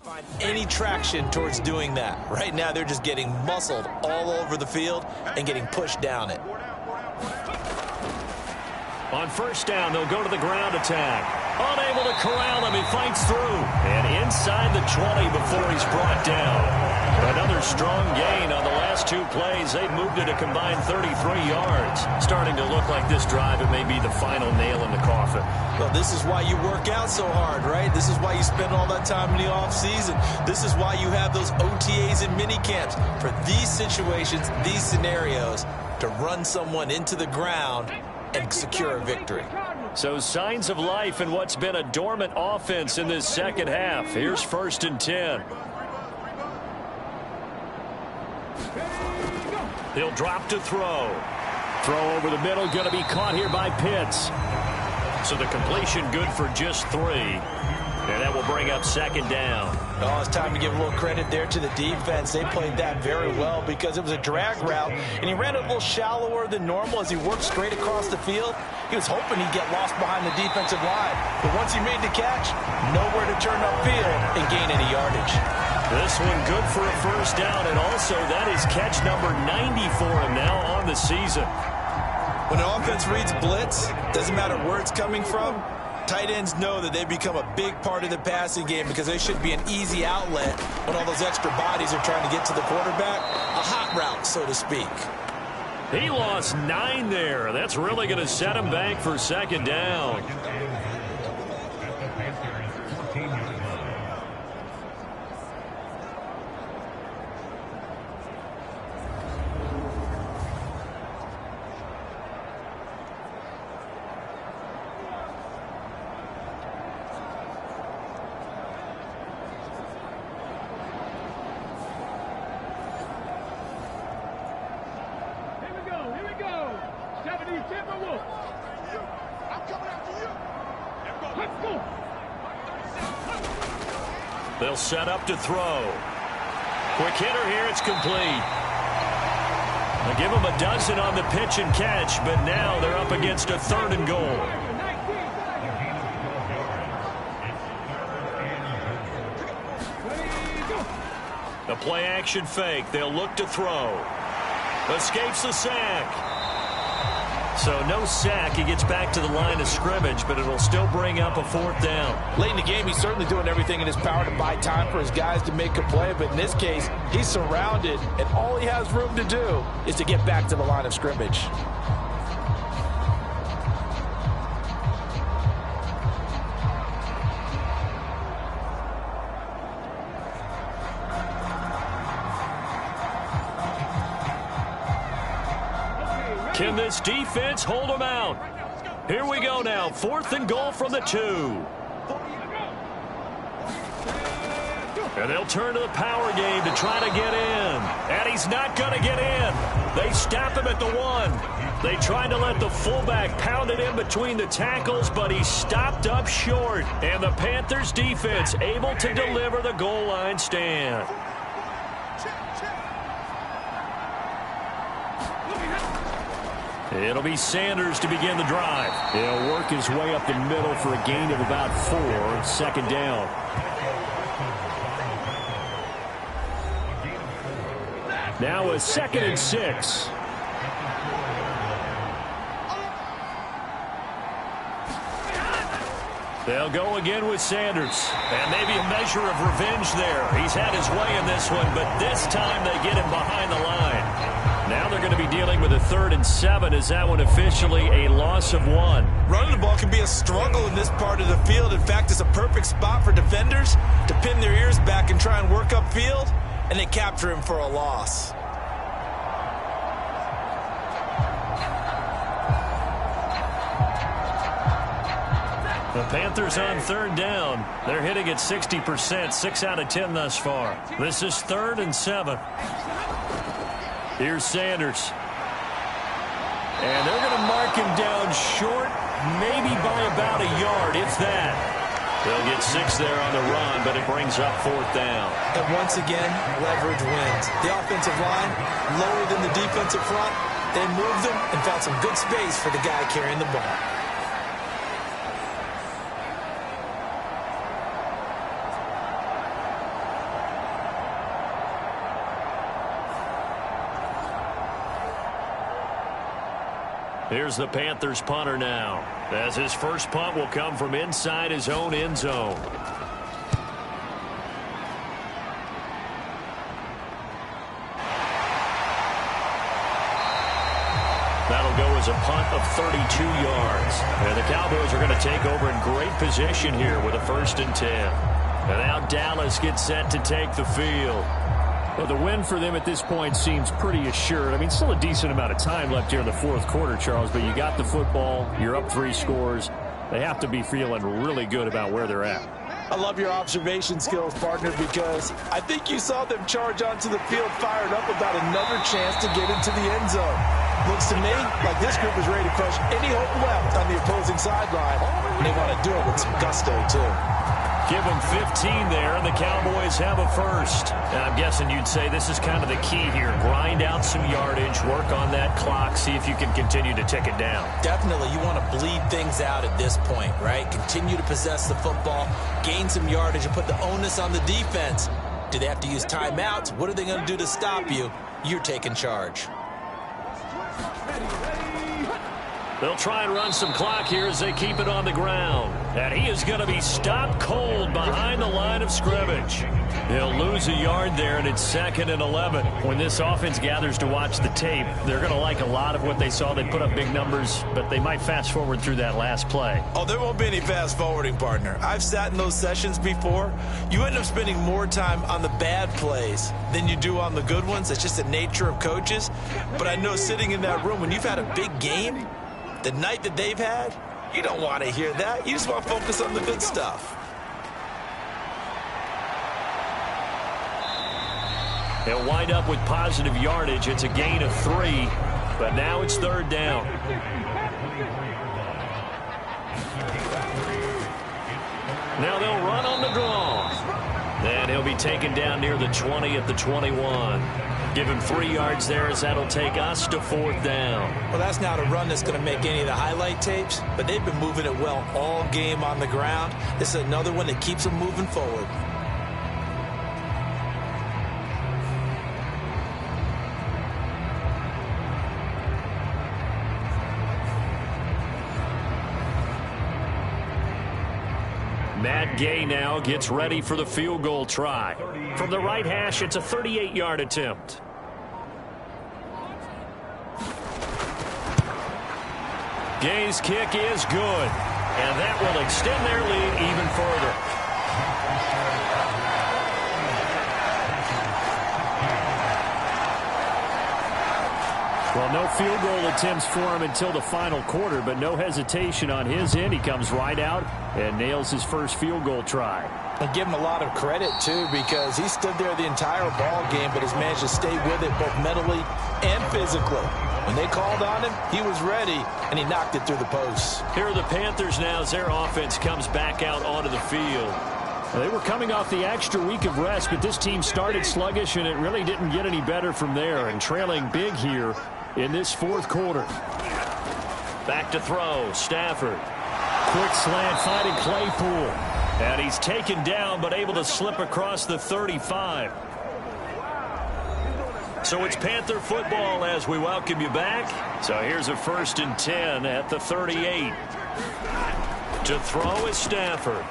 Find any traction towards doing that. Right now, they're just getting muscled all over the field and getting pushed down it. On first down, they'll go to the ground attack. Unable to corral him, he fights through. And inside the 20 before he's brought down. Another strong gain on the last two plays. They've moved it a combined 33 yards. Starting to look like this drive, it may be the final nail in the coffin. Well, this is why you work out so hard, right? This is why you spend all that time in the offseason. This is why you have those OTAs and mini camps. For these situations, these scenarios, to run someone into the ground and secure a victory. So signs of life in what's been a dormant offense in this second half. Here's 1st and 10. He'll drop to throw. Throw over the middle, going to be caught here by Pitts. So the completion good for just 3. And that will bring up 2nd down. Oh, it's time to give a little credit there to the defense. They played that very well because it was a drag route, and he ran it a little shallower than normal as he worked straight across the field. He was hoping he'd get lost behind the defensive line. But once he made the catch, nowhere to turn upfield and gain any yardage. This one good for a 1st down, and also that is catch number 90 for him now on the season. When an offense reads blitz, doesn't matter where it's coming from, tight ends know that they become a big part of the passing game because they should be an easy outlet when all those extra bodies are trying to get to the quarterback. A hot route, so to speak. He lost 9 there. That's really going to set him back for 2nd down. They'll set up to throw. Quick hitter here. It's complete. They'll give him a dozen on the pitch and catch, but now they're up against a 3rd and goal. The play action fake. They'll look to throw. Escapes the sack. So no sack. He gets back to the line of scrimmage, but it'll still bring up a 4th down. Late in the game, he's certainly doing everything in his power to buy time for his guys to make a play, but in this case, he's surrounded, and all he has room to do is to get back to the line of scrimmage. Can this defense hold them out? Here we go now. 4th and goal from the 2. And they'll turn to the power game to try to get in. And he's not going to get in. They stop him at the 1. They tried to let the fullback pound it in between the tackles, but he stopped up short. And the Panthers defense able to deliver the goal line stand. It'll be Sanders to begin the drive. He'll work his way up the middle for a gain of about 4. 2nd down. Now a 2nd and 6. They'll go again with Sanders. And maybe a measure of revenge there. He's had his way in this one, but this time they get him behind the line. Now they're going to be dealing with a 3rd and 7. Is that one officially a loss of 1? Running the ball can be a struggle in this part of the field. In fact, it's a perfect spot for defenders to pin their ears back and try and work upfield, and they capture him for a loss. The Panthers on 3rd down. They're hitting at 60%, 6 out of 10 thus far. This is 3rd and 7. Here's Sanders. And they're going to mark him down short, maybe by about a yard, if that. They'll get 6 there on the run, but it brings up 4th down. And once again, leverage wins. The offensive line, lower than the defensive front. They moved them and found some good space for the guy carrying the ball. Here's the Panthers punter now, as his first punt will come from inside his own end zone. That'll go as a punt of 32 yards. And the Cowboys are going to take over in great position here with a 1st and 10. And now Dallas gets set to take the field. Well, the win for them at this point seems pretty assured. I mean, still a decent amount of time left here in the 4th quarter, Charles, but you got the football, you're up 3 scores. They have to be feeling really good about where they're at. I love your observation skills, partner, because I think you saw them charge onto the field fired up about another chance to get into the end zone. Looks to me like this group is ready to crush any hope left on the opposing sideline, and they want to do it with some gusto, too. Give them 15 there, and the Cowboys have a 1st. And I'm guessing you'd say this is kind of the key here. Grind out some yardage, work on that clock, see if you can continue to tick it down. Definitely, you want to bleed things out at this point, right? Continue to possess the football, gain some yardage, and put the onus on the defense. Do they have to use timeouts? What are they going to do to stop you? You're taking charge. They'll try and run some clock here as they keep it on the ground. And he is going to be stopped cold behind the line of scrimmage. He'll lose a yard there, and it's 2nd and 11. When this offense gathers to watch the tape, they're going to like a lot of what they saw. They put up big numbers, but they might fast forward through that last play. Oh, there won't be any fast forwarding, partner. I've sat in those sessions before. You end up spending more time on the bad plays than you do on the good ones. It's just the nature of coaches. But I know sitting in that room, when you've had a big game, the night that they've had, you don't want to hear that. You just want to focus on the good stuff. He'll wind up with positive yardage. It's a gain of 3, but now it's 3rd down. Now they'll run on the draw. And he'll be taken down near the 20 at the 21. Give him 3 yards there as that'll take us to 4th down. Well, that's not a run that's going to make any of the highlight tapes, but they've been moving it well all game on the ground. This is another one that keeps them moving forward. Matt Gay now gets ready for the field goal try. From the right hash, it's a 38-yard attempt. Gay's kick is good, and that will extend their lead even further. Well, no field goal attempts for him until the final quarter, but no hesitation on his end. He comes right out and nails his first field goal try. And give him a lot of credit, too, because he stood there the entire ball game, but has managed to stay with it both mentally and physically. When they called on him, he was ready, and he knocked it through the posts. Here are the Panthers now as their offense comes back out onto the field. They were coming off the extra week of rest, but this team started sluggish, and it really didn't get any better from there, and trailing big here in this 4th quarter. Back to throw, Stafford. Quick slant, finding Claypool. And he's taken down, but able to slip across the 35. So it's Panther football as we welcome you back. So here's a 1st and 10 at the 38. To throw is Stafford.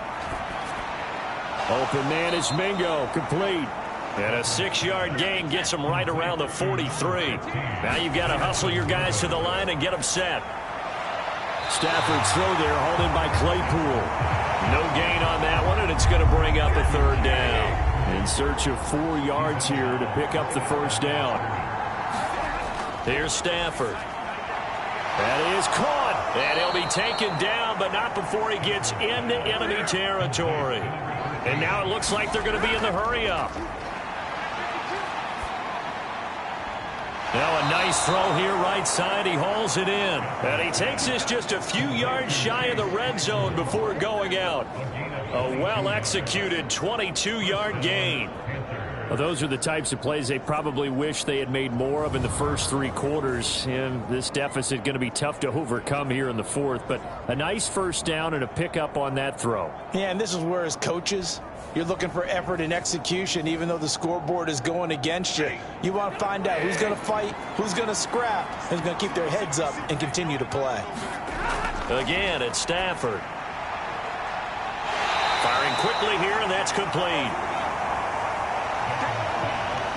Open man is Mingo, complete. And a 6-yard gain gets him right around the 43. Now you've got to hustle your guys to the line and get them set. Stafford's throw there, hauled in by Claypool. No gain on that one, and it's going to bring up a 3rd down. In search of 4 yards here to pick up the 1st down. Here's Stafford. That is caught. And he'll be taken down, but not before he gets into enemy territory. And now it looks like they're going to be in the hurry-up. Now a nice throw here right side. He hauls it in. And he takes this just a few yards shy of the red zone before going out. A well-executed 22-yard gain. Well, those are the types of plays they probably wish they had made more of in the first 3 quarters. And this deficit going to be tough to overcome here in the fourth. But a nice first down and a pickup on that throw. Yeah, and this is where as coaches, you're looking for effort and execution, even though the scoreboard is going against you. You want to find out who's going to fight, who's going to scrap, who's going to keep their heads up and continue to play. Again, it's Stafford. Firing quickly here, and that's complete.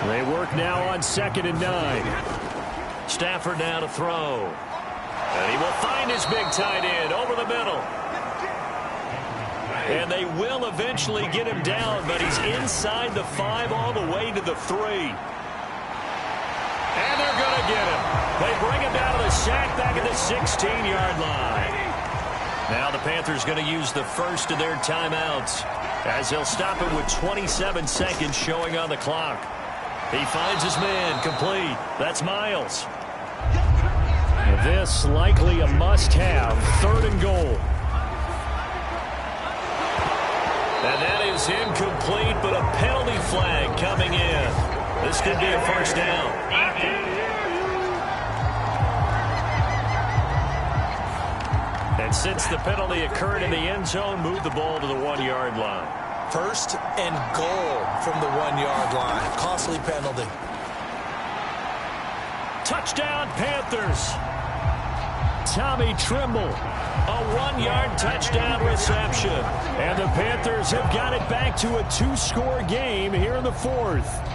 They work now on 2nd and 9. Stafford now to throw. And he will find his big tight end over the middle. And they will eventually get him down, but he's inside the 5 all the way to the 3. And they're going to get him. They bring him down to the sack back at the 16-yard line. Now the Panthers going to use the first of their timeouts as they'll stop it with 27 seconds showing on the clock. He finds his man complete. That's Miles. This likely a must-have. 3rd and goal. And that is incomplete, but a penalty flag coming in. This could be a first down. And since the penalty occurred in the end zone, move the ball to the 1-yard line. 1st and goal from the 1-yard line. Costly penalty. Touchdown, Panthers. Tommy Trimble. A 1-yard touchdown reception. And the Panthers have got it back to a 2-score game here in the 4th.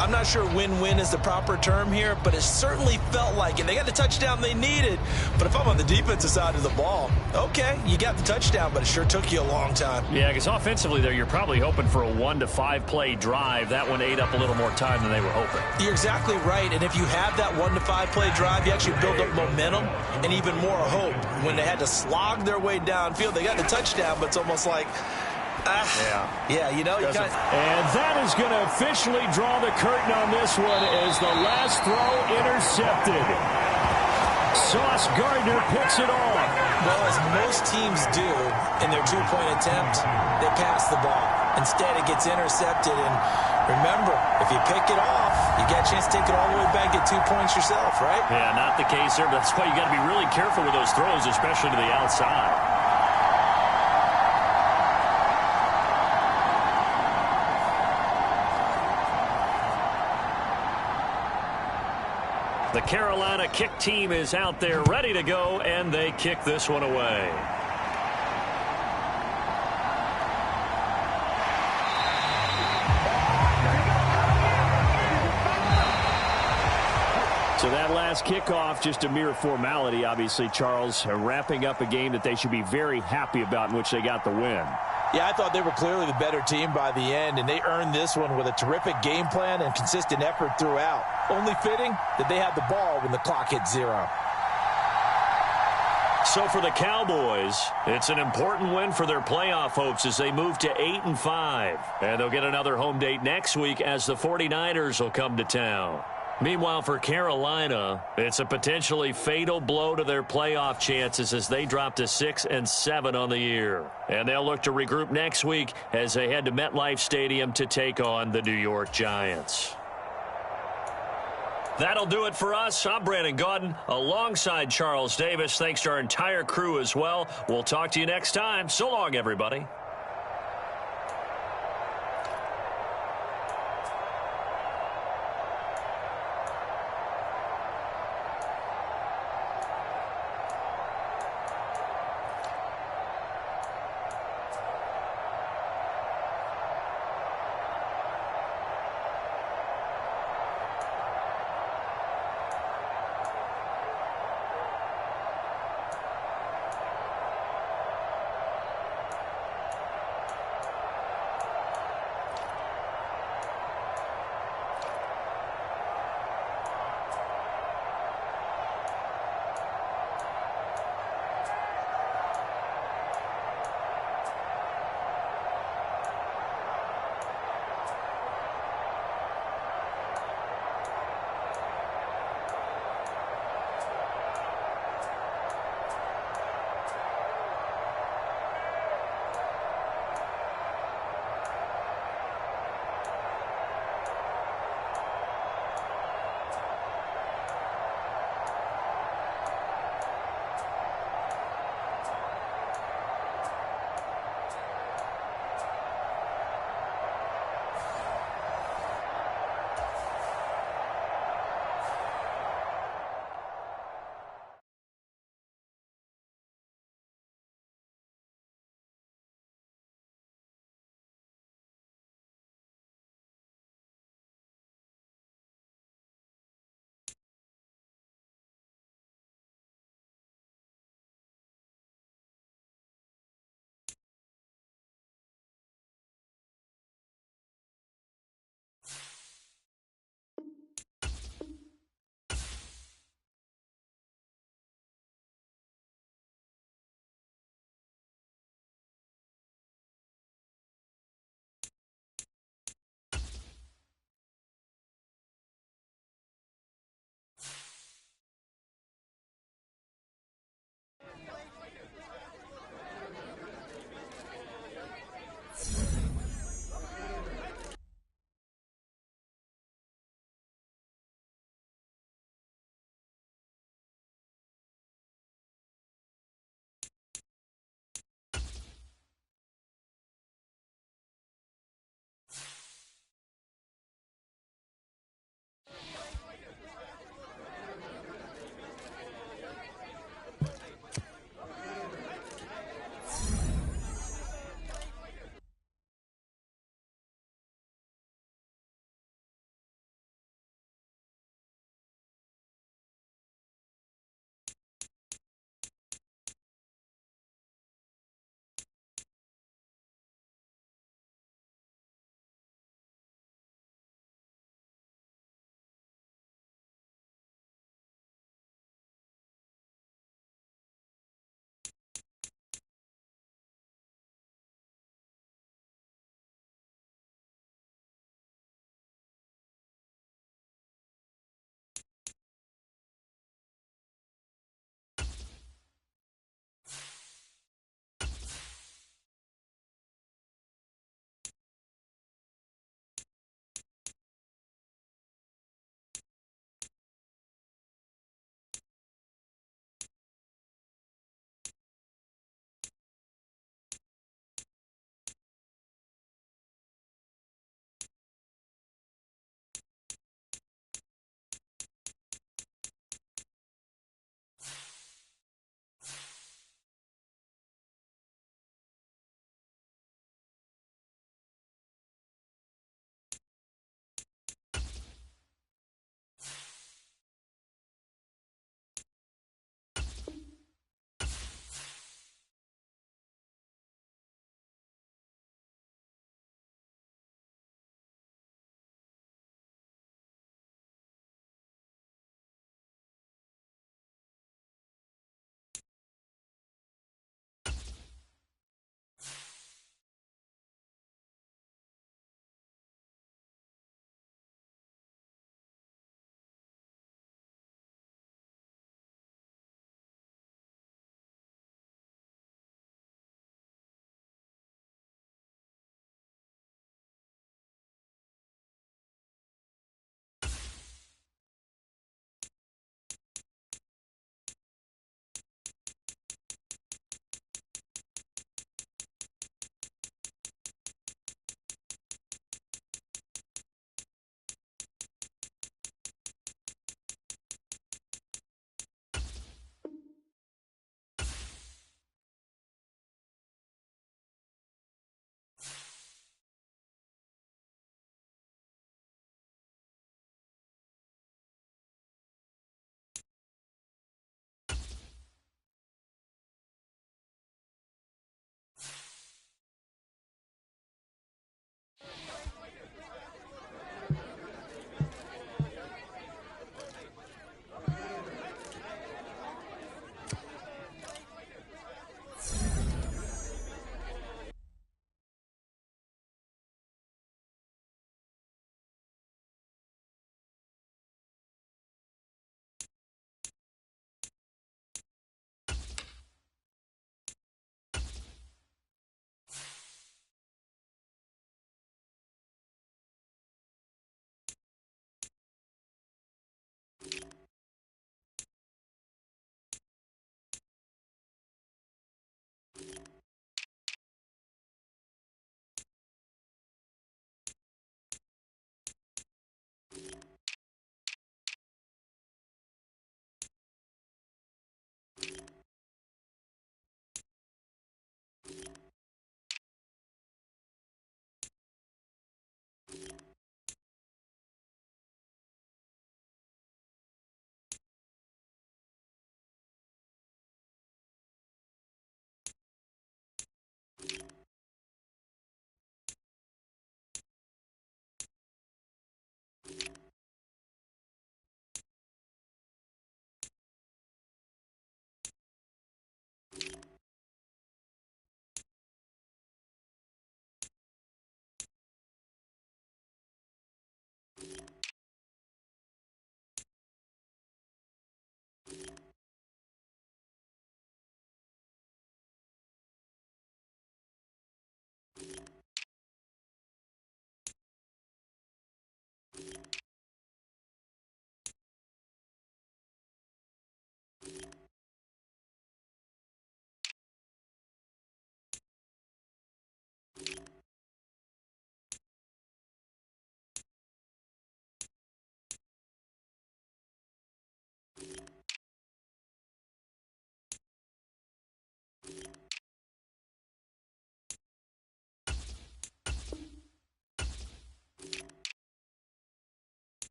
I'm not sure win-win is the proper term here, but it certainly felt like it. They got the touchdown they needed, but if I'm on the defensive side of the ball, okay, you got the touchdown, but it sure took you a long time. Yeah, because offensively there, you're probably hoping for a 1 to 5 play drive. That one ate up a little more time than they were hoping. You're exactly right, and if you have that 1 to 5 play drive, you actually build up momentum and even more hope. When they had to slog their way downfield, they got the touchdown, but it's almost like, yeah, you know. And that is going to officially draw the curtain on this one as the last throw intercepted. Sauce Gardner picks it off. Well, as most teams do in their 2-point attempt, they pass the ball. Instead, it gets intercepted. And remember, if you pick it off, you got a chance to take it all the way back, get 2 points yourself, right? Yeah, not the case there. But that's why you got to be really careful with those throws, especially to the outside. The Carolina kick team is out there ready to go, and they kick this one away. So that last kickoff, just a mere formality, obviously, Charles, wrapping up a game that they should be very happy about in which they got the win. Yeah, I thought they were clearly the better team by the end, and they earned this one with a terrific game plan and consistent effort throughout. Only fitting that they had the ball when the clock hit 0. So for the Cowboys, it's an important win for their playoff hopes as they move to 8-5. And they'll get another home date next week as the 49ers will come to town. Meanwhile, for Carolina, it's a potentially fatal blow to their playoff chances as they drop to 6-7 on the year. And they'll look to regroup next week as they head to MetLife Stadium to take on the New York Giants. That'll do it for us. I'm Brandon Gaudin alongside Charles Davis. Thanks to our entire crew as well. We'll talk to you next time. So long, everybody.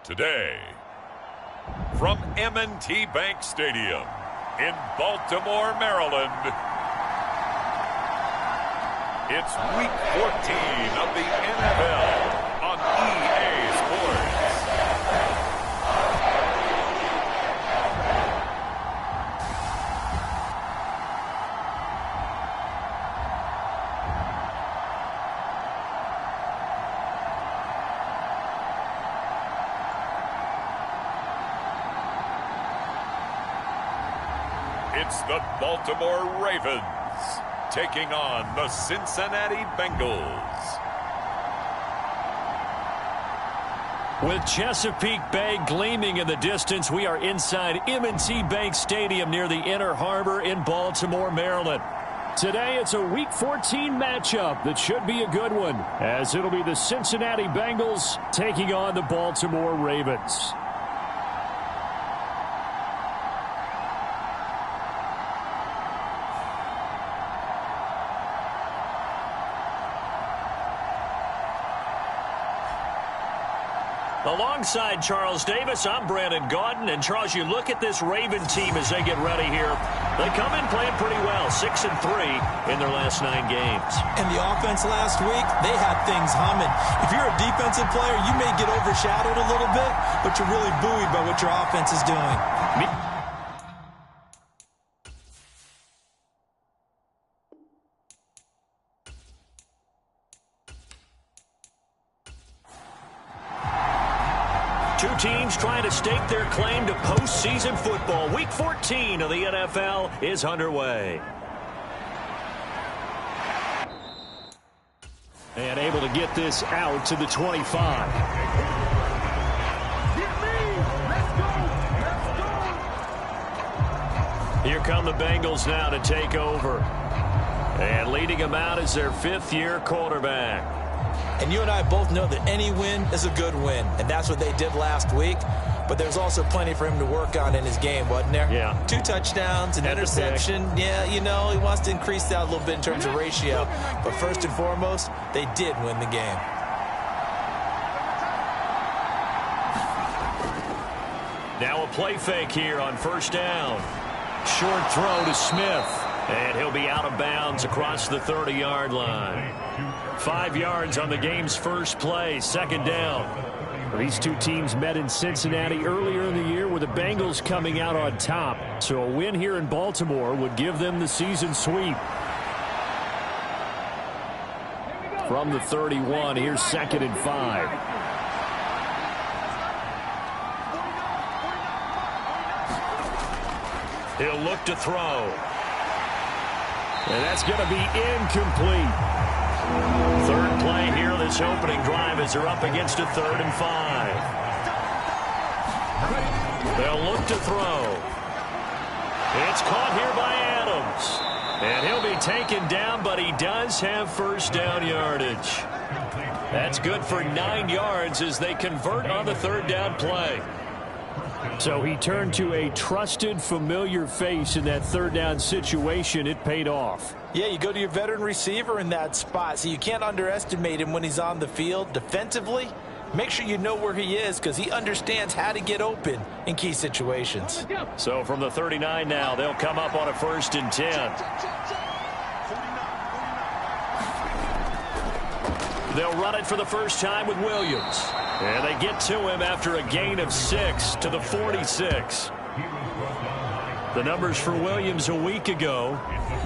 Today, from M&T Bank Stadium in Baltimore, Maryland, it's Week 14 of the NFL on EA Sports. It's the Baltimore Ravens taking on the Cincinnati Bengals. With Chesapeake Bay gleaming in the distance, we are inside M&T Bank Stadium near the Inner Harbor in Baltimore, Maryland. Today, it's a Week 14 matchup that should be a good one, as it'll be the Cincinnati Bengals taking on the Baltimore Ravens. Alongside Charles Davis, I'm Brandon Gaudin. And Charles, you look at this Raven team as they get ready here. They come in playing pretty well, 6-3 in their last 9 games. And the offense last week, they had things humming. If you're a defensive player, you may get overshadowed a little bit, but you're really buoyed by what your offense is doing. Two teams trying to stake their claim to postseason football. Week 14 of the NFL is underway. And able to get this out to the 25. Here come the Bengals now to take over. And leading them out is their 5th-year quarterback. And you and I both know that any win is a good win, and that's what they did last week. But there's also plenty for him to work on in his game, wasn't there? Yeah. 2 touchdowns, an interception. Yeah, you know, he wants to increase that a little bit in terms of ratio. But first and foremost, they did win the game. Now a play fake here on first down. Short throw to Smith. And he'll be out of bounds across the 30-yard line. 5 yards on the game's first play, second down. These two teams met in Cincinnati earlier in the year with the Bengals coming out on top. So a win here in Baltimore would give them the season sweep. From the 31, here's 2nd and 5. He'll look to throw. And that's going to be incomplete. Third play here this opening drive as they're up against a 3rd and 5. They'll look to throw. It's caught here by Adams. And he'll be taken down, but he does have first down yardage. That's good for 9 yards as they convert on the 3rd down play. So he turned to a trusted, familiar face in that 3rd down situation. It paid off. Yeah, you go to your veteran receiver in that spot, so you can't underestimate him when he's on the field defensively. Make sure you know where he is because he understands how to get open in key situations. So from the 39 now, they'll come up on a 1st and 10. They'll run it for the first time with Williams. And they get to him after a gain of 6 to the 46. The numbers for Williams a week ago,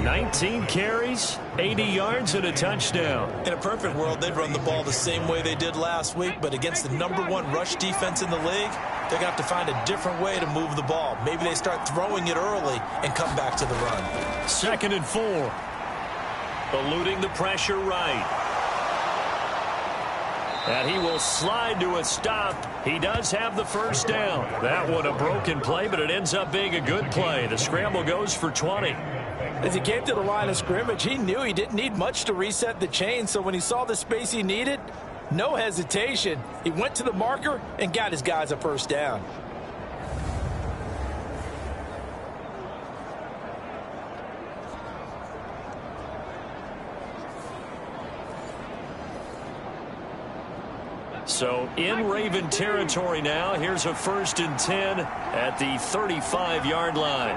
19 carries, 80 yards, and a touchdown. In a perfect world, they'd run the ball the same way they did last week, but against the #1 rush defense in the league, they're going to have to find a different way to move the ball. Maybe they start throwing it early and come back to the run. 2nd and 4. Eluding the pressure right. And he will slide to a stop. He does have the first down. That one a broken play, but it ends up being a good play. The scramble goes for 20. As he came to the line of scrimmage, he knew he didn't need much to reset the chain, so when he saw the space he needed, no hesitation. He went to the marker and got his guys a first down. So in Raven territory now. Here's a 1st and 10 at the 35-yard line.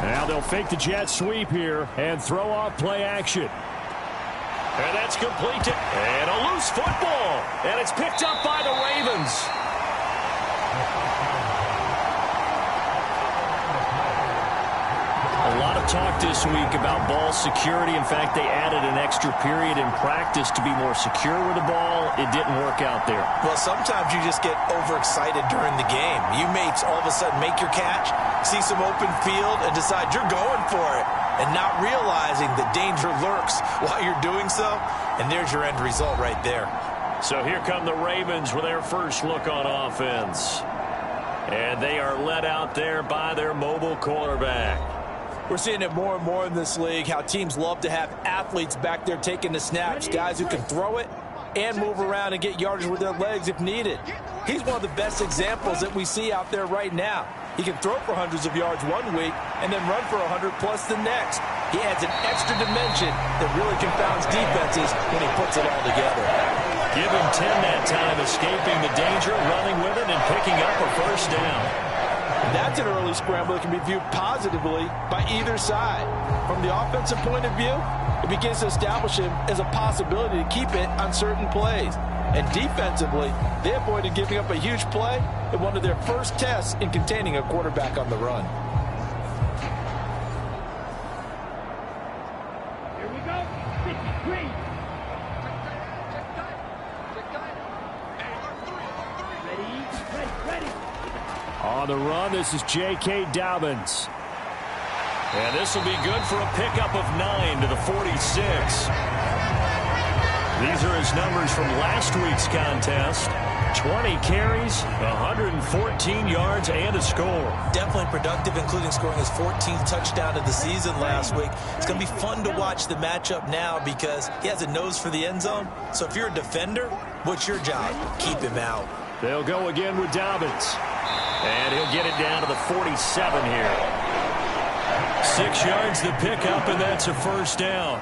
Now they'll fake the jet sweep here and throw off play action. And that's complete. And a loose football. And it's picked up by the Ravens. A lot of talk this week about ball security. In fact, they added an extra period in practice to be more secure with the ball. It didn't work out there. Well, sometimes you just get overexcited during the game. You may all of a sudden make your catch, see some open field, and decide you're going for it, and not realizing the danger lurks while you're doing so. And there's your end result right there. So here come the Ravens with their first look on offense. And they are led out there by their mobile quarterback. We're seeing it more and more in this league, how teams love to have athletes back there taking the snaps, guys who can throw it and move around and get yardage with their legs if needed. He's one of the best examples that we see out there right now. He can throw for hundreds of yards one week and then run for 100+ the next. He adds an extra dimension that really confounds defenses when he puts it all together. Give him 10 that time, escaping the danger, running with it, and picking up a first down. That's an early scramble that can be viewed positively by either side. From the offensive point of view, it begins to establish him as a possibility to keep it on certain plays. And defensively, they avoided giving up a huge play in one of their first tests in containing a quarterback on the run. Here we go. 53. Ready. On the run, this is J.K. Dobbins. And this will be good for a pickup of 9 to the 46. These are his numbers from last week's contest. 20 carries, 114 yards, and a score. Definitely productive, including scoring his 14th touchdown of the season last week. It's going to be fun to watch the matchup now because he has a nose for the end zone. So if you're a defender, what's your job? Keep him out. They'll go again with Dobbins. And he'll get it down to the 47 here. 6 yards the pickup, and that's a first down.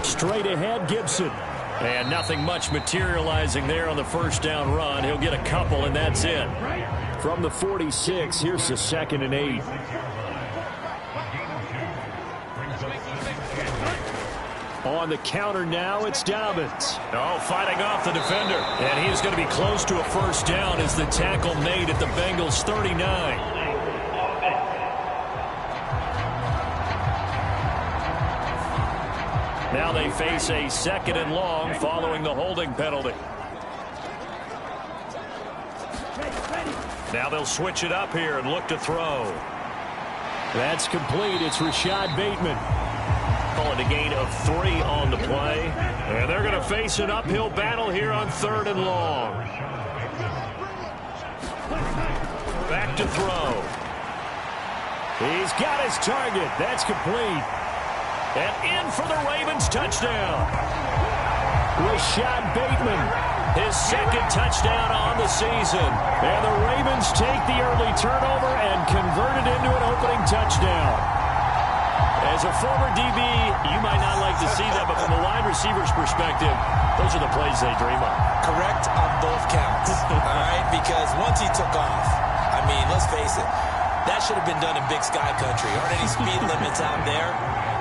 Straight ahead, Gibson. And nothing much materializing there on the first down run. He'll get a couple, and that's it. From the 46, here's the 2nd and 8. On the counter now, it's Dobbins. Oh, fighting off the defender. And he's going to be close to a first down as the tackle made at the Bengals' 39. Now they face a 2nd and long following the holding penalty. Now they'll switch it up here and look to throw. That's complete. It's Rashad Bateman. Call it a gain of 3 on the play. And they're going to face an uphill battle here on 3rd and long. Back to throw. He's got his target. That's complete. And in for the Ravens touchdown. Rashad Bateman. His 2nd touchdown on the season. And the Ravens take the early turnover and convert it into an opening touchdown. As a former DB, you might not like to see that, but from a wide receiver's perspective, those are the plays they dream of. Correct on both counts, all right? Because once he took off, I mean, let's face it, that should have been done in Big Sky Country. Aren't any speed limits out there?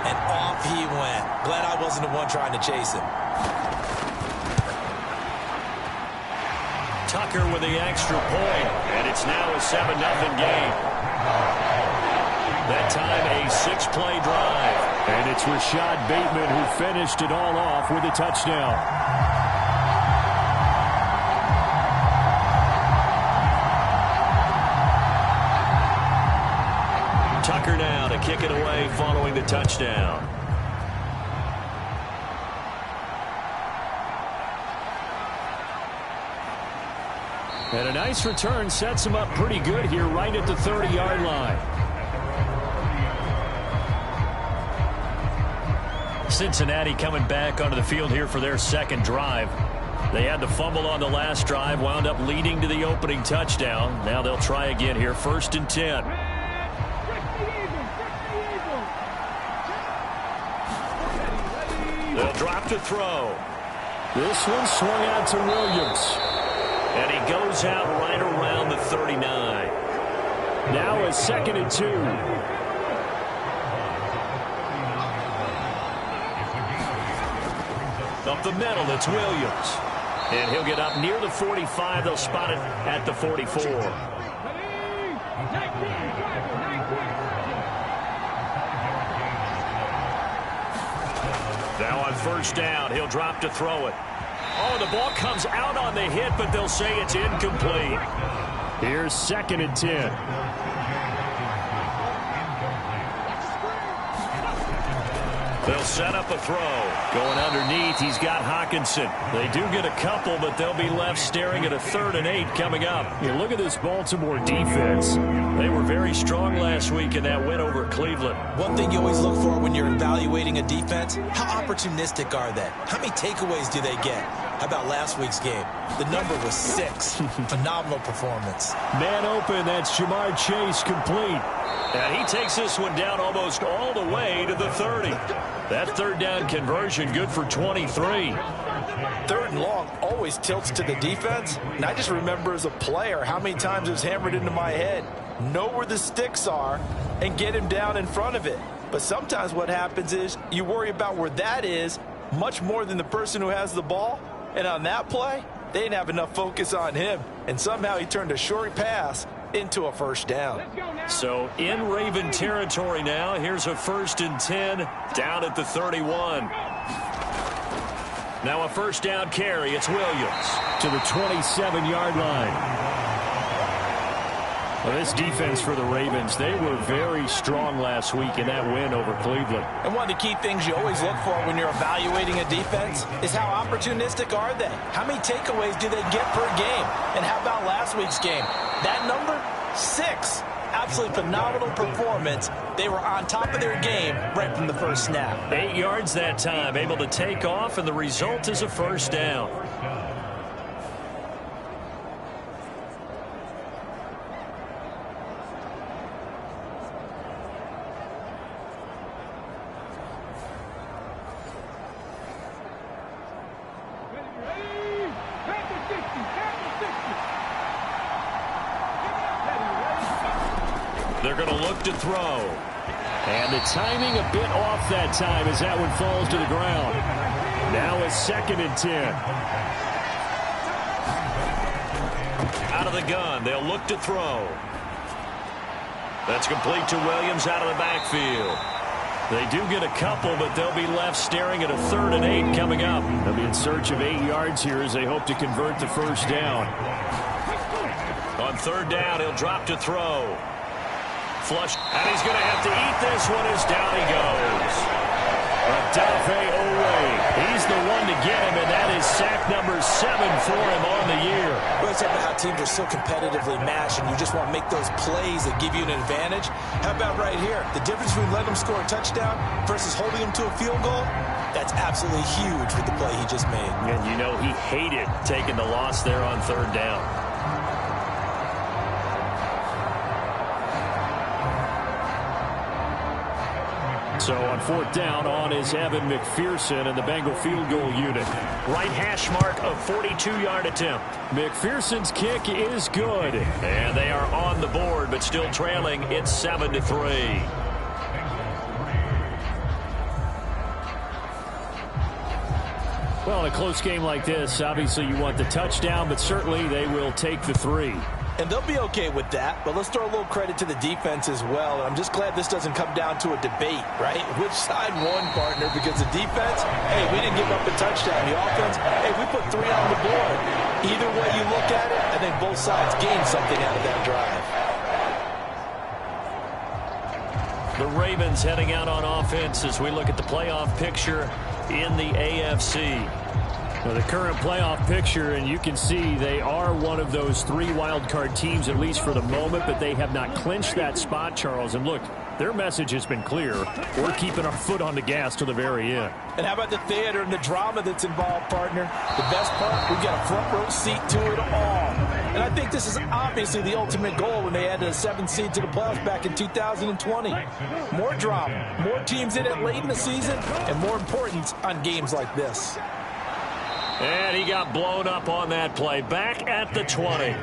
And off he went. Glad I wasn't the one trying to chase him. Tucker with the extra point, and it's now a 7-0 game. That time a 6-play drive. And it's Rashad Bateman who finished it all off with a touchdown. Tucker now to kick it away following the touchdown. And a nice return sets him up pretty good here right at the 30-yard line. Cincinnati coming back onto the field here for their 2nd drive. They had the fumble on the last drive, wound up leading to the opening touchdown. Now they'll try again here, 1st and 10. They'll drop to throw. This one swung out to Williams. And he goes out right around the 39. Now a 2nd and 2. Up the middle, it's Williams. And he'll get up near the 45. They'll spot it at the 44. Now on 1st down, he'll drop to throw it. Oh, the ball comes out on the hit, but they'll say it's incomplete. Here's 2nd and 10. They'll set up a throw. Going underneath, he's got Hawkinson. They do get a couple, but they'll be left staring at a 3rd and 8 coming up. You look at this Baltimore defense. They were very strong last week in that win over Cleveland. One thing you always look for when you're evaluating a defense, how opportunistic are they? How many takeaways do they get? How about last week's game? The number was 6. Phenomenal performance. Man open, that's Jamar Chase complete. And he takes this one down almost all the way to the 30. That 3rd down conversion good for 23. 3rd and long always tilts to the defense. And I just remember as a player how many times it was hammered into my head. Know where the sticks are and get him down in front of it. But sometimes what happens is you worry about where that is much more than the person who has the ball. And on that play, they didn't have enough focus on him. And somehow he turned a short pass into a 1st down. So in Raven territory now. Here's a 1st and 10 down at the 31. Now a 1st down carry. It's Williams to the 27-yard line. Well, this defense for the Ravens, they were very strong last week in that win over Cleveland. And one of the key things you always look for when you're evaluating a defense is how opportunistic are they? How many takeaways do they get per game? And how about last week's game? That number, 6. Absolutely phenomenal performance. They were on top of their game right from the first snap. 8 yards that time, able to take off, and the result is a 1st down. They're going to look to throw. And the timing a bit off that time as that one falls to the ground. Now a 2nd and 10. Out of the gun, they'll look to throw. That's complete to Williams out of the backfield. They do get a couple, but they'll be left staring at a 3rd and 8 coming up. They'll be in search of 8 yards here as they hope to convert the 1st down. On 3rd down, he'll drop to throw. Flush, and he's going to have to eat this one as down he goes. Odafe Owe, he's the one to get him, and that is sack number 7 for him on the year. Well, it's about how teams are so competitively matched, and you just want to make those plays that give you an advantage. How about right here? The difference between letting him score a touchdown versus holding him to a field goal, that's absolutely huge with the play he just made. And you know he hated taking the loss there on 3rd down. So on 4th down, on is Evan McPherson and the Bengal field goal unit. Right hash mark of 42-yard attempt. McPherson's kick is good. And they are on the board, but still trailing. It's 7-3. Well, in a close game like this, obviously you want the touchdown, but certainly they will take the 3. And they'll be okay with that, but let's throw a little credit to the defense as well. And I'm just glad this doesn't come down to a debate, right? Which side won, partner? Because the defense, hey, we didn't give up a touchdown. The offense, hey, we put 3 on the board. Either way you look at it, I think both sides gained something out of that drive. The Ravens heading out on offense as we look at the playoff picture in the AFC. Now, the current playoff picture, and you can see they are one of those 3 wild card teams, at least for the moment, but they have not clinched that spot, Charles. And look, their message has been clear. We're keeping our foot on the gas to the very end. And how about the theater and the drama that's involved, partner? The best part, we've got a front row seat to it all. And I think this is obviously the ultimate goal when they added a 7th seed to the playoffs back in 2020. More drama, more teams in it late in the season, and more importance on games like this. And he got blown up on that play. Back at the 20.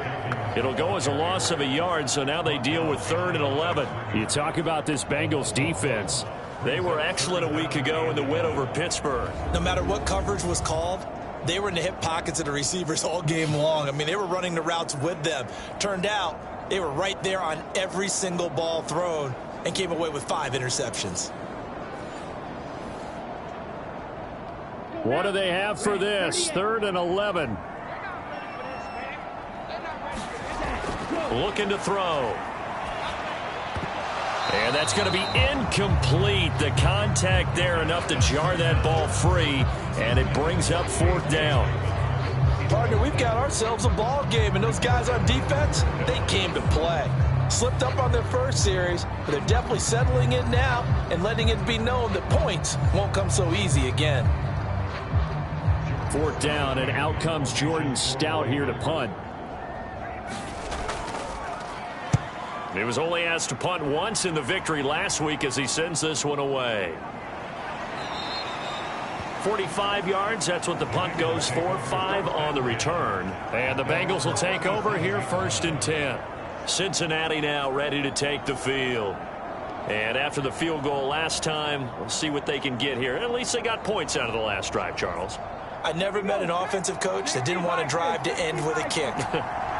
It'll go as a loss of a yard, so now they deal with 3rd and 11. You talk about this Bengals defense. They were excellent a week ago in the win over Pittsburgh. No matter what coverage was called, they were in the hip pockets of the receivers all game long. I mean, they were running the routes with them. Turned out, they were right there on every single ball thrown and came away with 5 interceptions. What do they have for this? 3rd and 11. Looking to throw. And that's going to be incomplete. The contact there enough to jar that ball free, and it brings up 4th down. Partner, we've got ourselves a ball game, and those guys on defense, they came to play. Slipped up on their first series, but they're definitely settling in now and letting it be known that points won't come so easy again. 4th down, and out comes Jordan Stout here to punt. He was only asked to punt once in the victory last week as he sends this one away. 45 yards, that's what the punt goes for. 5 on the return. And the Bengals will take over here 1st and 10. Cincinnati now ready to take the field. And after the field goal last time, we'll see what they can get here. At least they got points out of the last drive, Charles. I never met an offensive coach that didn't want to drive to end with a kick.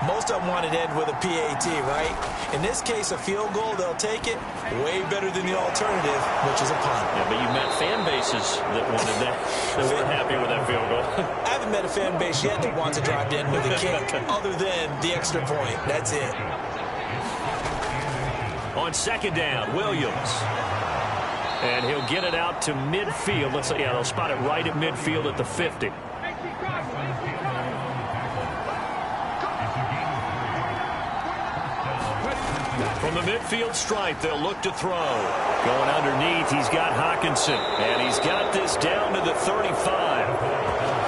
Most of them wanted to end with a PAT, right? In this case, a field goal, they'll take it. Way better than the alternative, which is a punt. Yeah, but you met fan bases that wanted that, that weren't happy with that field goal. I haven't met a fan base yet that wants to drive to end with a kick, other than the extra point. That's it. On 2nd down, Williams. And he'll get it out to midfield. Let's say, yeah, they'll spot it right at midfield at the 50. From the midfield stripe, they'll look to throw. Going underneath, he's got Hockenson. And he's got this down to the 35.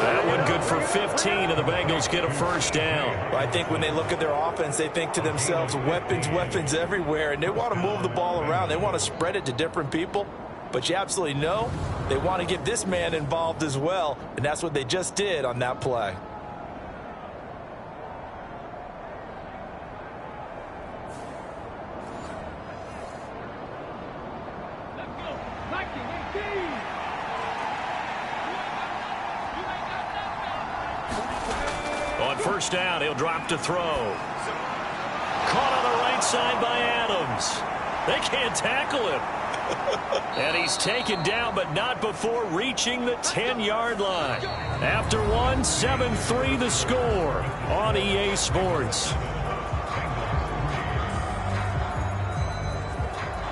That one good for 15, and the Bengals get a 1st down. Well, I think when they look at their offense, they think to themselves, weapons, weapons everywhere, and they want to move the ball around. They want to spread it to different people. But you absolutely know they want to get this man involved as well, and that's what they just did on that play. On 1st down, he'll drop to throw. Caught on the right side by Adams. They can't tackle him. And he's taken down, but not before reaching the 10-yard line. After one, 7-3 the score on EA Sports.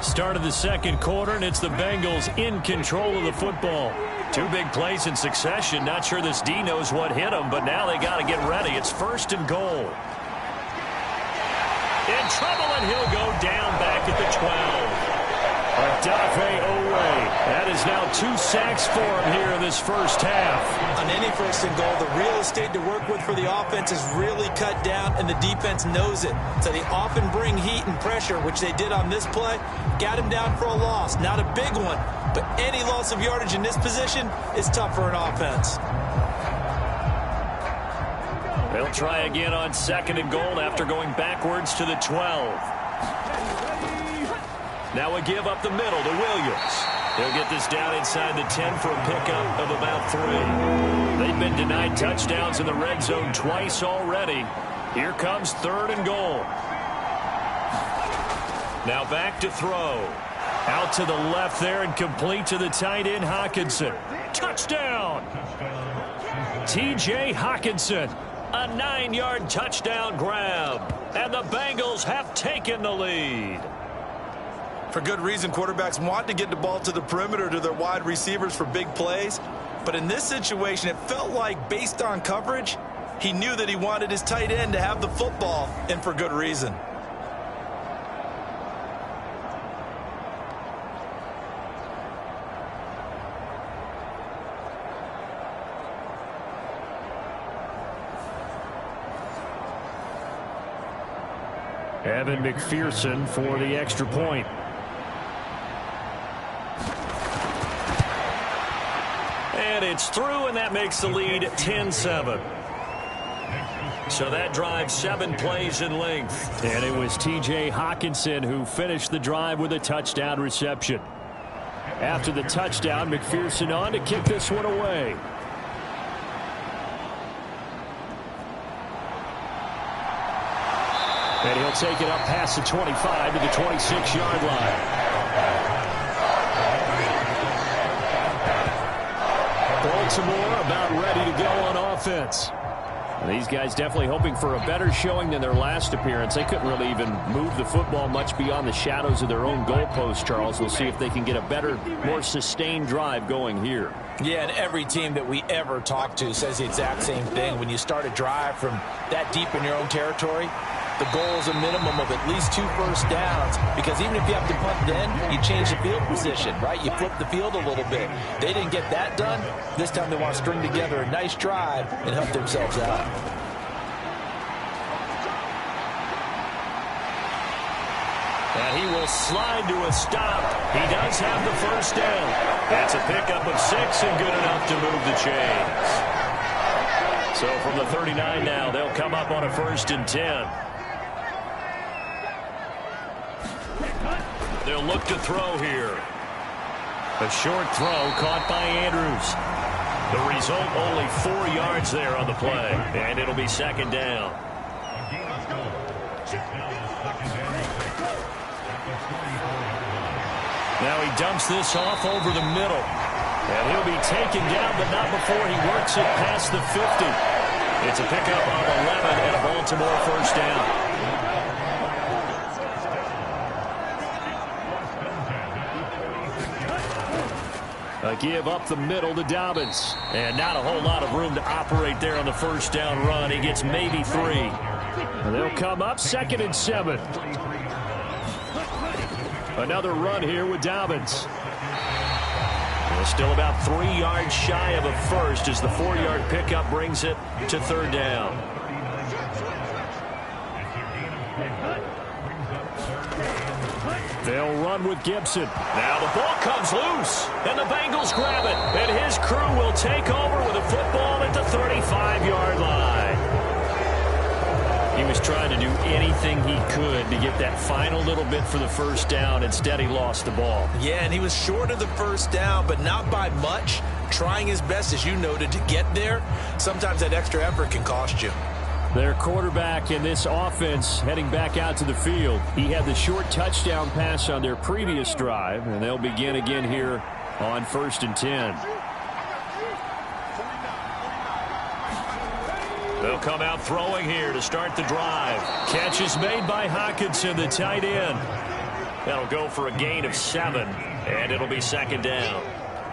Start of the 2nd quarter, and it's the Bengals in control of the football. 2 big plays in succession. Not sure this D knows what hit him, but now they got to get ready. It's 1st and goal. In trouble, and he'll go down back at the 12. Odafe Owe. That is now 2 sacks for him here in this first half. On any 1st and goal, the real estate to work with for the offense is really cut down, and the defense knows it. So they often bring heat and pressure, which they did on this play. Got him down for a loss. Not a big one, but any loss of yardage in this position is tough for an offense. They'll try again on 2nd and goal after going backwards to the 12. Now a give up the middle to Williams. He'll get this down inside the 10 for a pickup of about 3. They've been denied touchdowns in the red zone twice already. Here comes 3rd and goal. Now back to throw. Out to the left there and complete to the tight end Hockenson. Touchdown! T.J. Hockenson. A 9-yard touchdown grab. And the Bengals have taken the lead. For good reason, quarterbacks want to get the ball to the perimeter to their wide receivers for big plays. But in this situation, it felt like, based on coverage, he knew that he wanted his tight end to have the football, and for good reason. Evan McPherson for the extra point. And it's through, and that makes the lead 10-7. So that drive 7 plays in length. And it was T.J. Hawkinson who finished the drive with a touchdown reception. After the touchdown, McPherson on to kick this one away. And he'll take it up past the 25 to the 26-yard line. Baltimore about ready to go on offense. And these guys definitely hoping for a better showing than their last appearance. They couldn't really even move the football much beyond the shadows of their own goalpost, Charles. We'll see if they can get a better, more sustained drive going here. Yeah, and every team that we ever talk to says the exact same thing. When you start a drive from that deep in your own territory, the goal is a minimum of at least 2 first downs, because even if you have to punt then, you change the field position, right? You flip the field a little bit. They didn't get that done. This time they want to string together a nice drive and help themselves out. And he will slide to a stop. He does have the first down. That's a pickup of 6 and good enough to move the chains. So from the 39 now, they'll come up on a 1st and 10. They'll look to throw here. A short throw caught by Andrews. The result, only 4 yards there on the play. And it'll be 2nd down. Now he dumps this off over the middle. And he'll be taken down, but not before he works it past the 50. It's a pickup of 11 and a Baltimore 1st down. A give up the middle to Dobbins. And not a whole lot of room to operate there on the 1st down run. He gets maybe 3. And they'll come up 2nd and 7. Another run here with Dobbins. Well, still about 3 yards shy of a first as the 4-yard pickup brings it to 3rd down. They'll run with Gibson. Now the ball comes loose, and the Bengals grab it. And his crew will take over with a football at the 35-yard line. He was trying to do anything he could to get that final little bit for the 1st down. Instead, he lost the ball. Yeah, and he was short of the 1st down, but not by much. Trying his best, as you noted, to get there. Sometimes that extra effort can cost you. Their quarterback in this offense heading back out to the field. He had the short touchdown pass on their previous drive, and they'll begin again here on 1st and 10. They'll come out throwing here to start the drive. Catch is made by Hawkinson, the tight end. That'll go for a gain of 7, and it'll be 2nd down.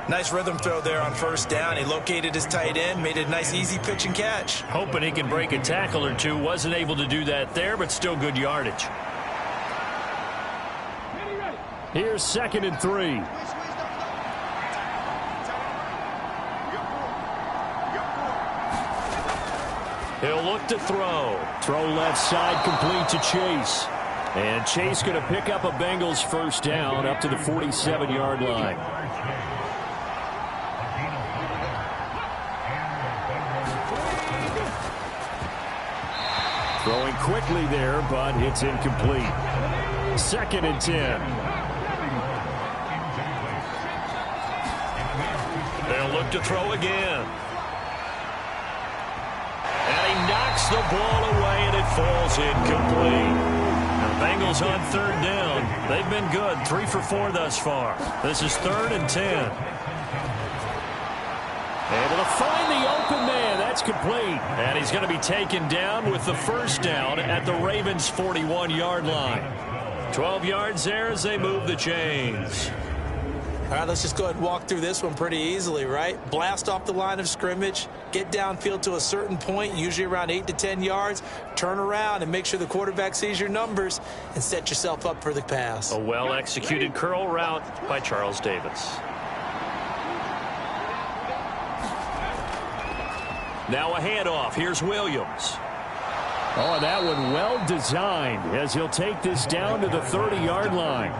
Nice rhythm throw there on 1st down. He located his tight end, made a nice easy pitch and catch. Hoping he can break a tackle or two. Wasn't able to do that there, but still good yardage. Here's 2nd and 3. He'll look to throw. Throw left side, complete to Chase. And Chase going to pick up a Bengals 1st down up to the 47-yard line. Throwing quickly there, but it's incomplete. 2nd and 10. They'll look to throw again. And he knocks the ball away, and it falls incomplete. Now, Bengals on 3rd down. They've been good, 3 for 4 thus far. This is 3rd and 10. Able to find the open man. That's complete. And he's going to be taken down with the 1st down at the Ravens' 41-yard line. 12 yards there as they move the chains. All right, let's just go ahead and walk through this one pretty easily, right? Blast off the line of scrimmage, get downfield to a certain point, usually around 8 to 10 yards, turn around and make sure the quarterback sees your numbers and set yourself up for the pass. A well-executed curl route by Charles Davis. Now a handoff. Here's Williams. Oh, that one well designed as he'll take this down to the 30-yard line.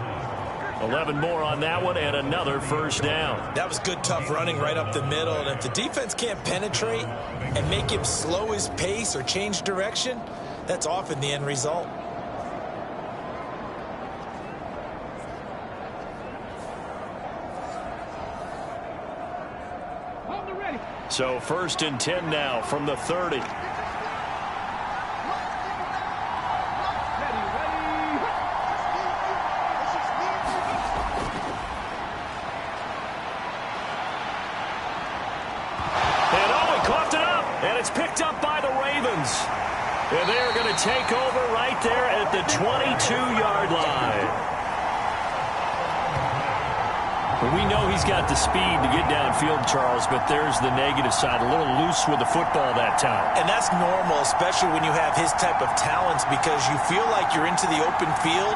11 more on that one and another first down. That was good, tough running right up the middle. And if the defense can't penetrate and make him slow his pace or change direction, that's often the end result. So 1st and 10 now from the 30. Picked up by the Ravens. And they're going to take over right there at the 22-yard line. We know he's got the speed to get downfield, Charles, but there's the negative side. A little loose with the football that time. And that's normal, especially when you have his type of talents, because you feel like you're into the open field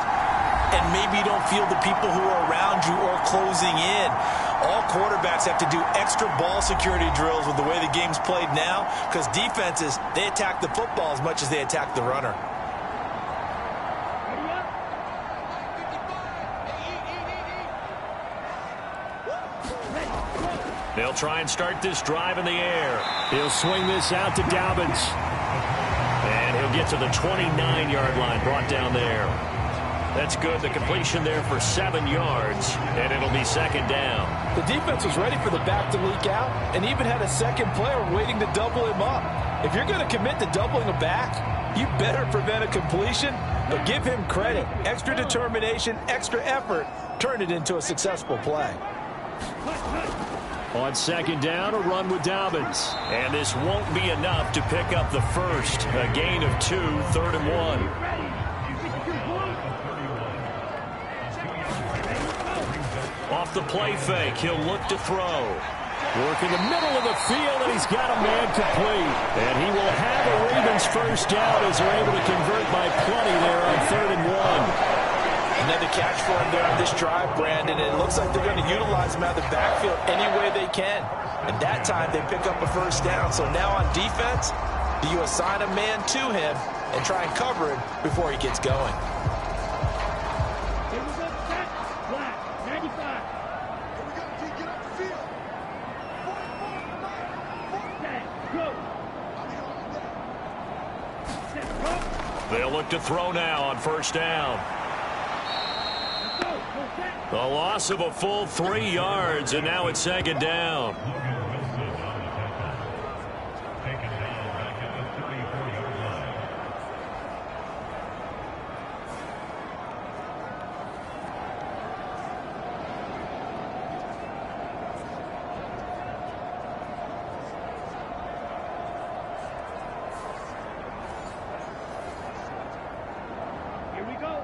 and maybe you don't feel the people who are around you or closing in. All quarterbacks have to do extra ball security drills with the way the game's played now, because defenses, they attack the football as much as they attack the runner. They'll try and start this drive in the air. He'll swing this out to Dobbins. And he'll get to the 29-yard line, brought down there. That's good. The completion there for 7 yards, and it'll be 2nd down. The defense was ready for the back to leak out and even had a second player waiting to double him up. If you're going to commit to doubling a back, you better prevent a completion, but give him credit. Extra determination, extra effort, turn it into a successful play. On 2nd down, a run with Dobbins. And this won't be enough to pick up the first. A gain of 2, 3rd and 1. Off the play fake, he'll look to throw. Work in the middle of the field, and he's got a man complete. And he will have a Ravens first down as they're able to convert by plenty there on 3rd and 1. Another catch for him there on this drive, Brandon. And it looks like they're going to utilize him out of the backfield any way they can. And that time they pick up a first down. So now on defense, do you assign a man to him and try and cover him before he gets going? They'll look to throw now on 1st down. The loss of a full 3 yards, and now it's 2nd down.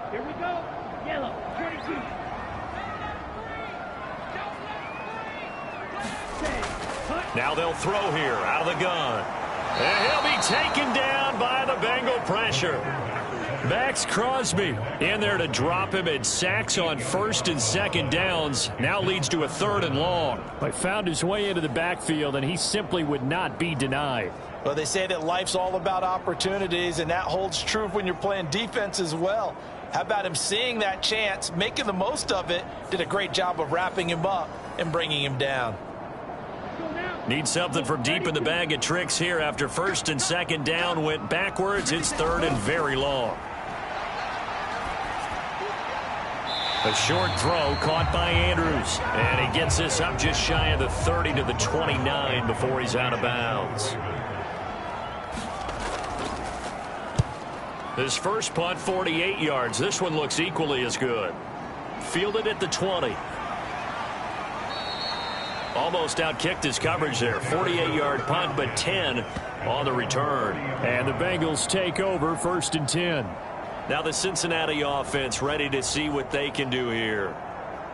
Here we go. Yellow, 22. Now they'll throw here out of the gun. And he'll be taken down by the Bengal pressure. Max Crosby in there to drop him at sacks on 1st and 2nd downs. Now leads to a 3rd and long. But found his way into the backfield, and he simply would not be denied. Well, they say that life's all about opportunities, and that holds true when you're playing defense as well. How about him seeing that chance, making the most of it, did a great job of wrapping him up and bringing him down. Need something from deep in the bag of tricks here after 1st and 2nd down went backwards. It's 3rd and very long. A short throw caught by Andrews. And he gets this up just shy of the 30 to the 29 before he's out of bounds. His first punt, 48 yards. This one looks equally as good. Fielded at the 20. Almost outkicked his coverage there. 48-yard punt, but 10 on the return. And the Bengals take over 1st and 10. Now the Cincinnati offense ready to see what they can do here.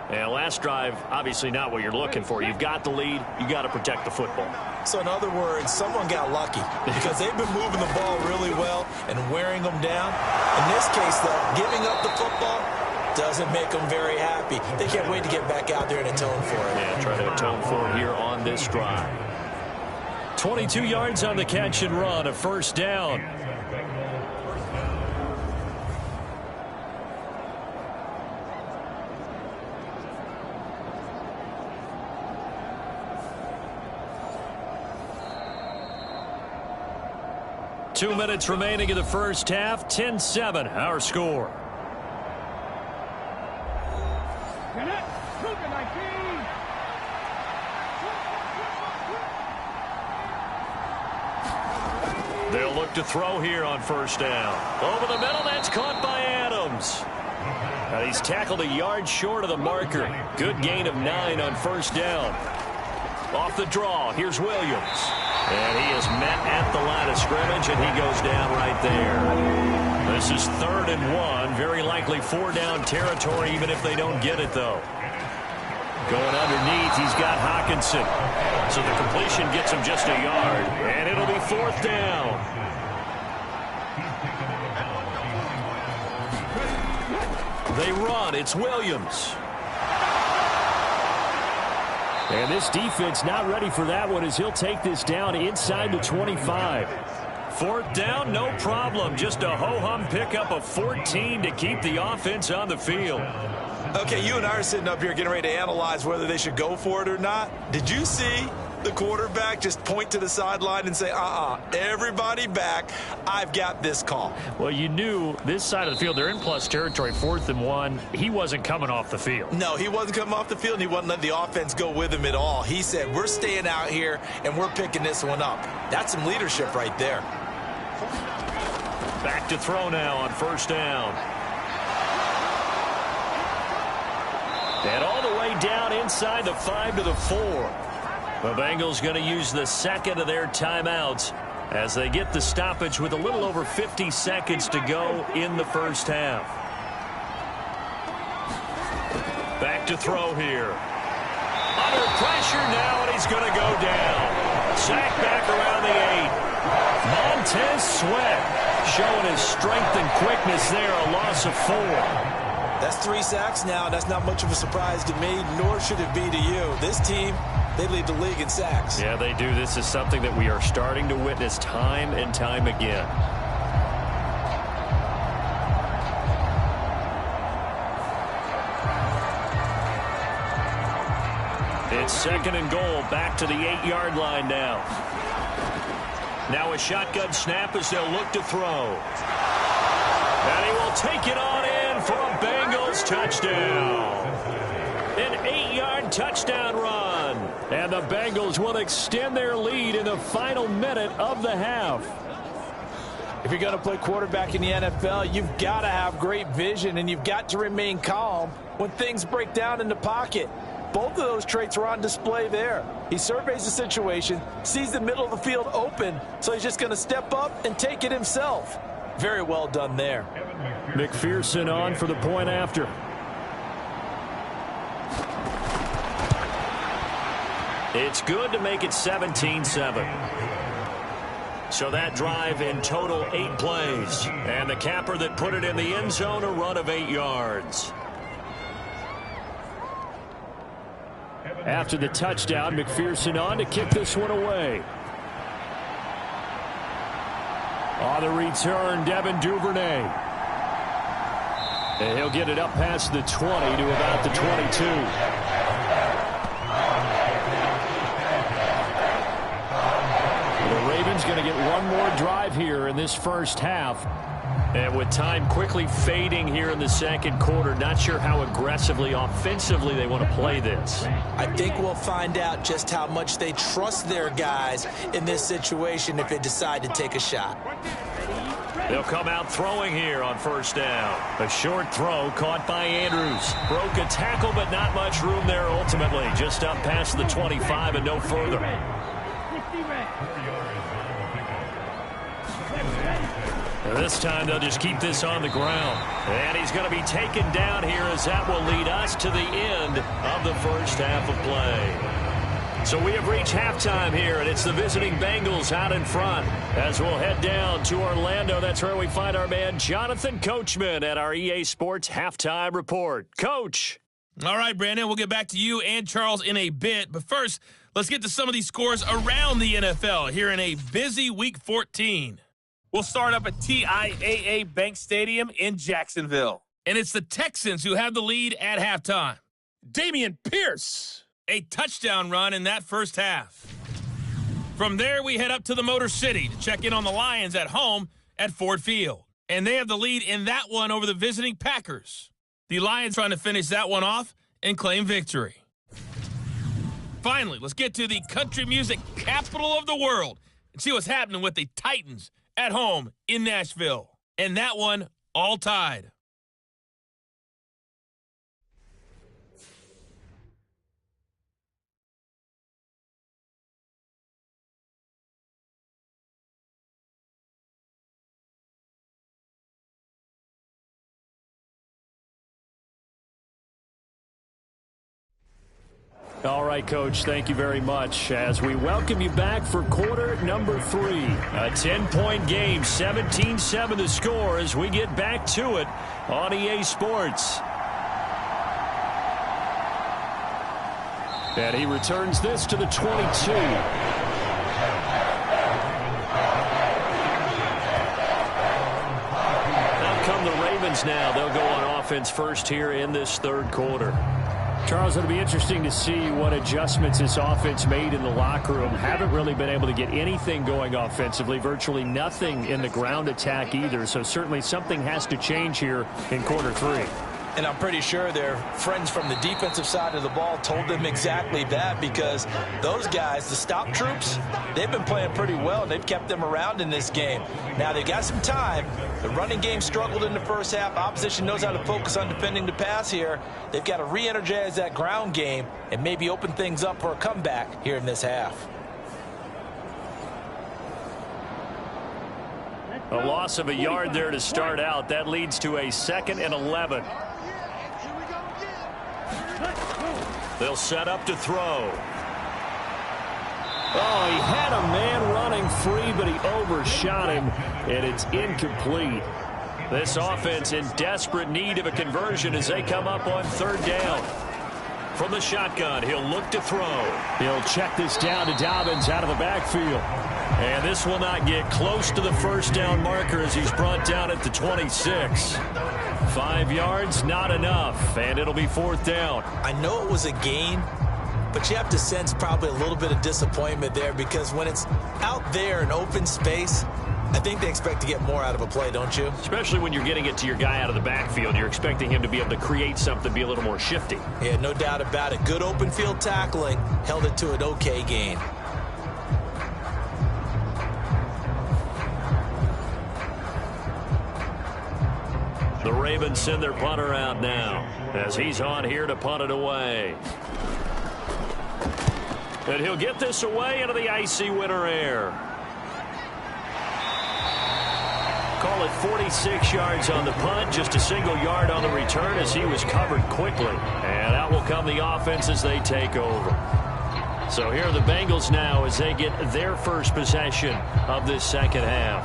And last drive, obviously not what you're looking for. You've got the lead. You got to protect the football. So in other words, someone got lucky because they've been moving the ball really well and wearing them down. In this case, though, giving up the football doesn't make them very happy. They can't wait to get back out there and atone for it. Yeah, try to atone for it here on this drive. 22 yards on the catch and run, a first down. 2 minutes remaining in the first half. 10-7, our score. They'll look to throw here on first down. Over the middle, that's caught by Adams. And he's tackled a yard short of the marker. Good gain of 9 on first down. Off the draw, here's Williams. And he is met at the line of scrimmage, and he goes down right there. This is 3rd and 1. Very likely 4-down territory, even if they don't get it, though. Going underneath, he's got Hawkinson. So the completion gets him just a yard, and it'll be 4th down. They run. It's Williams. And this defense not ready for that one as he'll take this down inside the 25. 4th down, no problem. Just a ho-hum pickup of 14 to keep the offense on the field. Okay, you and I are sitting up here getting ready to analyze whether they should go for it or not. Did you see the quarterback just point to the sideline and say, everybody back, I've got this call? Well, you knew this side of the field, they're in plus territory, 4th and 1. He wasn't coming off the field. No, he wasn't coming off the field, and he wasn't letting the offense go with him at all. He said, we're staying out here, and we're picking this one up. That's some leadership right there. Back to throw now on first down. And all the way down inside the 5 to the 4. The Bengals going to use the second of their timeouts as they get the stoppage with a little over 50 seconds to go in the first half. Back to throw here. Under pressure now, and he's going to go down. Sack back around the 8. Montez Sweat showing his strength and quickness there, a loss of 4. That's 3 sacks now. That's not much of a surprise to me, nor should it be to you. This team, they lead the league in sacks. Yeah, they do. This is something that we are starting to witness time and time again. It's 2nd and goal, back to the 8-yard line now. Now a shotgun snap as they'll look to throw. And he will take it on in for a Bengals touchdown. An 8-yard touchdown run. And the Bengals will extend their lead in the final minute of the half. If you're going to play quarterback in the NFL, you've got to have great vision, and you've got to remain calm when things break down in the pocket. Both of those traits are on display there. He surveys the situation, sees the middle of the field open, so he's just going to step up and take it himself. Very well done there. McPherson on for the point after. It's good to make it 17-7. So that drive in total 8 plays. And the capper that put it in the end zone, a run of 8 yards. After the touchdown, McPherson on to kick this one away. On the return, Devin Duvernay. And he'll get it up past the 20 to about the 22. The Ravens going to get one more drive here in this first half. And with time quickly fading here in the second quarter, not sure how aggressively, offensively they want to play this. I think we'll find out just how much they trust their guys in this situation if they decide to take a shot. They'll come out throwing here on first down. A short throw caught by Andrews. Broke a tackle, but not much room there ultimately. Just up past the 25 and no further. And this time they'll just keep this on the ground. And he's going to be taken down here as that will lead us to the end of the first half of play. So we have reached halftime here, and it's the visiting Bengals out in front. As we'll head down to Orlando, that's where we find our man Jonathan Coachman at our EA Sports Halftime Report. Coach. All right, Brandon, we'll get back to you and Charles in a bit. But first, let's get to some of these scores around the NFL here in a busy Week 14. We'll start up at TIAA Bank Stadium in Jacksonville. And it's the Texans who have the lead at halftime. Dameon Pierce, a touchdown run in that first half. From there, we head up to the Motor City to check in on the Lions at home at Ford Field. And they have the lead in that one over the visiting Packers. The Lions trying to finish that one off and claim victory. Finally, let's get to the country music capital of the world and see what's happening with the Titans at home in Nashville. And that one all tied. All right, Coach, thank you very much. As we welcome you back for quarter number 3. A 10-point game, 17-7 the score as we get back to it on EA Sports. And he returns this to the 22. Out come the Ravens now. They'll go on offense first here in this third quarter. Charles, it'll be interesting to see what adjustments this offense made in the locker room. Haven't really been able to get anything going offensively, virtually nothing in the ground attack either. So certainly something has to change here in quarter 3. And I'm pretty sure their friends from the defensive side of the ball told them exactly that, because those guys, the stop troops, they've been playing pretty well. They've kept them around in this game. Now, they got some time. The running game struggled in the first half. Opposition knows how to focus on defending the pass here. They've got to re-energize that ground game and maybe open things up for a comeback here in this half. A loss of a yard there to start out. That leads to a 2nd and 11. They'll set up to throw. Oh, he had a man running free, but he overshot him, and it's incomplete. This offense in desperate need of a conversion as they come up on 3rd down. From the shotgun, he'll look to throw. He'll check this down to Dobbins out of the backfield. And this will not get close to the 1st down marker as he's brought down at the 26. 5 yards, not enough, and it'll be 4th down. I know it was a gain, but you have to sense probably a little bit of disappointment there, because when it's out there in open space, I think they expect to get more out of a play, don't you? Especially when you're getting it to your guy out of the backfield. You're expecting him to be able to create something, be a little more shifty. Yeah, no doubt about it. Good open field tackling, held it to an okay gain. The Ravens send their punter out now as he's on here to punt it away. And he'll get this away into the icy winter air. Call it 46 yards on the punt, just a single yard on the return as he was covered quickly. And out will come the offense as they take over. So here are the Bengals now as they get their first possession of this second half.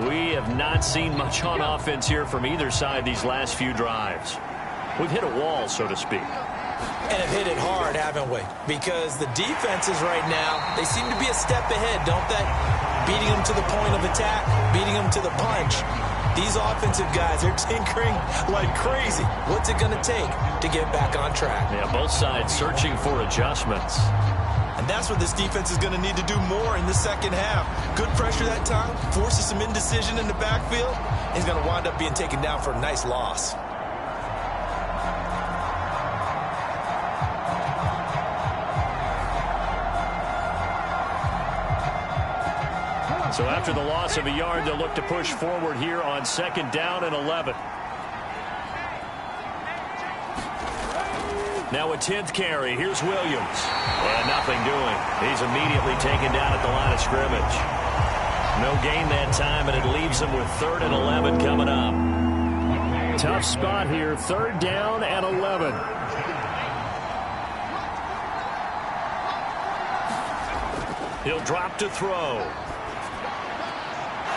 We have not seen much on offense here from either side these last few drives. We've hit a wall, so to speak. And have hit it hard, haven't we? Because the defenses right now, they seem to be a step ahead, don't they? Beating them to the point of attack, beating them to the punch. These offensive guys are tinkering like crazy. What's it going to take to get back on track? Yeah, both sides searching for adjustments. And that's what this defense is going to need to do more in the second half. Good pressure that time, forces some indecision in the backfield. He's going to wind up being taken down for a nice loss. So after the loss of a yard, they'll look to push forward here on 2nd down and 11. Now a 10th carry. Here's Williams. And nothing doing. He's immediately taken down at the line of scrimmage. No gain that time, and it leaves them with 3rd and 11 coming up. Tough spot here. 3rd down and 11. He'll drop to throw.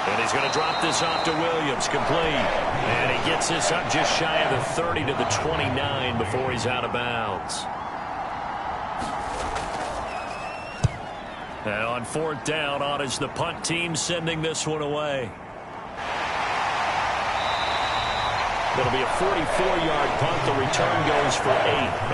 And he's going to drop this off to Williams, complete. And he gets this up just shy of the 30 to the 29 before he's out of bounds. And on 4th down, on is the punt team sending this one away. It'll be a 44-yard punt. The return goes for 8.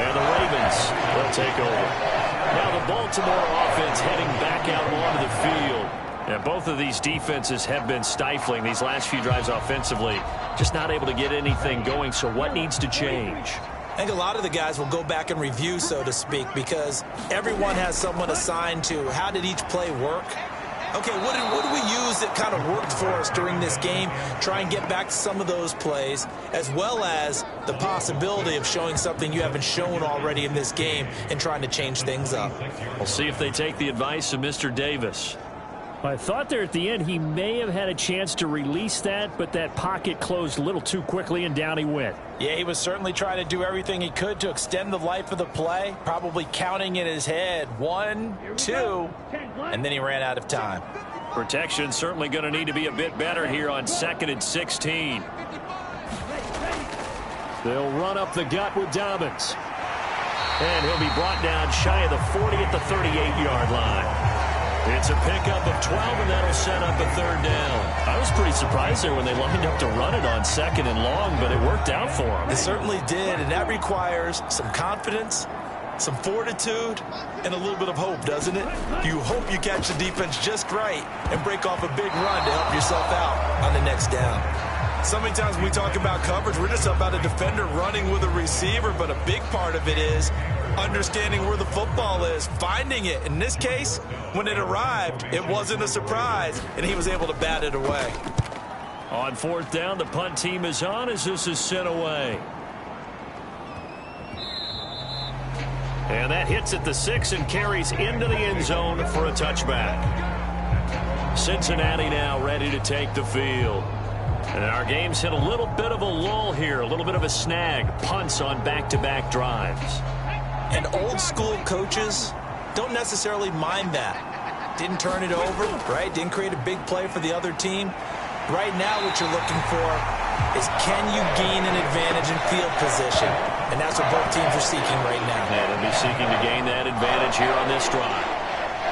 And the Ravens will take over. Now the Baltimore offense heading back out onto the field. And both of these defenses have been stifling these last few drives offensively. Just not able to get anything going. So what needs to change? I think a lot of the guys will go back and review, so to speak, because everyone has someone assigned to how did each play work. Okay, what did we use that kind of worked for us during this game? Try and get back to some of those plays, as well as the possibility of showing something you haven't shown already in this game and trying to change things up. We'll see if they take the advice of Mr. Davis. I thought there at the end he may have had a chance to release that, but that pocket closed a little too quickly, and down he went. Yeah, he was certainly trying to do everything he could to extend the life of the play, probably counting in his head 1, 2, and then he ran out of time. Protection certainly going to need to be a bit better here on 2nd and 16. They'll run up the gut with Dobbins. And he'll be brought down shy of the 40 at the 38-yard line. It's a pickup of 12, and that'll set up a 3rd down. I was pretty surprised there when they lined up to run it on 2nd and long, but it worked out for them. It certainly did, and that requires some confidence, some fortitude, and a little bit of hope, doesn't it? You hope you catch the defense just right and break off a big run to help yourself out on the next down. So many times when we talk about coverage, we're just about a defender running with a receiver, but a big part of it is understanding where the football is, finding it. In this case, when it arrived, it wasn't a surprise, and he was able to bat it away. On 4th down, the punt team is on as this is sent away. And that hits at the 6 and carries into the end zone for a touchback. Cincinnati now ready to take the field. And our game's hit a little bit of a lull here, a little bit of a snag. Punts on back-to-back drives. And old-school coaches don't necessarily mind that. Didn't turn it over, right? Didn't create a big play for the other team. Right now what you're looking for is can you gain an advantage in field position? And that's what both teams are seeking right now. And they'll be seeking to gain that advantage here on this drive.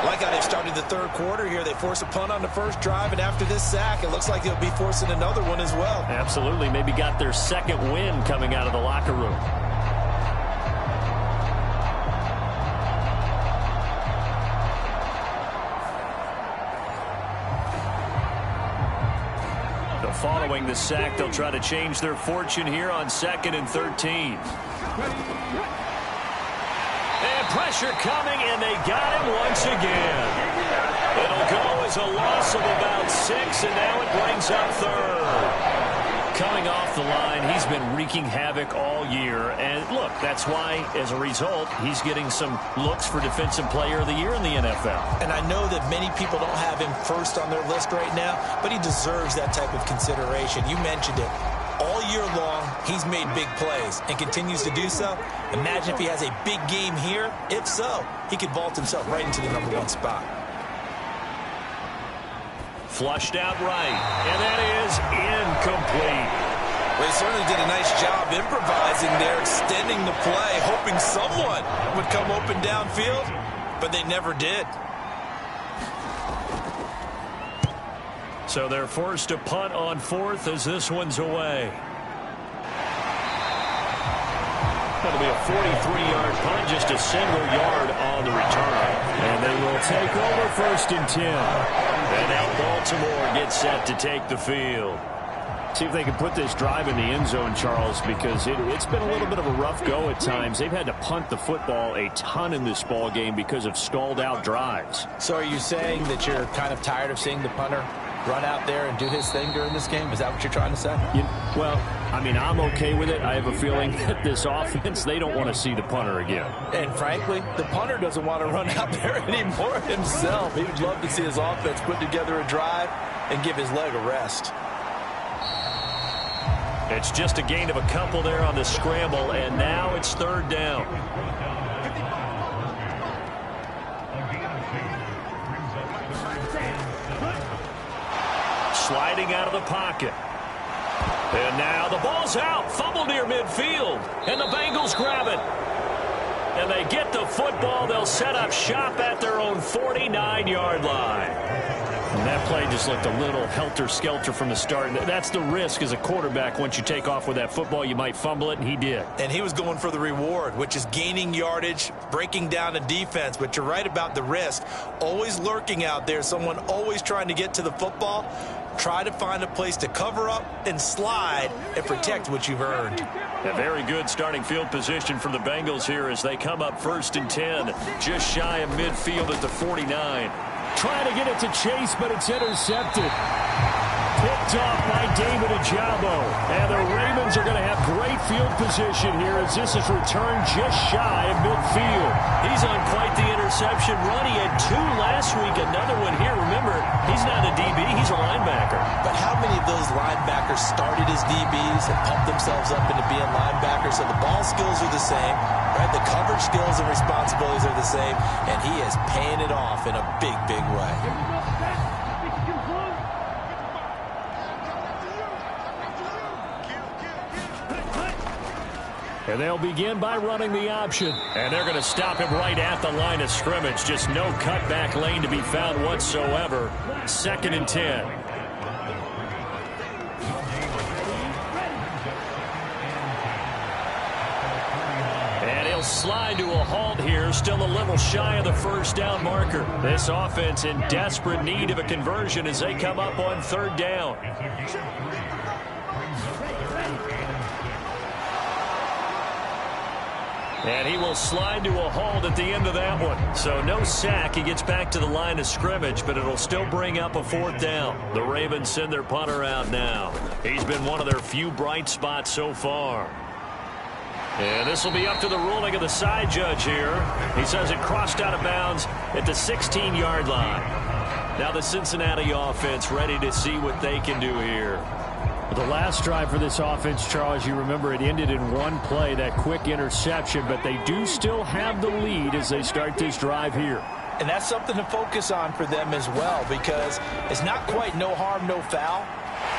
I like how they've started the 3rd quarter here. They force a punt on the first drive, and after this sack, it looks like they'll be forcing another one as well. Absolutely. Maybe got their 2nd win coming out of the locker room. Following the sack, they'll try to change their fortune here on 2nd and 13. And pressure coming, and they got him once again. It'll go as a loss of about 6, and now it brings up 3rd. Coming off the line, he's been wreaking havoc all year. And look, that's why, as a result, he's getting some looks for Defensive Player of the Year in the NFL. And I know that many people don't have him first on their list right now, but he deserves that type of consideration. You mentioned it. All year long, he's made big plays and continues to do so. Imagine if he has a big game here. If so, he could vault himself right into the #1 spot. Flushed out right, and that is incomplete. Well, he certainly did a nice job improvising there, extending the play, hoping someone would come open downfield, but they never did. So they're forced to punt on 4th as this one's away. That'll be a 43-yard punt, just a single yard on the return. And they will take over 1st and 10. And now Baltimore gets set to take the field. See if they can put this drive in the end zone, Charles, because it's been a little bit of a rough go at times. They've had to punt the football a ton in this ball game because of stalled-out drives. So are you saying that you're kind of tired of seeing the punter run out there and do his thing during this game? Is that what you're trying to say? Well, I mean, I'm okay with it. I have a feeling that this offense, they don't want to see the punter again. And frankly, the punter doesn't want to run out there anymore himself. He would love to see his offense put together a drive and give his leg a rest. It's just a gain of a couple there on the scramble, and now it's 3rd down. Sliding out of the pocket. And now the ball's out. Fumble near midfield. And the Bengals grab it. And they get the football. They'll set up shop at their own 49-yard line. And that play just looked a little helter-skelter from the start. That's the risk as a quarterback. Once you take off with that football, you might fumble it, and he did. And he was going for the reward, which is gaining yardage, breaking down a defense. But you're right about the risk. Always lurking out there, someone always trying to get to the football. Try to find a place to cover up and slide and protect what you've earned. A very good starting field position for the Bengals here as they come up 1st and 10, just shy of midfield at the 49. Trying to get it to Chase, but it's intercepted. Picked off by David Ojabo. And the Ravens are going to have great field position here as this is returned just shy of midfield. He's on quite the interception run. He had 2 last week, another one here. Remember, he's not a DB, he's a linebacker. But how many of those linebackers started as DBs and pumped themselves up into being linebackers? So the ball skills are the same, right? The coverage skills and responsibilities are the same, and he is paying it off in a big, big way. And they'll begin by running the option. And they're going to stop him right at the line of scrimmage. Just no cutback lane to be found whatsoever. 2nd and 10. And he'll slide to a halt here. Still a little shy of the 1st down marker. This offense in desperate need of a conversion as they come up on 3rd down. And he will slide to a halt at the end of that one. So no sack. He gets back to the line of scrimmage, but it'll still bring up a 4th down. The Ravens send their punter out now. He's been one of their few bright spots so far. And this will be up to the ruling of the side judge here. He says it crossed out of bounds at the 16-yard line. Now the Cincinnati offense ready to see what they can do here. The last drive for this offense, Charles, you remember it ended in one play, that quick interception, but they do still have the lead as they start this drive here. And that's something to focus on for them as well, because it's not quite no harm, no foul.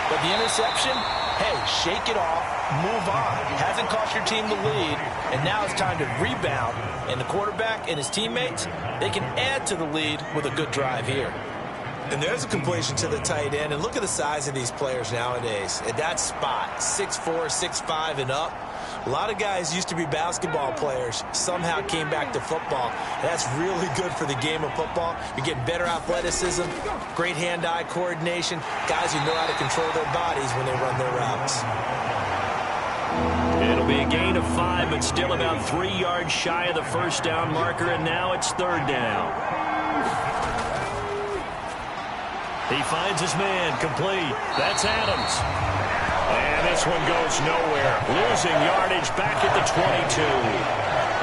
But the interception, hey, shake it off, move on. Hasn't cost your team the lead, and now it's time to rebound. And the quarterback and his teammates, they can add to the lead with a good drive here. And there's a completion to the tight end. And look at the size of these players nowadays. At that spot, 6'4", 6'5", and up. A lot of guys used to be basketball players, somehow came back to football. And that's really good for the game of football. You're getting better athleticism, great hand-eye coordination, guys who know how to control their bodies when they run their routes. It'll be a gain of 5, but still about 3 yards shy of the 1st down marker, and now it's 3rd down. He finds his man, complete. That's Adams. And this one goes nowhere. Losing yardage back at the 22.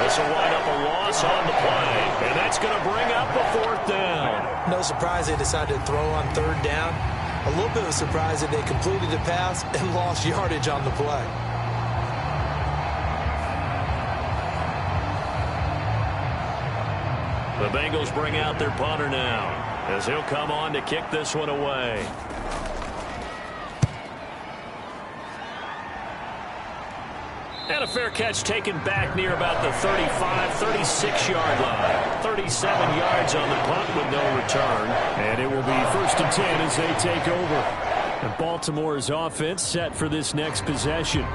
This will wind up a loss on the play. And that's going to bring up a 4th down. No surprise they decided to throw on 3rd down. A little bit of a surprise that they completed the pass and lost yardage on the play. The Bengals bring out their punter now, as he'll come on to kick this one away. And a fair catch taken back near about the 35, 36-yard line. 37 yards on the punt with no return. And it will be 1st and 10 as they take over. And Baltimore's offense set for this next possession.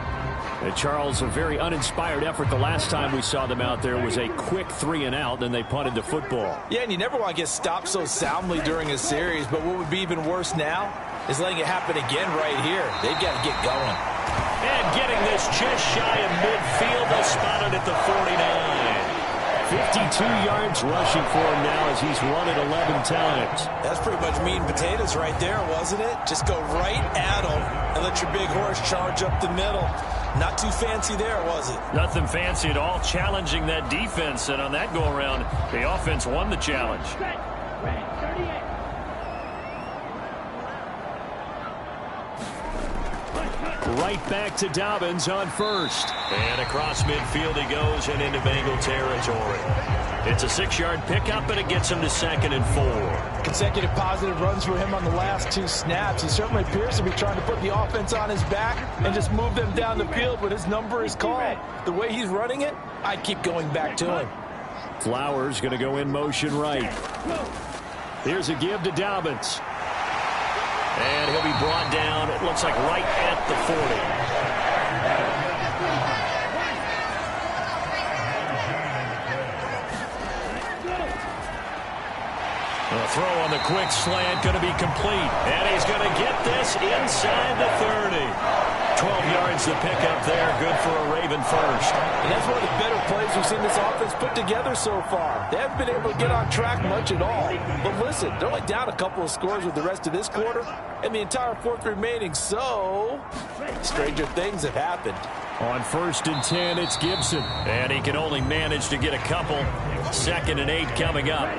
And Charles, a very uninspired effort. The last time we saw them out there was a quick 3-and-out, then they punted the football. Yeah, and you never want to get stopped so soundly during a series, but what would be even worse now is letting it happen again right here. They've got to get going. And getting this just shy of midfield, they'll spot it at the 49. 52 yards rushing for him now as he's run it 11 times. That's pretty much meat and potatoes right there, wasn't it? Just go right at him and let your big horse charge up the middle. Not too fancy there, was it? Nothing fancy at all, challenging that defense. And on that go-around, the offense won the challenge. Right back to Dobbins on 1st. And across midfield he goes and into Bengal territory. It's a 6-yard pickup, and it gets him to 2nd and 4. Consecutive positive runs for him on the last 2 snaps. He certainly appears to be trying to put the offense on his back and just move them down the field, but his number is called. The way he's running it, I keep going back to him. Flowers going to go in motion right. Here's a give to Dobbins. And he'll be brought down, it looks like right at the 40. The throw on the quick slant going to be complete. And he's going to get this inside the 30. 12 yards to pick up there. Good for a Raven first. And that's one of the better plays we've seen this offense put together so far. They haven't been able to get on track much at all. But listen, they're only down a couple of scores with the rest of this quarter and the entire fourth remaining. So, stranger things have happened. On 1st and 10, it's Gibson. And he can only manage to get a couple. 2nd and 8 coming up.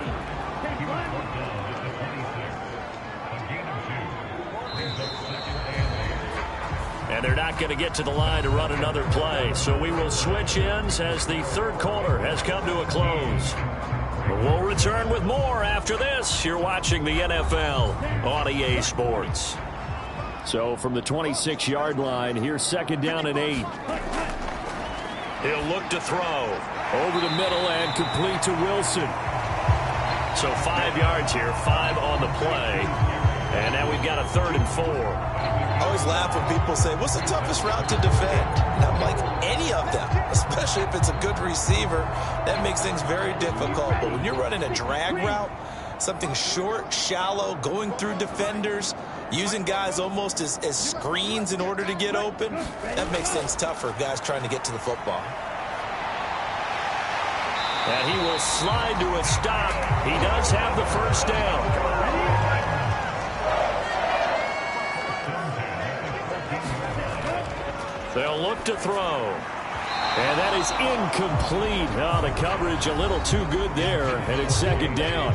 And they're not going to get to the line to run another play. So we will switch ends as the third quarter has come to a close. We'll return with more after this. You're watching the NFL on EA Sports. So from the 26-yard line, here's 2nd down and 8. He'll look to throw. Over the middle and complete to Wilson. So 5 yards here, 5 on the play. And now we've got a 3rd and 4. I always laugh when people say, what's the toughest route to defend? And I'm like, any of them, especially if it's a good receiver. That makes things very difficult. But when you're running a drag route, something short, shallow, going through defenders, using guys almost as screens in order to get open, that makes things tough for guys trying to get to the football. And he will slide to a stop. He does have the first down. They'll look to throw. And that is incomplete. Oh, the coverage a little too good there. And it's 2nd down.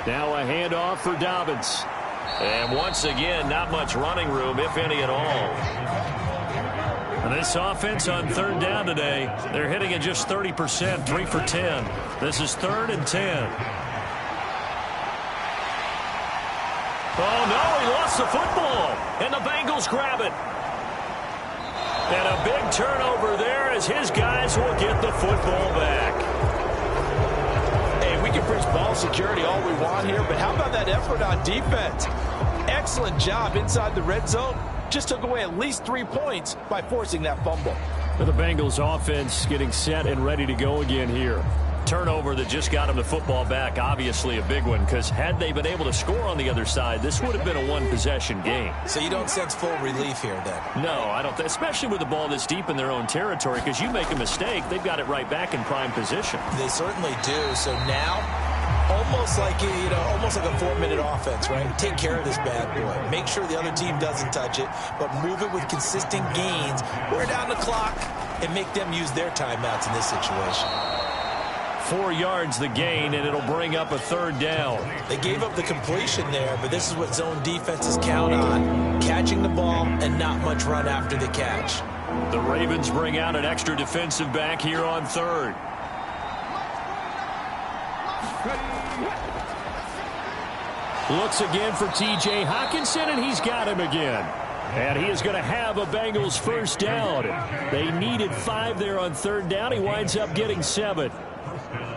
Now a handoff for Dobbins. And once again, not much running room, if any at all. And this offense on 3rd down today, they're hitting at just 30%, 3 for 10. This is 3rd and 10. Oh, no, he lost the football. And the Bengals grab it. And a big turnover there as his guys will get the football back. Hey, we can preach ball security all we want here, but how about that effort on defense? Excellent job inside the red zone. Just took away at least 3 points by forcing that fumble. The Bengals offense getting set and ready to go again here. Turnover that just got them the football back, obviously a big one, because had they been able to score on the other side, this would have been a one-possession game. So you don't sense full relief here then? No, I don't, especially with the ball this deep in their own territory, because you make a mistake, they've got it right back in prime position. They certainly do. So now, almost like a 4-minute offense, right? Take care of this bad boy. Make sure the other team doesn't touch it, but move it with consistent gains. Wear down the clock and make them use their timeouts in this situation. 4 yards the gain, and it'll bring up a 3rd down. They gave up the completion there, but this is what zone defenses count on. Catching the ball and not much run after the catch. The Ravens bring out an extra defensive back here on 3rd. Looks again for T.J. Hockenson, and he's got him again. And he is going to have a Bengals first down. They needed 5 there on 3rd down. He winds up getting 7.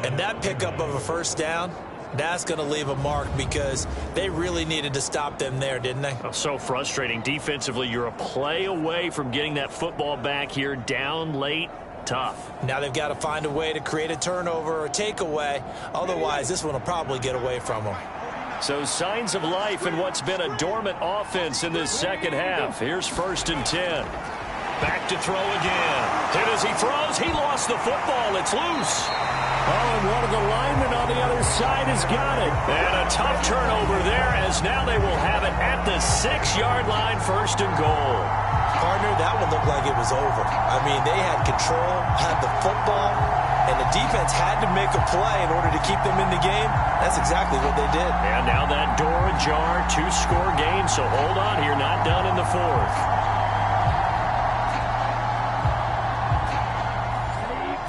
And that pickup of a first down, that's going to leave a mark because they really needed to stop them there, didn't they? Oh, so frustrating. Defensively, you're a play away from getting that football back here down late. Tough. Now they've got to find a way to create a turnover or takeaway. Otherwise, this one will probably get away from them. So signs of life in what's been a dormant offense in this second half. Here's 1st and 10. Back to throw again. And as he throws, he lost the football. It's loose. Oh, and one of the linemen on the other side has got it. And a tough turnover there as now they will have it at the 6-yard line, 1st and goal. Partner, that one looked like it was over. I mean, they had control, had the football, and the defense had to make a play in order to keep them in the game. That's exactly what they did. And now that door ajar, 2-score game, so hold on here, not done in the 4th.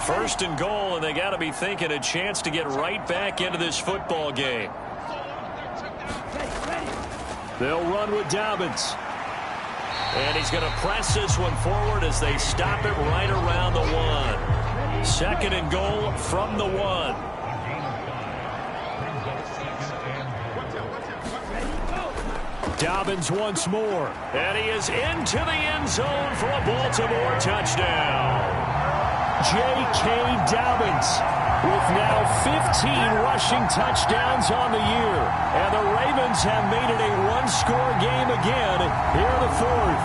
1st and goal, and they got to be thinking a chance to get right back into this football game. They'll run with Dobbins. And he's going to press this one forward as they stop it right around the 1. Second and goal from the 1. Dobbins once more. And he is into the end zone for a Baltimore touchdown. J.K. Dobbins with now 15 rushing touchdowns on the year. And the Ravens have made it a one-score game again here in the 4th.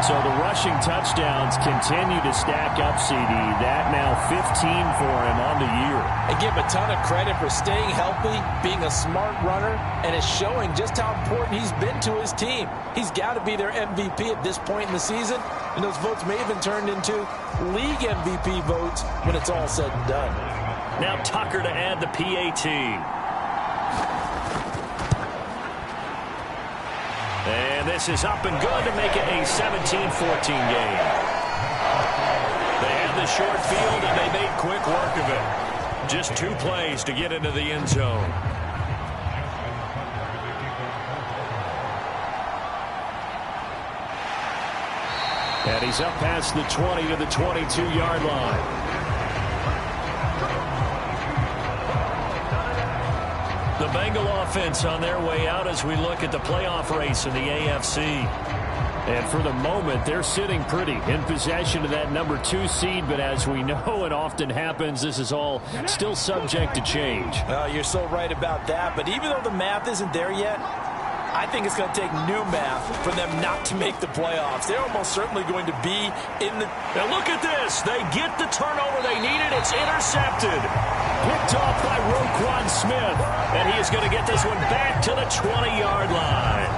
So the rushing touchdowns continue to stack up, CD. That now 15 for him on the year. I give him a ton of credit for staying healthy, being a smart runner, and it's showing just how important he's been to his team. He's got to be their MVP at this point in the season, and those votes may have been turned into league MVP votes when it's all said and done. Now Tucker to add the PAT. And this is up and good to make it a 17-14 game. They had the short field, and they made quick work of it. Just 2 plays to get into the end zone. And he's up past the 20 to the 22-yard line. The Bengal offense on their way out as we look at the playoff race in the AFC. And for the moment, they're sitting pretty in possession of that number 2 seed. But as we know, it often happens, this is all still subject to change. You're so right about that. But even though the math isn't there yet, I think it's going to take new math for them not to make the playoffs. They're almost certainly going to be in the... Now look at this. They get the turnover they needed. It's intercepted. Picked off by Roquan Smith. And he is going to get this one back to the 20-yard line.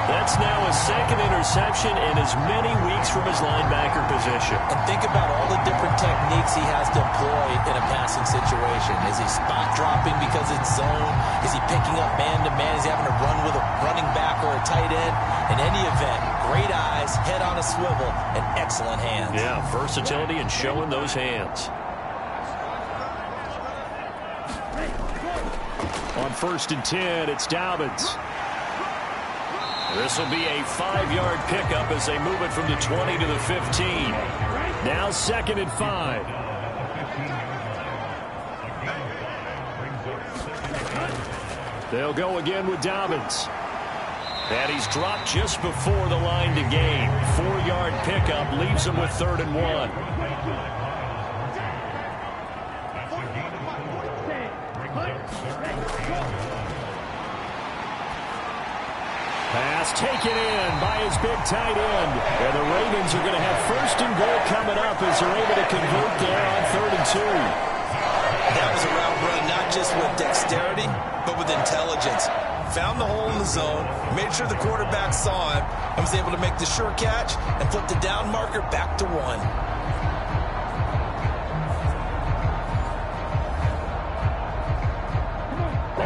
That's now his second interception in as many weeks from his linebacker position. And think about all the different techniques he has to employ in a passing situation. Is he spot dropping because it's zone? Is he picking up man-to-man? Is he having to run with a running back or a tight end? In any event, great eyes, head on a swivel, and excellent hands. Yeah, versatility and showing those hands. On 1st and 10, it's Dobbins. This will be a 5-yard pickup as they move it from the 20 to the 15. Now 2nd and 5. They'll go again with Dobbins. And he's dropped just before the line to gain. 4-yard pickup leaves him with 3rd and 1. Pass taken in by his big tight end. And the Ravens are going to have 1st and goal coming up as they're able to convert there on 3rd and 2. That was a route run not just with dexterity, but with intelligence. Found the hole in the zone, made sure the quarterback saw him, and was able to make the sure catch and flip the down marker back to 1.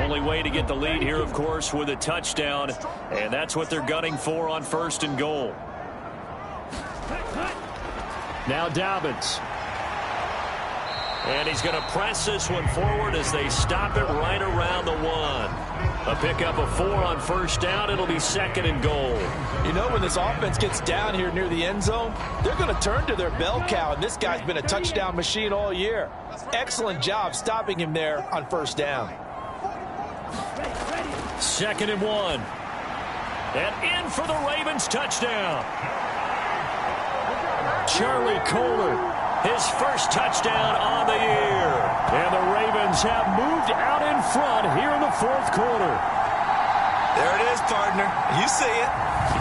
Only way to get the lead here, of course, with a touchdown. And that's what they're gunning for on 1st and goal. Now Dobbins. And he's going to press this one forward as they stop it right around the 1. A pickup of 4 on 1st down. It'll be 2nd and goal. You know, when this offense gets down here near the end zone, they're going to turn to their bell cow, and this guy's been a touchdown machine all year. Excellent job stopping him there on 1st down. 2nd and 1. And in for the Ravens touchdown. Charlie Kohler, his 1st touchdown on the year. And the Ravens have moved out in front here in the 4th quarter. There it is, partner. You see it.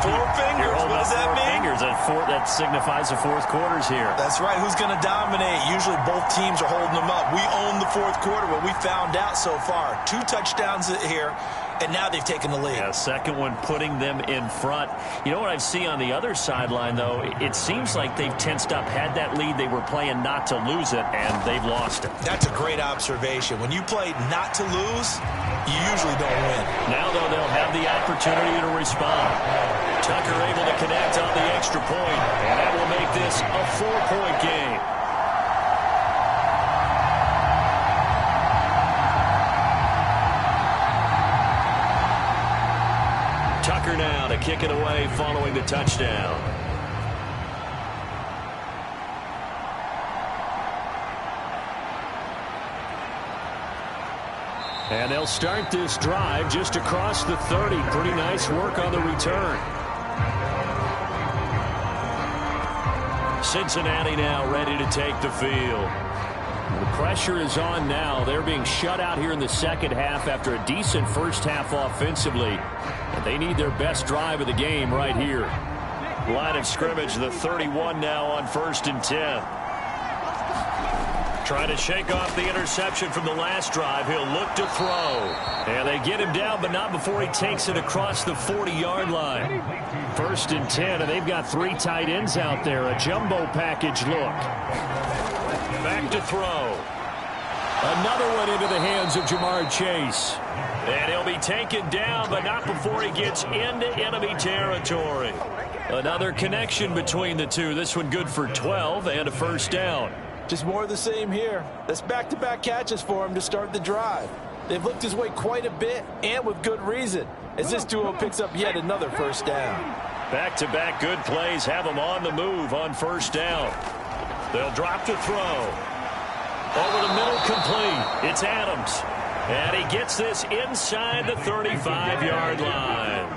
4 fingers. What does that mean? Fingers. That signifies the 4th quarter's here. That's right. Who's going to dominate? Usually both teams are holding them up. We own the 4th quarter, what we found out so far. 2 touchdowns here. And now they've taken the lead. Yeah, second one putting them in front. You know what I see on the other sideline, though? It seems like they've tensed up, had that lead. They were playing not to lose it, and they've lost it. That's a great observation. When you play not to lose, you usually don't win. Now, though, they'll have the opportunity to respond. Tucker able to connect on the extra point, and that will make this a 4-point game. Tucker Baker now to kick it away following the touchdown. And they'll start this drive just across the 30. Pretty nice work on the return. Cincinnati now ready to take the field. The pressure is on now. They're being shut out here in the second half after a decent first half offensively. And they need their best drive of the game right here. Line of scrimmage, the 31 now on 1st and 10. Trying to shake off the interception from the last drive. He'll look to throw. And they get him down, but not before he takes it across the 40-yard line. 1st and 10, and they've got 3 tight ends out there. A jumbo package look. Back to throw. Another one into the hands of Jamar Chase. And he'll be taken down, but not before he gets into enemy territory. Another connection between the two. This one good for 12 and a first down. Just more of the same here. That's back-to-back catches for him to start the drive. They've looked his way quite a bit, and with good reason, as this duo picks up yet another first down. Back-to-back good plays have them on the move on first down. They'll drop to throw. Over the middle, complete. It's Adams. And he gets this inside the 35-yard line.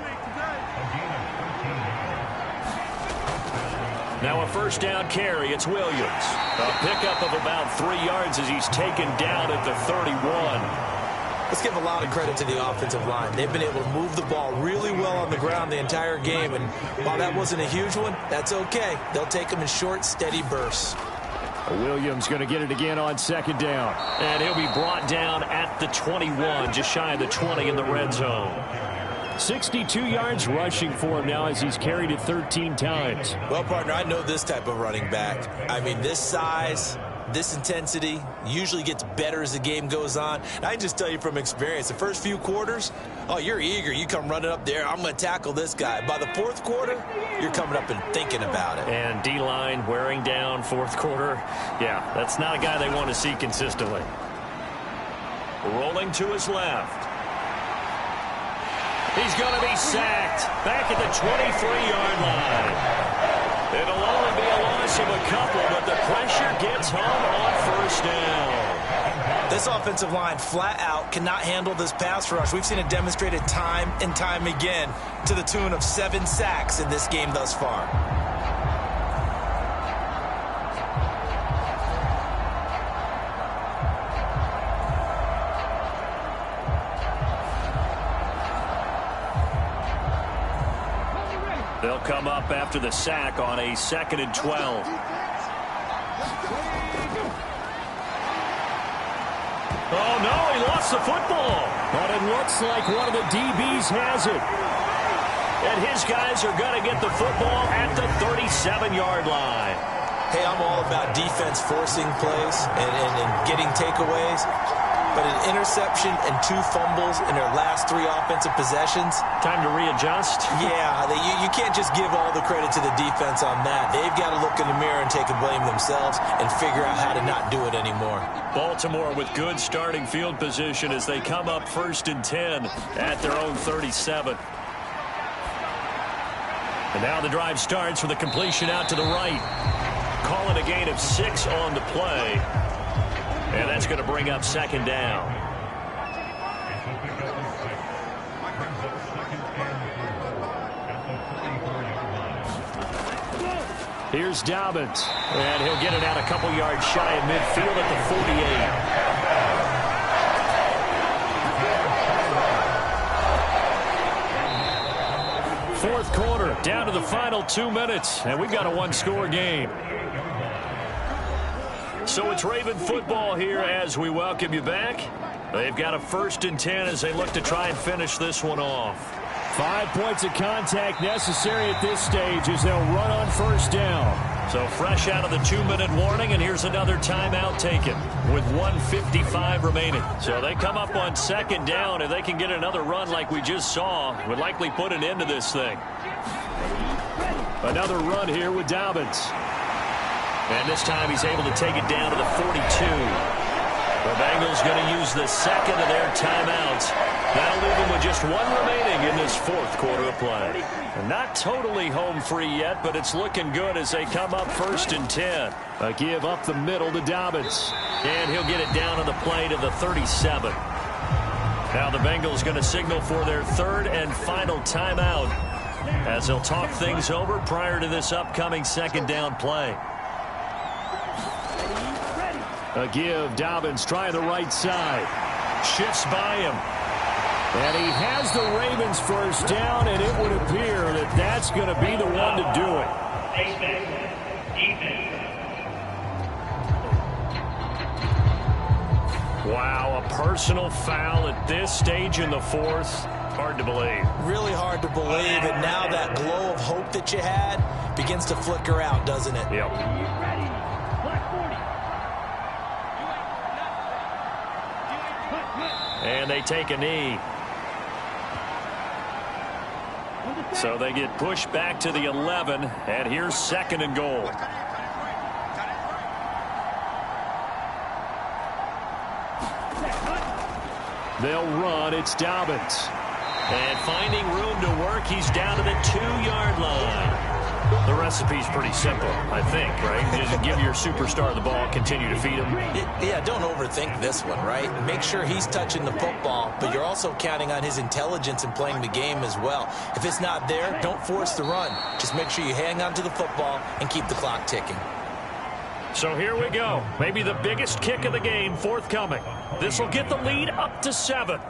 Now a first down carry. It's Williams. A pickup of about 3 yards as he's taken down at the 31. Let's give a lot of credit to the offensive line. They've been able to move the ball really well on the ground the entire game. And while that wasn't a huge one, that's okay. They'll take them in short, steady bursts. Williams going to get it again on 2nd down. And he'll be brought down at the 21, just shy of the 20 in the red zone. 62 yards rushing for him now as he's carried it 13 times. Well, partner, I know this type of running back. I mean, this size, this intensity usually gets better as the game goes on. And I can just tell you from experience, the first few quarters, oh, you're eager. You come running up there, I'm going to tackle this guy. By the 4th quarter, you're coming up and thinking about it. And D-line wearing down 4th quarter. Yeah, that's not a guy they want to see consistently. Rolling to his left. He's going to be sacked back at the 23-yard line. It'll only be a loss of a couple, but the pressure gets home on first down. This offensive line flat out cannot handle this pass rush. We've seen it demonstrated time and time again to the tune of 7 sacks in this game thus far. They'll come up after the sack on a 2nd and 12. Oh, no, he lost the football. But it looks like one of the DBs has it. And his guys are going to get the football at the 37-yard line. Hey, I'm all about defense forcing plays and getting takeaways. But an interception and 2 fumbles in their last 3 offensive possessions. Time to readjust. Yeah, you can't just give all the credit to the defense on that. They've got to look in the mirror and take the blame themselves and figure out how to not do it anymore. Baltimore with good starting field position as they come up 1st and 10 at their own 37. And now the drive starts with a completion out to the right. Calling a gain of 6 on the play. And that's going to bring up 2nd down. Here's Dobbins. And he'll get it out a couple yards shy of midfield at the 48. 4th quarter, down to the final 2 minutes, and we've got a 1-score game. So it's Raven football here as we welcome you back. They've got a 1st and 10 as they look to try and finish this one off. 5 points of contact necessary at this stage as they'll run on 1st down. So fresh out of the 2-minute warning, and here's another timeout taken with 1:55 remaining. So they come up on 2nd down. If they can get another run like we just saw, would likely put an end to this thing. Another run here with Dobbins. And this time he's able to take it down to the 42. The Bengals going to use the second of their timeouts. That'll leave them with just one remaining in this fourth quarter of play. Not totally home free yet, but it's looking good as they come up 1st and 10. A give up the middle to Dobbins. And he'll get it down on the play to the 37. Now the Bengals going to signal for their third and final timeout as they'll talk things over prior to this upcoming second down play. A give. Dobbins trying the right side. Shifts by him. And he has the Ravens first down, and it would appear that that's going to be the one to do it. Wow, a personal foul at this stage in the fourth. Hard to believe. Really hard to believe, and now that glow of hope that you had begins to flicker out, doesn't it? Yep. And they take a knee. So they get pushed back to the 11, and here's 2nd and goal. They'll run. It's Dobbins. And finding room to work, he's down to the 2-yard line. The recipe's pretty simple, I think, right? Just give your superstar the ball, continue to feed him. Yeah, don't overthink this one, right? Make sure he's touching the football, but you're also counting on his intelligence in playing the game as well. If it's not there, don't force the run. Just make sure you hang on to the football and keep the clock ticking. So here we go. Maybe the biggest kick of the game forthcoming. This will get the lead up to 7.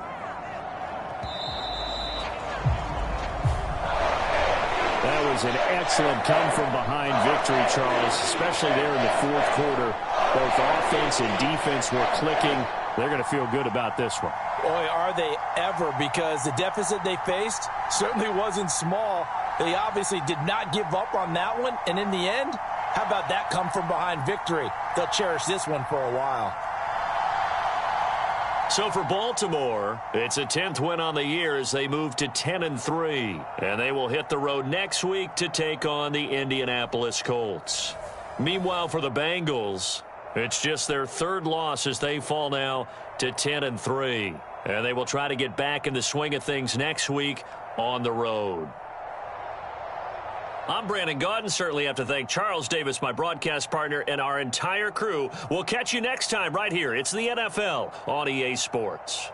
That was an excellent come-from-behind victory, Charles, especially there in the fourth quarter. Both offense and defense were clicking. They're going to feel good about this one. Boy, are they ever, because the deficit they faced certainly wasn't small. They obviously did not give up on that one, and in the end, how about that come-from-behind victory? They'll cherish this one for a while. So for Baltimore, it's a 10th win on the year as they move to 10-3. And they will hit the road next week to take on the Indianapolis Colts. Meanwhile, for the Bengals, it's just their 3rd loss as they fall now to 10-3. And they will try to get back in the swing of things next week on the road. I'm Brandon Gaudin. Certainly have to thank Charles Davis, my broadcast partner, and our entire crew. We'll catch you next time right here. It's the NFL on EA Sports.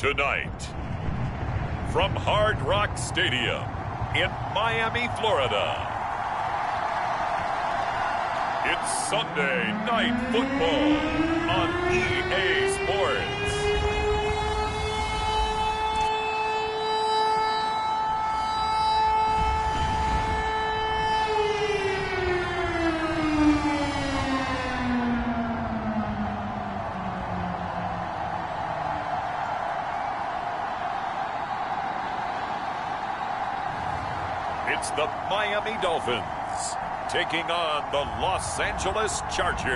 Tonight, from Hard Rock Stadium in Miami, Florida, it's Sunday Night Football on EA Sports. It's the Miami Dolphins taking on the Los Angeles Chargers.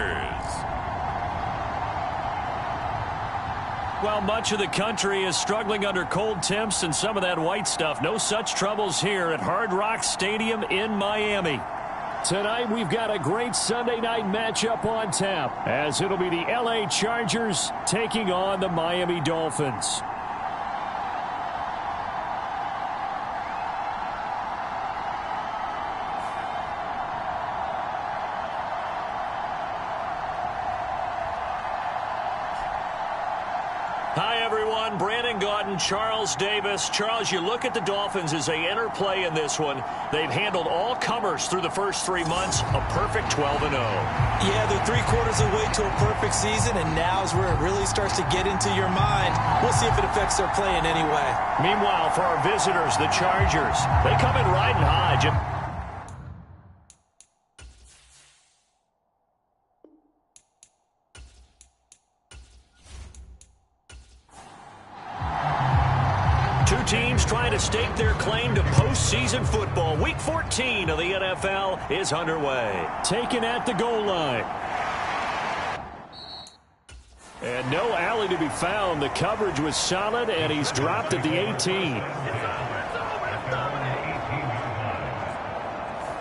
Well, much of the country is struggling under cold temps and some of that white stuff. No such troubles here at Hard Rock Stadium in Miami. Tonight, we've got a great Sunday night matchup on tap, as it'll be the LA Chargers taking on the Miami Dolphins. Hi, everyone. Brandon Gaudin, Charles Davis. Charles, you look at the Dolphins as they enter play in this one. They've handled all comers through the first 3 months, a perfect 12-0. Yeah, they're 3/4 of the way to a perfect season, and now is where it really starts to get into your mind. We'll see if it affects their play in any way. Meanwhile, for our visitors, the Chargers, they come in riding high. Two teams trying to stake their claim to postseason football. Week 14 of the NFL is underway. Taken at the goal line. And no alley to be found. The coverage was solid, and he's dropped at the 18.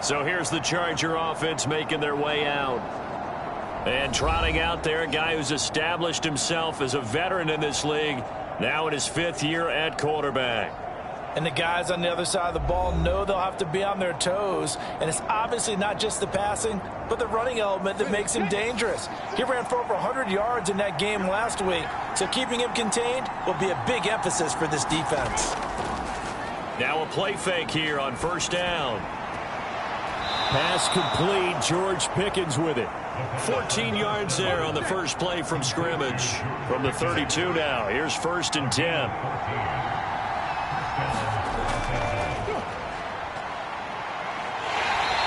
So here's the Charger offense making their way out. And trotting out there, a guy who's established himself as a veteran in this league. Now in his 5th year at quarterback. And the guys on the other side of the ball know they'll have to be on their toes. And it's obviously not just the passing, but the running element that makes him dangerous. He ran for over 100 yards in that game last week. So keeping him contained will be a big emphasis for this defense. Now a play fake here on first down. Pass complete. George Pickens with it. 14 yards there on the first play from scrimmage. From the 32 now. Here's 1st and 10.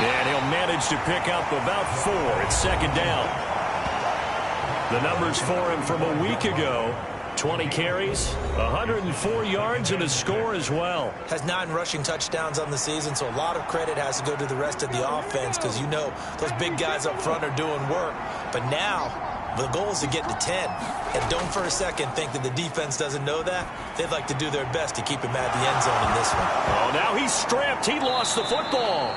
And he'll manage to pick up about 4 at 2nd down. The numbers for him from a week ago. 20 carries, 104 yards, and a score as well. Has 9 rushing touchdowns on the season, so a lot of credit has to go to the rest of the offense because, you know, those big guys up front are doing work. But now, the goal is to get to 10. And don't for a second think that the defense doesn't know that. They'd like to do their best to keep him at the end zone in this one. Oh, now he's stripped. He lost the football.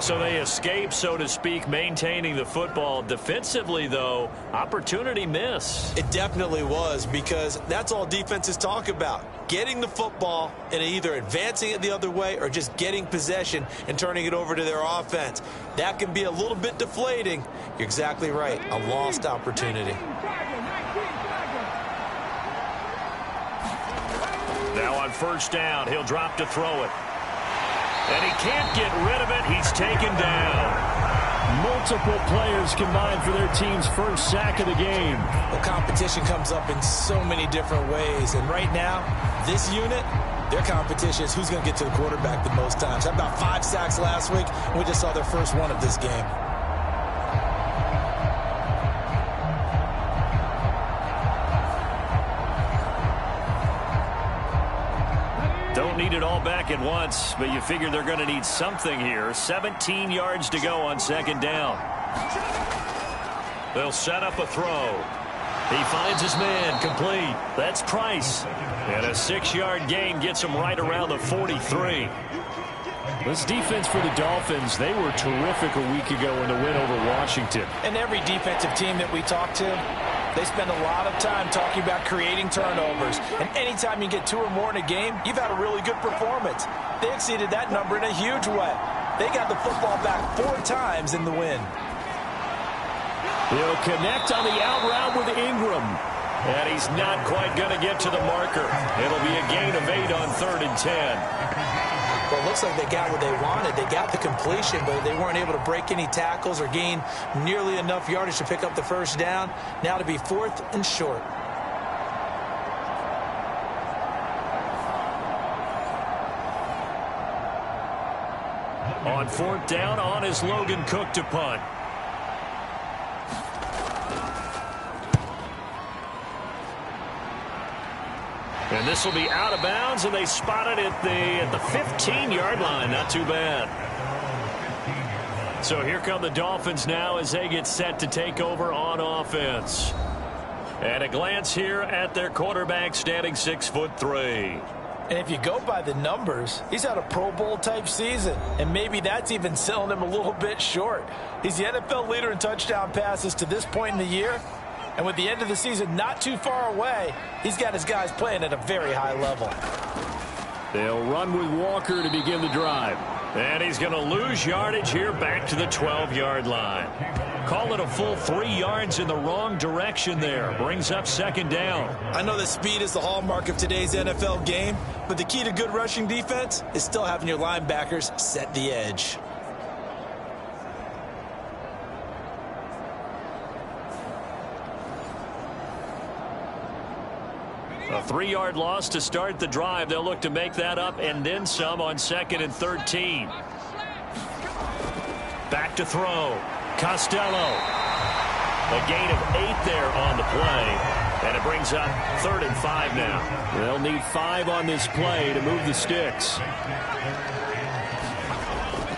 So they escape, so to speak, maintaining the football. Defensively, though, opportunity miss. It definitely was, because that's all defenses talk about. Getting the football and either advancing it the other way or just getting possession and turning it over to their offense. That can be a little bit deflating. You're exactly right. A lost opportunity. Now on first down, he'll drop to throw it. And he can't get rid of it. He's taken down. Multiple players combined for their team's first sack of the game. Well, competition comes up in so many different ways. And right now, this unit, their competition is who's going to get to the quarterback the most times. Had about 5 sacks last week, and we just saw their first one of this game. Don't need it all back at once, but you figure they're going to need something here. 17 yards to go on 2nd down. They'll set up a throw. He finds his man, complete. That's Price. And a 6-yard gain gets him right around the 43. This defense for the Dolphins, they were terrific a week ago in the win over Washington. And every defensive team that we talk to, they spend a lot of time talking about creating turnovers. And anytime you get 2 or more in a game, you've had a really good performance. They exceeded that number in a huge way. They got the football back 4 times in the win. He'll connect on the out route with Ingram. And he's not quite going to get to the marker. It'll be a gain of 8 on 3rd and 10. Well, it looks like they got what they wanted. They got the completion, but they weren't able to break any tackles or gain nearly enough yardage to pick up the first down. Now to be 4th and short. On 4th down, on is Logan Cook to punt. And this will be out of bounds, and they spot it at the 15-yard line. Not too bad. So here come the Dolphins now as they get set to take over on offense. And a glance here at their quarterback, standing 6'3". And if you go by the numbers, he's had a Pro Bowl type season, and maybe that's even selling him a little bit short. He's the NFL leader in touchdown passes to this point in the year, and with the end of the season not too far away, he's got his guys playing at a very high level. They'll run with Walker to begin the drive. And he's going to lose yardage here back to the 12-yard line. Call it a full 3 yards in the wrong direction there. Brings up 2nd down. I know that speed is the hallmark of today's NFL game, but the key to good rushing defense is still having your linebackers set the edge. A 3-yard loss to start the drive. They'll look to make that up and then some on 2nd and 13. Back to throw. Costello. A gain of 8 there on the play. And it brings up 3rd and 5 now. They'll need 5 on this play to move the sticks.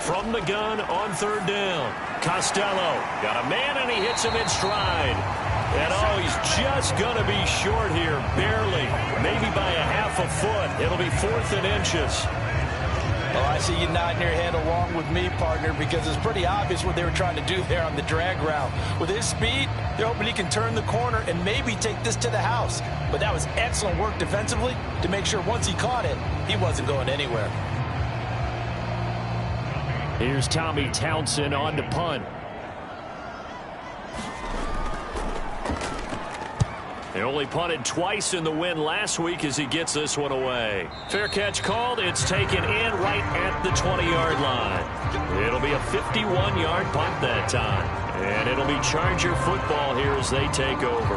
From the gun on 3rd down. Costello got a man and he hits him in stride. And oh, he's just going to be short here, barely, maybe by a half a foot. It'll be 4th and inches. Well, I see you nodding your head along with me, partner, because it's pretty obvious what they were trying to do there on the drag route. With his speed, they're hoping he can turn the corner and maybe take this to the house. But that was excellent work defensively to make sure once he caught it, he wasn't going anywhere. Here's Tommy Townsend on to punt. He only punted twice in the win last week as he gets this one away. Fair catch called. It's taken in right at the 20-yard line. It'll be a 51-yard punt that time. And it'll be Charger football here as they take over.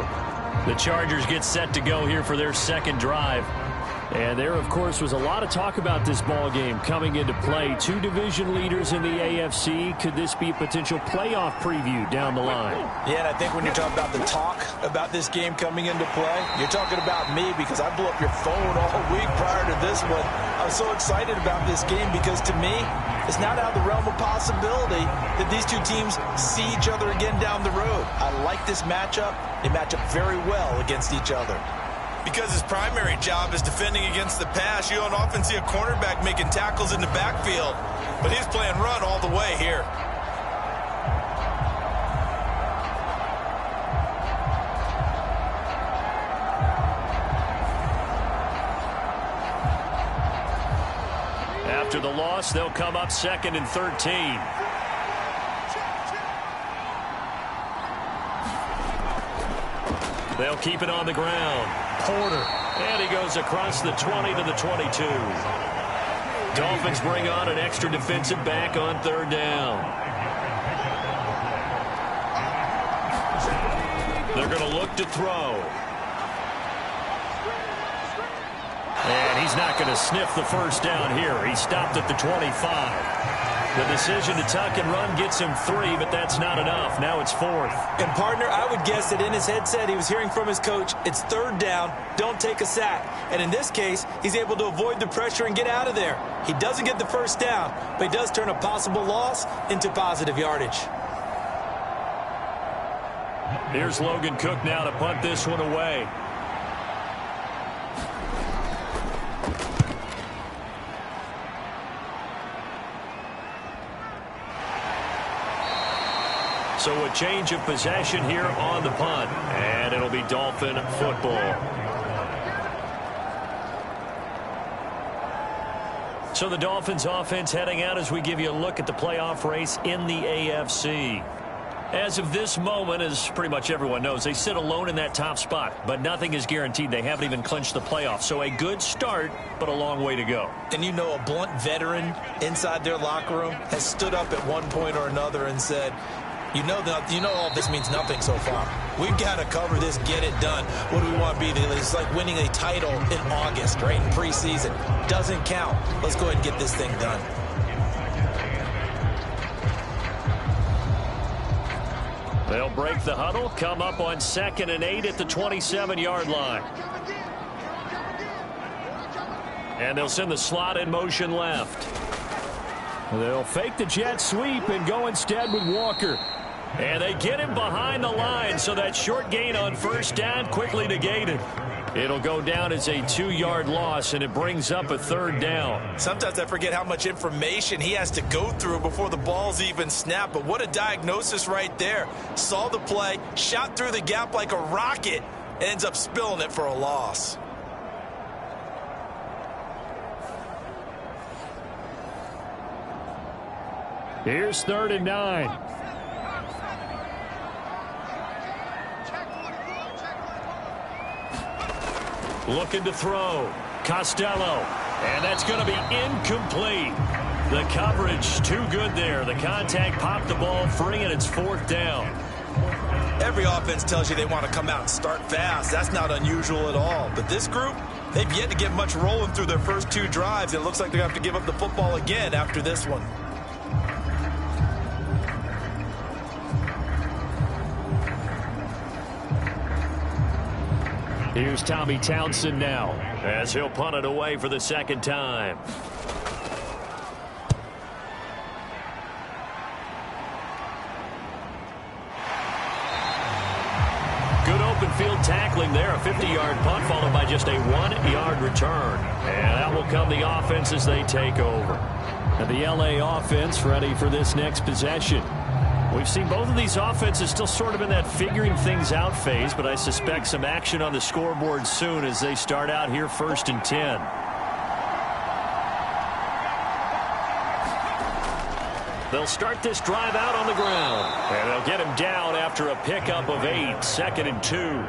The Chargers get set to go here for their 2nd drive. And there, of course, was a lot of talk about this ball game coming into play. 2 division leaders in the AFC. Could this be a potential playoff preview down the line? Yeah, and I think when you're talking about the talk about this game coming into play, you're talking about me because I blew up your phone all week prior to this one. I was so excited about this game because, to me, it's not out of the realm of possibility that these two teams see each other again down the road. I like this matchup. They match up very well against each other. Because his primary job is defending against the pass, you don't often see a cornerback making tackles in the backfield. But he's playing run all the way here. After the loss, they'll come up 2nd and 13. They'll keep it on the ground. Porter. And he goes across the 20 to the 22. Dolphins bring on an extra defensive back on 3rd down. They're going to look to throw. And he's not going to sniff the first down here. He stopped at the 25. The decision to tuck and run gets him 3, but that's not enough. Now it's 4th. And, partner, I would guess that in his headset he was hearing from his coach, it's 3rd down, don't take a sack. And in this case, he's able to avoid the pressure and get out of there. He doesn't get the first down, but he does turn a possible loss into positive yardage. Here's Logan Cook now to punt this one away. So a change of possession here on the punt. And it'll be Dolphin football. So the Dolphins offense heading out as we give you a look at the playoff race in the AFC. As of this moment, as pretty much everyone knows, they sit alone in that top spot, but nothing is guaranteed. They haven't even clinched the playoffs. So a good start, but a long way to go. And you know, a blunt veteran inside their locker room has stood up at one point or another and said, you know all this means nothing so far. We've got to cover this, get it done. What do we want to be? It's like winning a title in August, right, in preseason. Doesn't count. Let's go ahead and get this thing done. They'll break the huddle, come up on 2nd and 8 at the 27-yard line. And they'll send the slot in motion left. They'll fake the jet sweep and go instead with Walker. And they get him behind the line, so that short gain on first down quickly negated. It'll go down as a 2-yard loss, and it brings up a 3rd down. Sometimes I forget how much information he has to go through before the ball's even snapped. But what a diagnosis right there. Saw the play, shot through the gap like a rocket, and ends up spilling it for a loss. Here's 3rd and 9. Looking to throw. Costello. And that's going to be incomplete. The coverage too good there. The contact popped the ball free, and it's 4th down. Every offense tells you they want to come out and start fast. That's not unusual at all. But this group, they've yet to get much rolling through their first 2 drives. It looks like they're going to have to give up the football again after this one. Here's Tommy Townsend now as he'll punt it away for the 2nd time. Good open field tackling there. A 50-yard punt followed by just a 1-yard return. And that will come the offense as they take over. And the LA offense ready for this next possession. We've seen both of these offenses still sort of in that figuring things out phase, but I suspect some action on the scoreboard soon as they start out here 1st and 10. They'll start this drive out on the ground, and they'll get him down after a pickup of 8, 2nd and 2.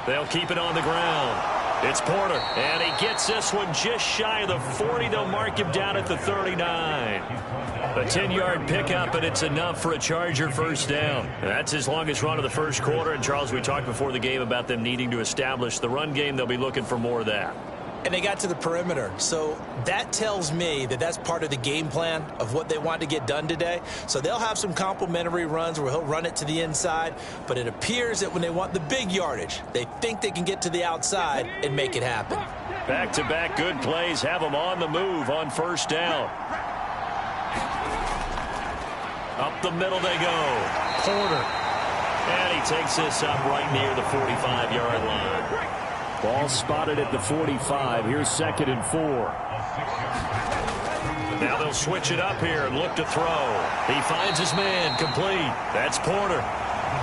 They'll keep it on the ground. It's Porter, and he gets this one just shy of the 40. They'll mark him down at the 39. A 10-yard pickup, and it's enough for a Charger 1st down. That's his longest run of the first quarter. And, Charles, we talked before the game about them needing to establish the run game. They'll be looking for more of that. And they got to the perimeter. So that tells me that that's part of the game plan of what they want to get done today. So they'll have some complementary runs where he'll run it to the inside. But it appears that when they want the big yardage, they think they can get to the outside and make it happen. Back-to-back good plays have them on the move on 1st down. Up the middle they go. Porter. And he takes this up right near the 45-yard line. Ball spotted at the 45. Here's 2nd and 4. Now they'll switch it up here and look to throw. He finds his man complete. That's Porter.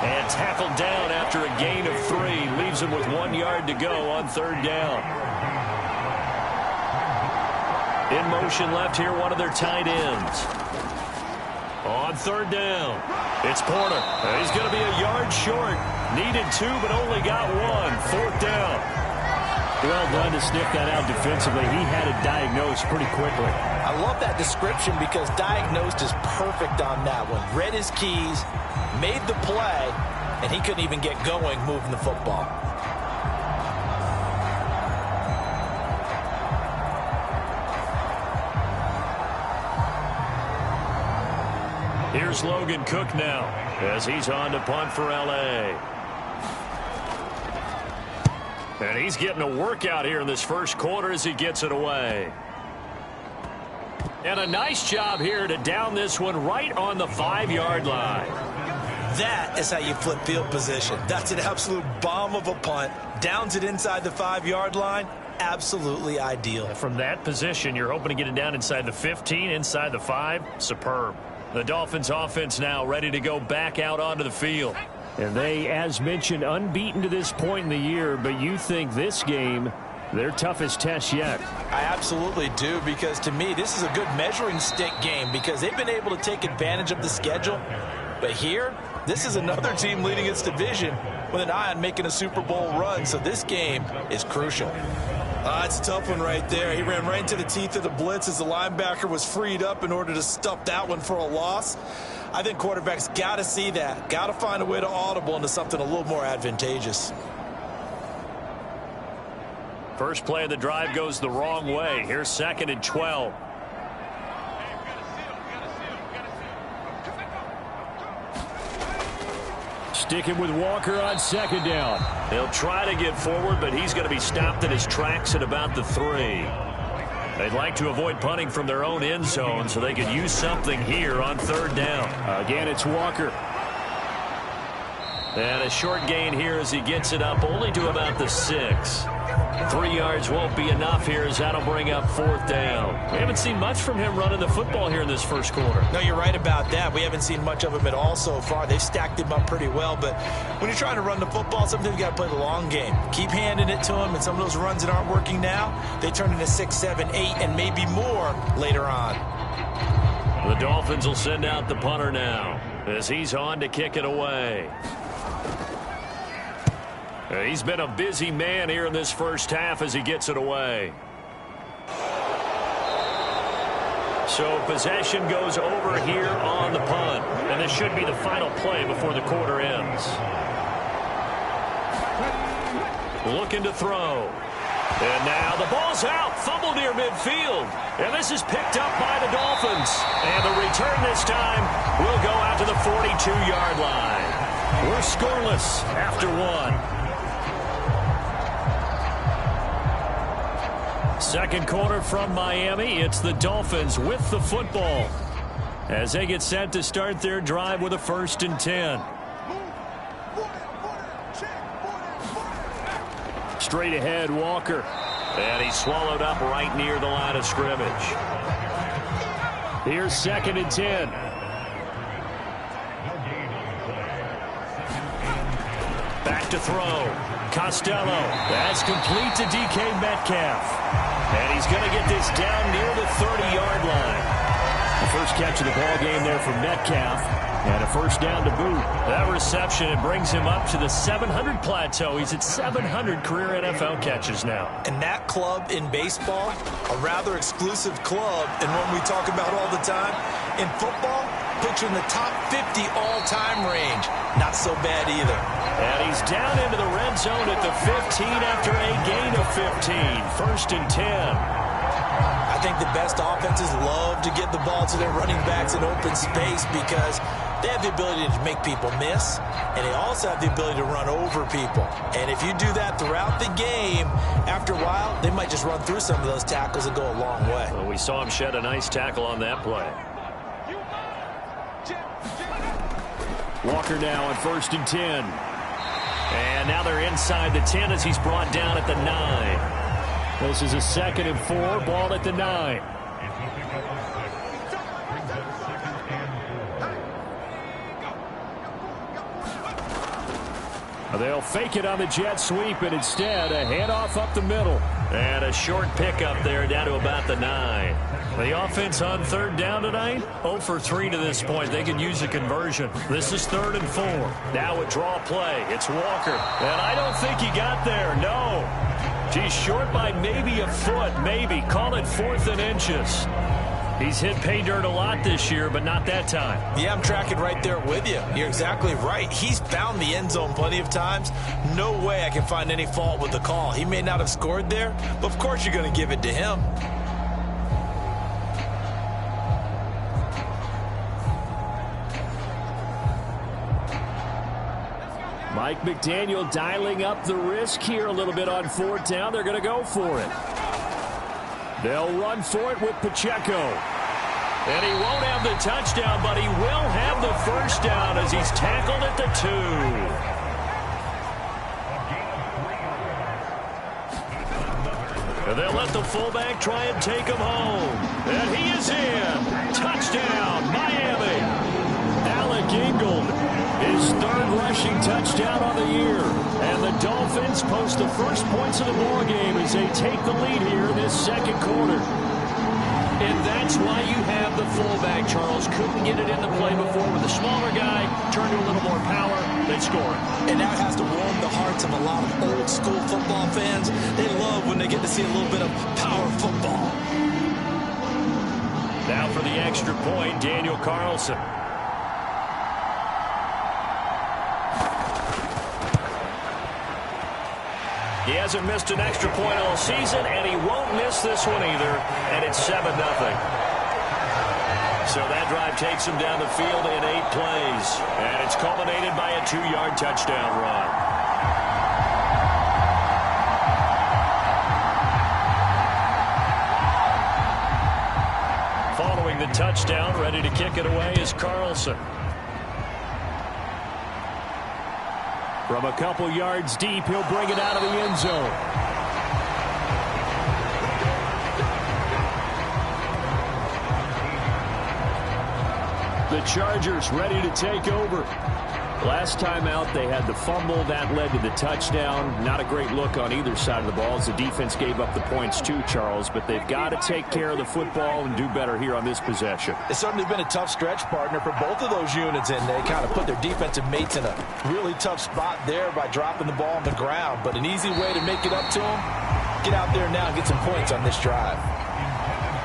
And tackled down after a gain of 3. Leaves him with 1 yard to go on 3rd down. In motion left here, one of their tight ends. On 3rd down, it's Porter. He's going to be a yard short. Needed 2, but only got 1. 4th down. Well done to sniff that out defensively. He had it diagnosed pretty quickly. I love that description because diagnosed is perfect on that one. Read his keys, made the play, and he couldn't even get going moving the football. Here's Logan Cook now as he's on to punt for L.A. And he's getting a workout here in this first quarter as he gets it away. And a nice job here to down this one right on the 5-yard line. That is how you flip field position. That's an absolute bomb of a punt. Downs it inside the 5-yard line. Absolutely ideal. From that position, you're hoping to get it down inside the 15, inside the 5. Superb. The Dolphins offense now ready to go back out onto the field. And they, as mentioned, unbeaten to this point in the year, but you think this game Their toughest test yet. I absolutely do, because to me, this is a good measuring stick game because they've been able to take advantage of the schedule. But here, this is another team leading its division with an eye on making a Super Bowl run, so this game is crucial. It's a tough one right there. He ran right into the teeth of the blitz as the linebacker was freed up in order to stuff that one for a loss. I think quarterbacks got to see that, got to find a way to audible into something a little more advantageous. First play of the drive goes the wrong way. Here's 2nd and 12. Sticking with Walker on 2nd down. They'll try to get forward, but he's going to be stopped in his tracks at about the 3. They'd like to avoid punting from their own end zone so they could use something here on 3rd down. Again, it's Walker. And a short gain here as he gets it up only to about the 6. 3 yards won't be enough here as that'll bring up 4th down. We haven't seen much from him running the football here in this first quarter. No, you're right about that. We haven't seen much of him at all so far. They've stacked him up pretty well, but when you're trying to run the football, sometimes you got to play the long game. Keep handing it to him, and some of those runs that aren't working now, they turn into 6, 7, 8, and maybe more later on. The Dolphins will send out the punter now as he's on to kick it away. He's been a busy man here in this first half as he gets it away. So possession goes over here on the punt. And this should be the final play before the quarter ends. Looking to throw. And now the ball's out. Fumble near midfield. And this is picked up by the Dolphins. And the return this time will go out to the 42-yard line. We're scoreless after 1. Second quarter from Miami. It's the Dolphins with the football as they get set to start their drive with a 1st and 10. Straight ahead, Walker. And he's swallowed up right near the line of scrimmage. Here's 2nd and 10. Back to throw. Costello. That's complete to DK Metcalf. And he's going to get this down near the 30-yard line. The first catch of the ball game there for Metcalf. And a 1st down to boot. That reception, it brings him up to the 700 plateau. He's at 700 career NFL catches now. And that club in baseball, a rather exclusive club, and one we talk about all the time. In football, puts you in the top 50 all-time range. Not so bad either. And he's down into the red zone at the 15 after a gain of 15. 1st and 10. I think the best offenses love to get the ball to their running backs in open space because they have the ability to make people miss, and they also have the ability to run over people. And if you do that throughout the game, after a while, they might just run through some of those tackles and go a long way. Well, we saw him shed a nice tackle on that play. Walker now on 1st and 10. And now they're inside the 10 as he's brought down at the 9. This is a 2nd and 4, ball at the 9. They'll fake it on the jet sweep, and instead a handoff up the middle. And a short pickup there down to about the 9. The offense on 3rd down tonight, 0 for 3 to this point. They could use a conversion. This is 3rd and 4. Now a draw play. It's Walker. And I don't think he got there. No. He's short by maybe a foot, maybe. Call it 4th and inches. He's hit pay dirt a lot this year, but not that time. Yeah, I'm tracking right there with you. You're exactly right. He's found the end zone plenty of times. No way I can find any fault with the call. He may not have scored there, but of course you're going to give it to him. Mike McDaniel dialing up the risk here a little bit on 4th down. They're going to go for it. They'll run for it with Pacheco. And he won't have the touchdown, but he will have the 1st down as he's tackled at the 2. And they'll let the fullback try and take him home. And he is in. Touchdown, Miami. Alec Ingold is his third rushing touchdown on the year. And the Dolphins post the first points of the ball game as they take the lead here in this second quarter. And that's why you have the fullback, Charles. Couldn't get it in the play before with a smaller guy. Turned to a little more power. They score. And now it has to warm the hearts of a lot of old school football fans. They love when they get to see a little bit of power football. Now for the extra point, Daniel Carlson. He hasn't missed an extra point all season, and he won't miss this one either, and it's 7-0. So that drive takes him down the field in 8 plays, and it's culminated by a 2-yard touchdown run. Following the touchdown, ready to kick it away is Carlson. From a couple yards deep, he'll bring it out of the end zone. The Chargers ready to take over. Last time out, they had the fumble. That led to the touchdown. Not a great look on either side of the ball as the defense gave up the points too, Charles. But they've got to take care of the football and do better here on this possession. It's certainly been a tough stretch, partner, for both of those units, and they kind of put their defensive mates in a really tough spot there by dropping the ball on the ground. But an easy way to make it up to them, get out there now and get some points on this drive.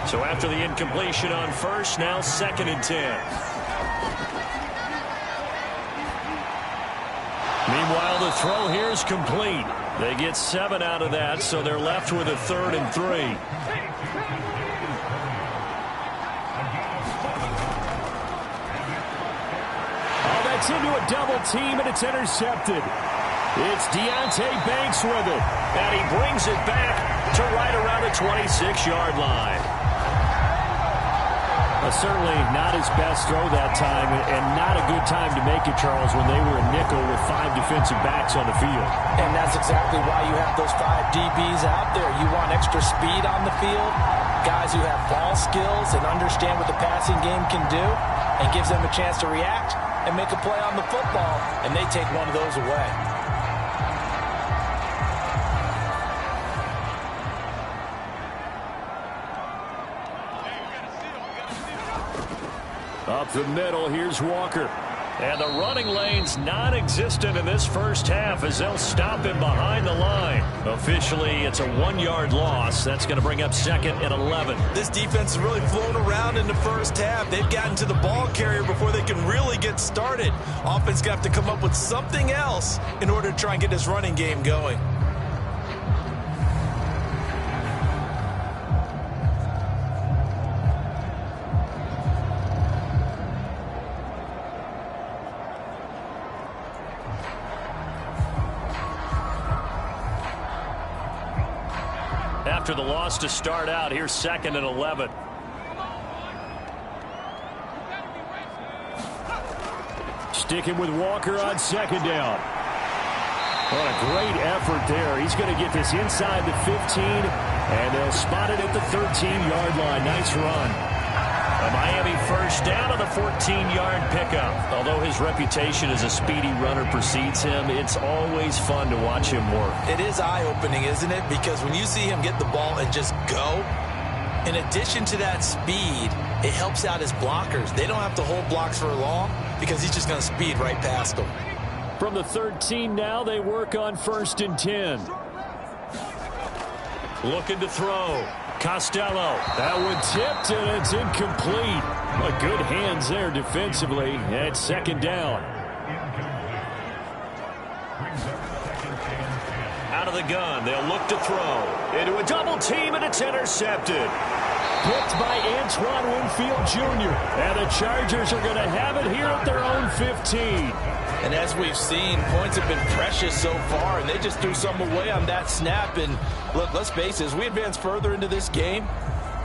So after the incompletion on first, now 2nd and 10. Meanwhile, the throw here is complete. They get 7 out of that, so they're left with a 3rd and 3. Oh, that's into a double team, and it's intercepted. It's Deonte Banks with it, and he brings it back to right around the 26-yard line. Certainly not his best throw that time, and not a good time to make it, Charles, when they were a nickel with 5 defensive backs on the field. And that's exactly why you have those 5 DBs out there. You want extra speed on the field, guys who have ball skills and understand what the passing game can do, and gives them a chance to react and make a play on the football, and they take one of those away. Up the middle, here's Walker. And the running lane's non-existent in this first half as they'll stop him behind the line. Officially, it's a 1-yard loss. That's going to bring up 2nd and 11. This defense has really flown around in the first half. They've gotten to the ball carrier before they can really get started. Offense going to have to come up with something else in order to try and get this running game going. After the loss to start out, here's 2nd and 11. Sticking with Walker on 2nd down. What a great effort there. He's going to get this inside the 15, and they'll spot it at the 13-yard line. Nice run. A Miami first down on the 14-yard pickup. Although his reputation as a speedy runner precedes him, it's always fun to watch him work. It is eye-opening, isn't it? Because when you see him get the ball and just go, in addition to that speed, it helps out his blockers. They don't have to hold blocks for long because he's just going to speed right past them. From the 13 now, they work on 1st and 10. Looking to throw. Costello. That one tipped, and it's incomplete. But good hands there defensively at 2nd down. Out of the gun, they'll look to throw. Into a double team, and it's intercepted. Picked by Antoine Winfield Jr. And the Chargers are going to have it here at their own 15. And as we've seen, points have been precious so far, and they just threw some away on that snap. And look, let's face it, as we advance further into this game,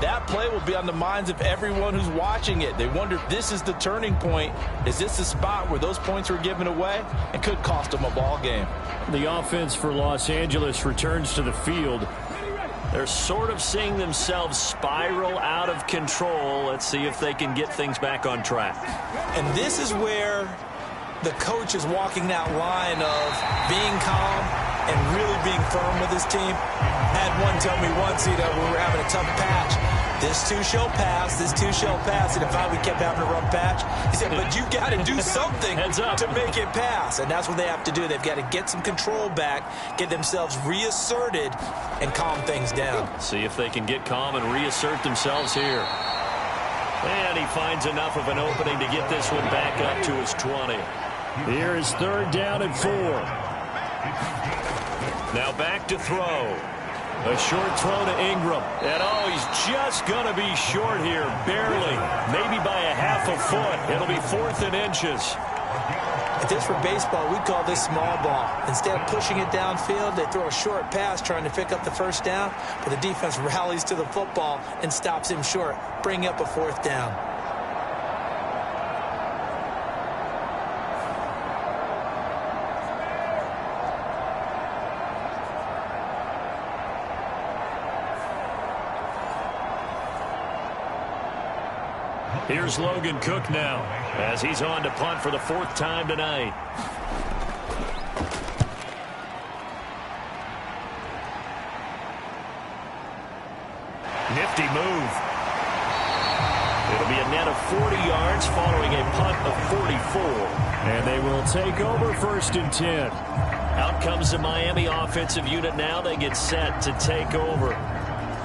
that play will be on the minds of everyone who's watching it. They wonder if this is the turning point. Is this the spot where those points were given away and could cost them a ball game? The offense for Los Angeles returns to the field. They're sort of seeing themselves spiral out of control. Let's see if they can get things back on track. And this is where the coach is walking that line of being calm and really being firm with his team. I had one tell me once, when we were having a tough patch, this too shall pass, this too shall pass. And if we kept having a rough patch, he said, but you got to do something to make it pass. And that's what they have to do. They've got to get some control back, get themselves reasserted, and calm things down. See if they can get calm and reassert themselves here. And he finds enough of an opening to get this one back up to his 20. Here is 3rd down and 4. Now back to throw. A short throw to Ingram. And he's just going to be short here, barely. Maybe by a half a foot. It'll be 4th and inches. If this were baseball, we'd call this small ball. Instead of pushing it downfield, they throw a short pass trying to pick up the 1st down, but the defense rallies to the football and stops him short, bringing up a 4th down. Here's Logan Cook now as he's on to punt for the 4th time tonight. Nifty move. It'll be a net of 40 yards following a punt of 44. And they will take over 1st and 10. Out comes the Miami offensive unit now. They get set to take over.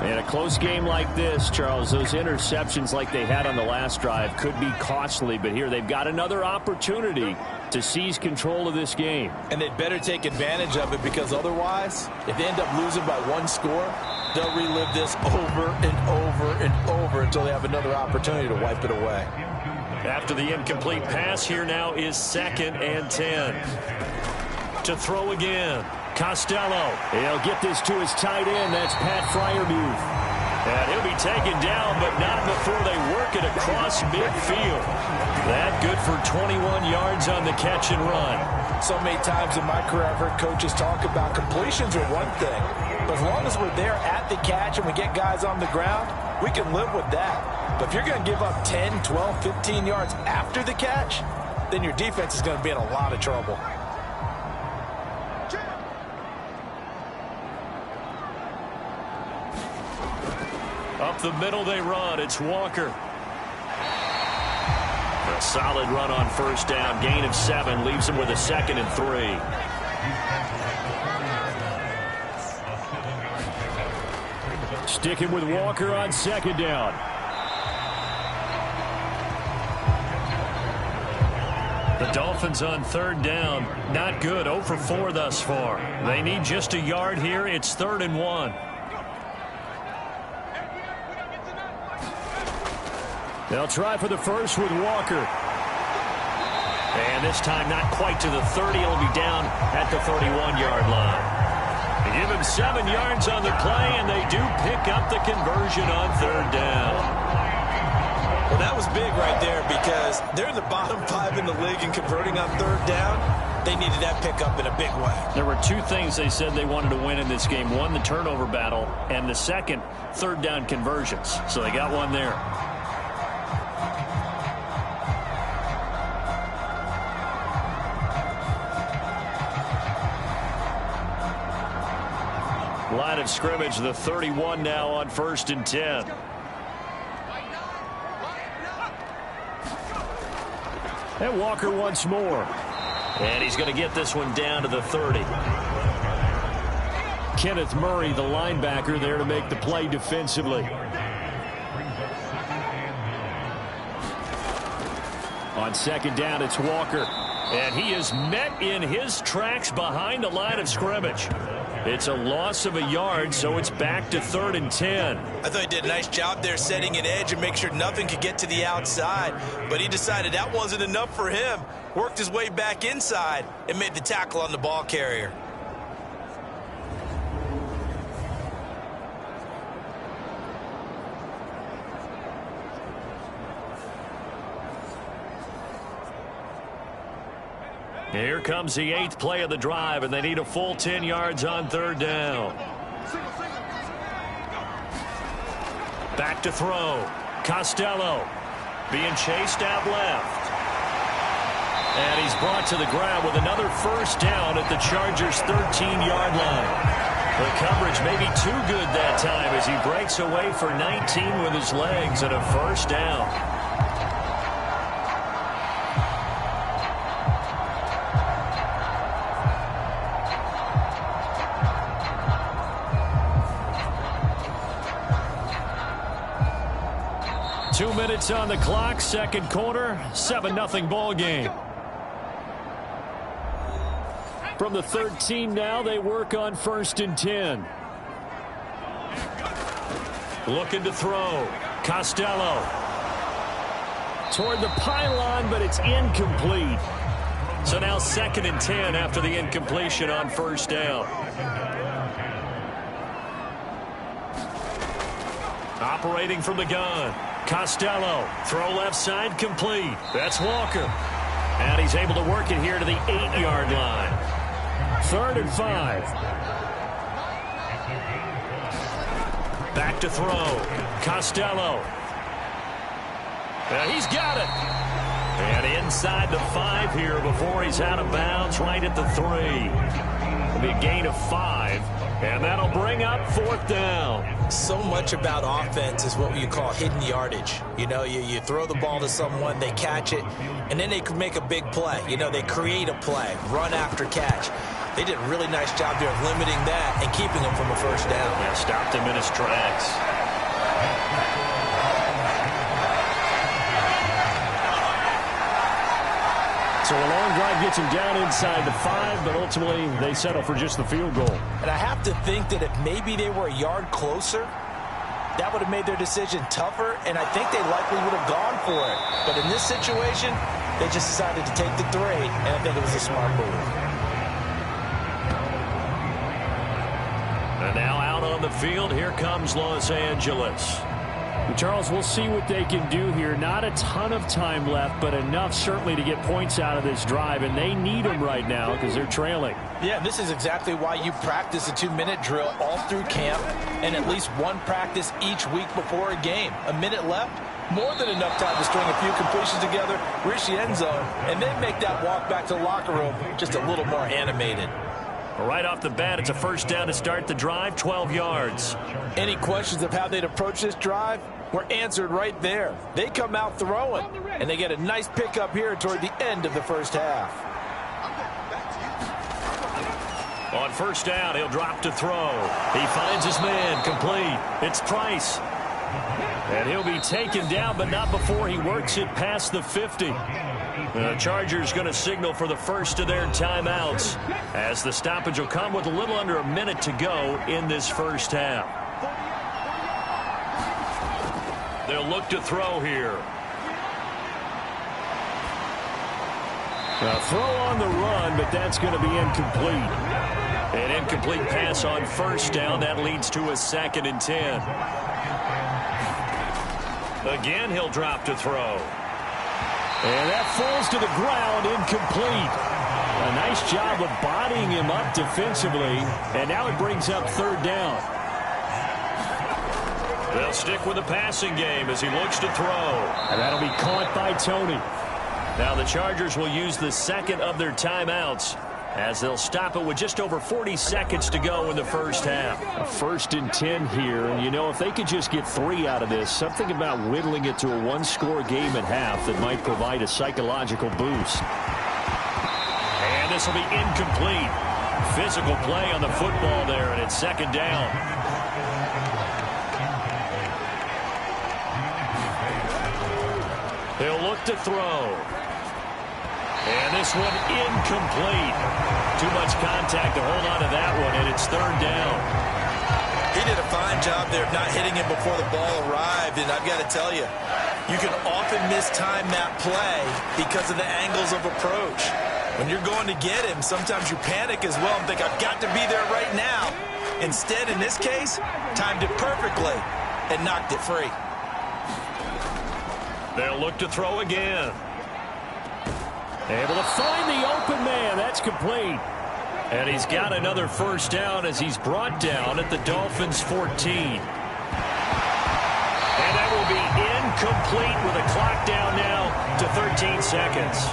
In a close game like this, Charles, those interceptions like they had on the last drive could be costly, but here they've got another opportunity to seize control of this game. And they'd better take advantage of it, because otherwise, if they end up losing by 1 score, they'll relive this over and over and over until they have another opportunity to wipe it away. After the incomplete pass, here now is 2nd and 10. To throw again. Costello. He'll get this to his tight end. That's Pat Fryermuth. And he'll be taken down, but not before they work it across midfield. That good for 21 yards on the catch and run. So many times in my career, I've heard coaches talk about completions are one thing, but as long as we're there at the catch and we get guys on the ground, we can live with that. But if you're going to give up 10, 12, 15 yards after the catch, then your defense is going to be in a lot of trouble. Up the middle they run. It's Walker. A solid run on 1st down. Gain of 7 leaves him with a 2nd and 3. Sticking with Walker on 2nd down. The Dolphins on 3rd down. Not good. 0 for 4 thus far. They need just a yard here. It's 3rd and 1. They'll try for the first with Walker. And this time not quite to the 30. It'll be down at the 31-yard line. They give him 7 yards on the play, and they do pick up the conversion on 3rd down. Well, that was big right there, because they're in the bottom 5 in the league in converting on 3rd down. They needed that pickup in a big way. There were 2 things they said they wanted to win in this game. One, the turnover battle, and the second, 3rd down conversions. So they got one there. Line of scrimmage, the 31 now on 1st and 10. And Walker once more. And he's going to get this one down to the 30. Kenneth Murray, the linebacker, there to make the play defensively. On 2nd down, it's Walker. And he is met in his tracks behind the line of scrimmage. It's a loss of a yard, so it's back to 3rd and 10. I thought he did a nice job there setting an edge and make sure nothing could get to the outside. But he decided that wasn't enough for him. Worked his way back inside and made the tackle on the ball carrier. Here comes the 8th play of the drive, and they need a full 10 yards on 3rd down. Back to throw. Costello being chased out left. And he's brought to the ground with another first down at the Chargers' 13-yard line. The coverage may be too good that time as he breaks away for 19 with his legs and a first down. Two minutes on the clock, second quarter, 7-0 ball game. From the 13 now, they work on 1st and 10. Looking to throw. Costello. Toward the pylon, but it's incomplete. So now 2nd and 10 after the incompletion on first down. Operating from the gun. Costello. Throw left side, complete. That's Walker. And he's able to work it here to the 8-yard line. 3rd and 5. Back to throw. Costello. He's got it. And inside the 5 here before he's out of bounds right at the 3. It'll be a gain of 5. And that'll bring up 4th down. So much about offense is what you call hidden yardage. You know, you throw the ball to someone, they catch it, and then they can make a big play. You know, they create a play, run after catch. They did a really nice job there of limiting that and keeping him from a first down. Yeah, stopped him in his tracks. So a long drive gets him down inside the 5, but ultimately they settle for just the field goal. And I have to think that if maybe they were a yard closer, that would have made their decision tougher, and I think they likely would have gone for it. But in this situation, they just decided to take the 3, and I think it was a smart move. And now out on the field, here comes Los Angeles. Charles, we'll see what they can do here. Not a ton of time left, but enough certainly to get points out of this drive, and they need them right now because they're trailing. Yeah, this is exactly why you practice a 2-minute drill all through camp and at least one practice each week before a game. A minute left, more than enough time to string a few completions together, reach the end zone, and then make that walk back to the locker room just a little more animated. Right off the bat, it's a first down to start the drive, 12 yards. Any questions of how they'd approach this drive were answered right there. They come out throwing, and they get a nice pickup here toward the end of the first half. On first down, he'll drop to throw. He finds his man, complete. It's Price. And he'll be taken down, but not before he works it past the 50. The Chargers going to signal for the first of their timeouts as the stoppage will come with a little under a minute to go in this first half. They'll look to throw here. A throw on the run, but that's going to be incomplete. An incomplete pass on first down. That leads to a 2nd and 10. Again, he'll drop to throw. And that falls to the ground, incomplete. A nice job of bodying him up defensively, and now it brings up 3rd down. They'll stick with the passing game as he looks to throw. And that'll be caught by Tony. Now the Chargers will use the second of their timeouts as they'll stop it with just over 40 seconds to go in the first half. A 1st and 10 here, and you know, if they could just get 3 out of this, something about whittling it to a 1-score game at half that might provide a psychological boost. And this will be incomplete. Physical play on the football there, and it's 2nd down. He'll look to throw. And this one incomplete. Too much contact to hold on to that one, and it's 3rd down. He did a fine job there of not hitting him before the ball arrived, and I've got to tell you, you can often mistime that play because of the angles of approach. When you're going to get him, sometimes you panic as well and think, I've got to be there right now. Instead, in this case, timed it perfectly and knocked it free. They'll look to throw again. Able to find the open man. That's complete. And he's got another first down as he's brought down at the Dolphins' 14. And that will be incomplete with a clock down now to 13 seconds.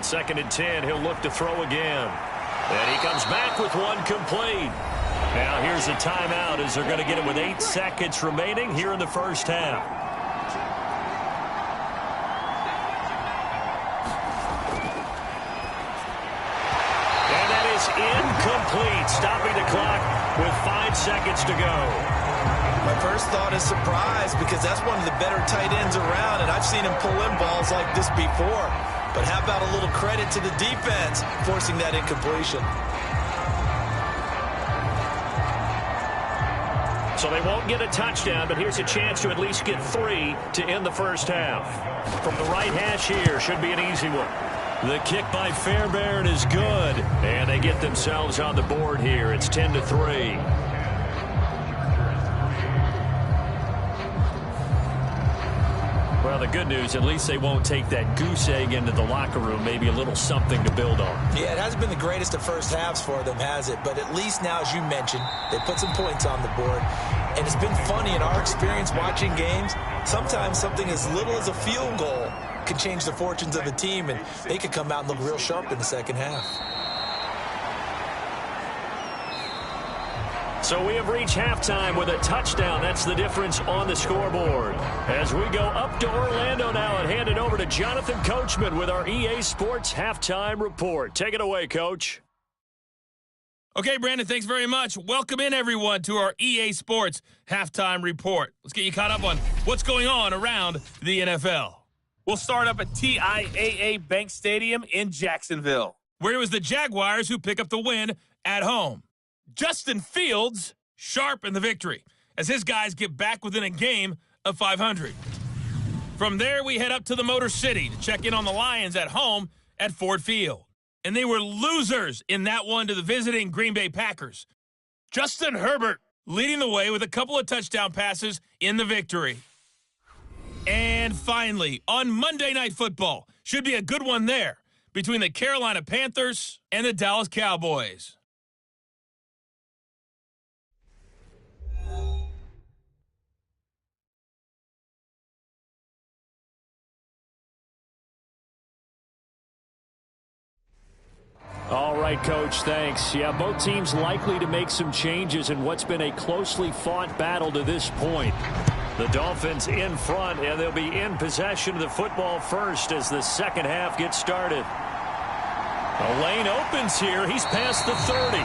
On 2nd and 10, he'll look to throw again. And he comes back with one complete. Now here's a timeout as they're going to get it with 8 seconds remaining here in the first half. And that is incomplete, stopping the clock with 5 seconds to go. My first thought is surprise because that's one of the better tight ends around, and I've seen him pull in balls like this before. But how about a little credit to the defense forcing that incompletion? So they won't get a touchdown, but here's a chance to at least get 3 to end the first half. From the right hash here, should be an easy one. The kick by Fairbairn is good, and they get themselves on the board here. It's 10-3. Well, the good news, at least they won't take that goose egg into the locker room. Maybe a little something to build on. Yeah, it hasn't been the greatest of first halves for them, has it? But at least now, as you mentioned, they put some points on the board. And it's been funny in our experience watching games. Sometimes something as little as a field goal can change the fortunes of a team, and they could come out and look real sharp in the second half. So we have reached halftime with a touchdown. That's the difference on the scoreboard. As we go up to Orlando now and hand it over to Jonathan Coachman with our EA Sports Halftime Report. Take it away, Coach. Okay, Brandon, thanks very much. Welcome in, everyone, to our EA Sports Halftime Report. Let's get you caught up on what's going on around the NFL. We'll start up at TIAA Bank Stadium in Jacksonville, where it was the Jaguars who pick up the win at home. Justin Fields sharp in the victory as his guys get back within a game of 500. From there, we head up to the Motor City to check in on the Lions at home at Ford Field. And they were losers in that one to the visiting Green Bay Packers. Justin Herbert leading the way with a couple of touchdown passes in the victory. And finally, on Monday Night Football, should be a good one there between the Carolina Panthers and the Dallas Cowboys. All right, Coach, thanks. Yeah, both teams likely to make some changes in what's been a closely fought battle to this point. The Dolphins in front, and they'll be in possession of the football first as the second half gets started. A lane opens here. He's past the 30.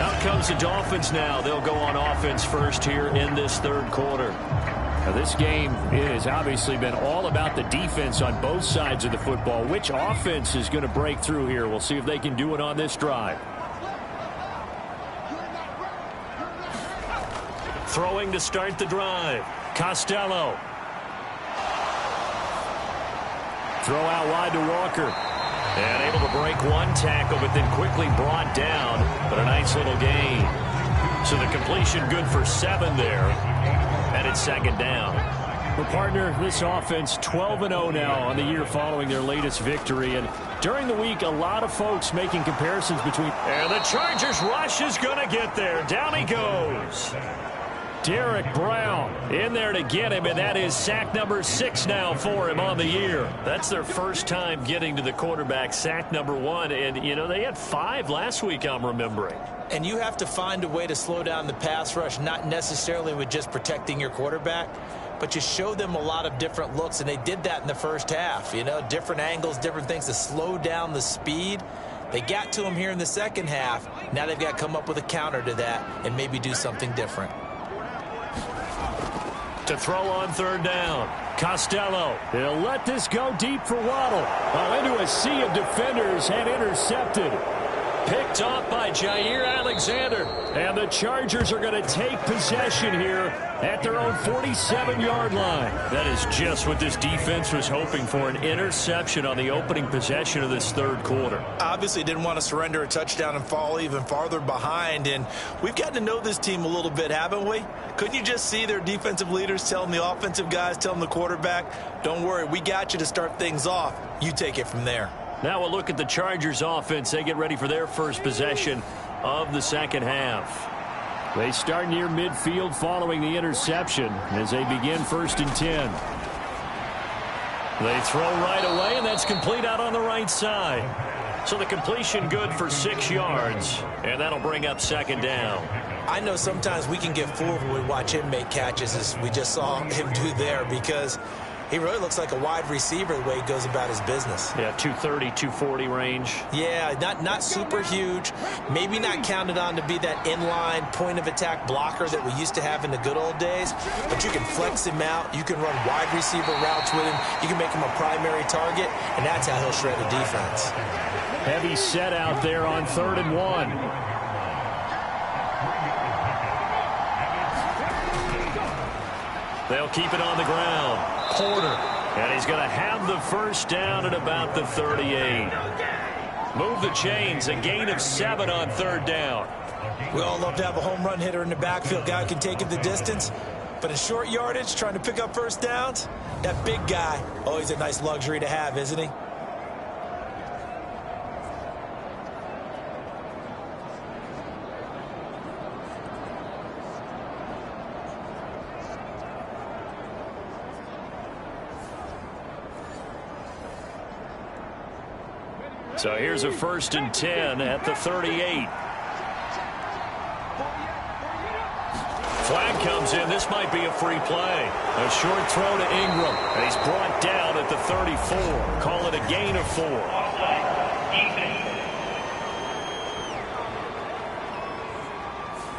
Out comes the Dolphins now. They'll go on offense first here in this third quarter. Now, this game has obviously been all about the defense on both sides of the football. Which offense is going to break through here? We'll see if they can do it on this drive. Throwing to start the drive. Costello. Throw out wide to Walker. And able to break one tackle, but then quickly brought down. But a nice little gain. So the completion good for 7 there. And it's second down. Well, partner, this offense 12-0 now on the year following their latest victory. And during the week, a lot of folks making comparisons between. And the Chargers rush is going to get there. Down he goes. Derek Brown in there to get him, and that is sack number 6 now for him on the year. That's their first time getting to the quarterback, sack number 1. And, you know, they had 5 last week, I'm remembering. And you have to find a way to slow down the pass rush, not necessarily with just protecting your quarterback, but you show them a lot of different looks, and they did that in the first half. You know, different angles, different things to slow down the speed. They got to him here in the second half. Now they've got to come up with a counter to that and maybe do something different. To throw on third down. Costello. He'll let this go deep for Waddle. Into a sea of defenders and intercepted. Picked off by Jair Alexander. And the Chargers are going to take possession here at their own 47-yard line. That is just what this defense was hoping for, an interception on the opening possession of this third quarter. Obviously didn't want to surrender a touchdown and fall even farther behind, and we've gotten to know this team a little bit, haven't we? Couldn't you just see their defensive leaders telling the offensive guys, telling the quarterback, don't worry, we got you to start things off. You take it from there. Now we'll look at the Chargers offense. They get ready for their first possession of the second half. They start near midfield following the interception as they begin 1st and 10. They throw right away, and that's complete out on the right side. So the completion good for 6 yards, and that'll bring up 2nd down. I know sometimes we can get fooled when we watch him make catches, as we just saw him do there, because he really looks like a wide receiver the way he goes about his business. Yeah, 230, 240 range. Yeah, not super huge. Maybe not counted on to be that inline point-of-attack blocker that we used to have in the good old days. But you can flex him out. You can run wide receiver routes with him. You can make him a primary target, and that's how he'll shred the defense. Heavy set out there on 3rd and 1. They'll keep it on the ground. Porter. And he's going to have the 1st down at about the 38. Move the chains. A gain of 7 on 3rd down. We all love to have a home run hitter in the backfield. Guy who can take it the distance. But in short yardage, trying to pick up 1st downs, that big guy, always a nice luxury to have, isn't he? So here's a 1st and 10 at the 38. Flag comes in. This might be a free play. A short throw to Ingram. And he's brought down at the 34. Call it a gain of 4.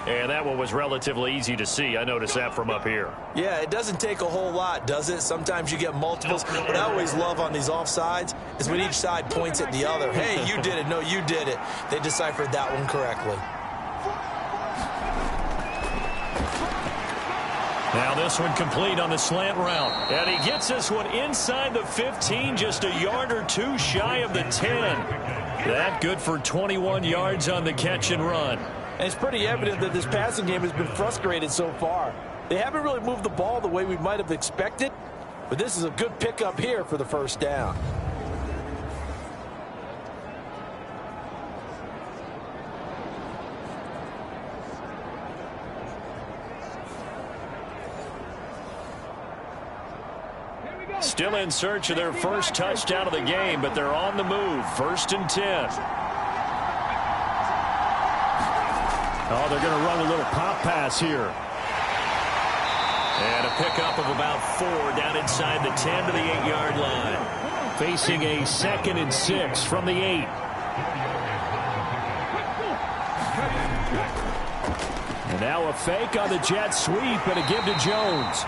And that one was relatively easy to see. I noticed that from up here. Yeah, it doesn't take a whole lot, does it? Sometimes you get multiples. What I always love on these offsides is when each side points at the other. Hey, you did it. No, you did it. They deciphered that one correctly. Now this one complete on the slant route. And he gets this one inside the 15, just a yard or 2 shy of the 10. That good for 21 yards on the catch and run. And it's pretty evident that this passing game has been frustrated so far. They haven't really moved the ball the way we might have expected, but this is a good pickup here for the 1st down. Still in search of their 1st touchdown of the game, but they're on the move. 1st and 10. Oh, they're going to run a little pop pass here. And a pickup of about 4 down inside the 10 to the 8-yard line. Facing a 2nd and 6 from the 8. And now a fake on the jet sweep and a give to Jones.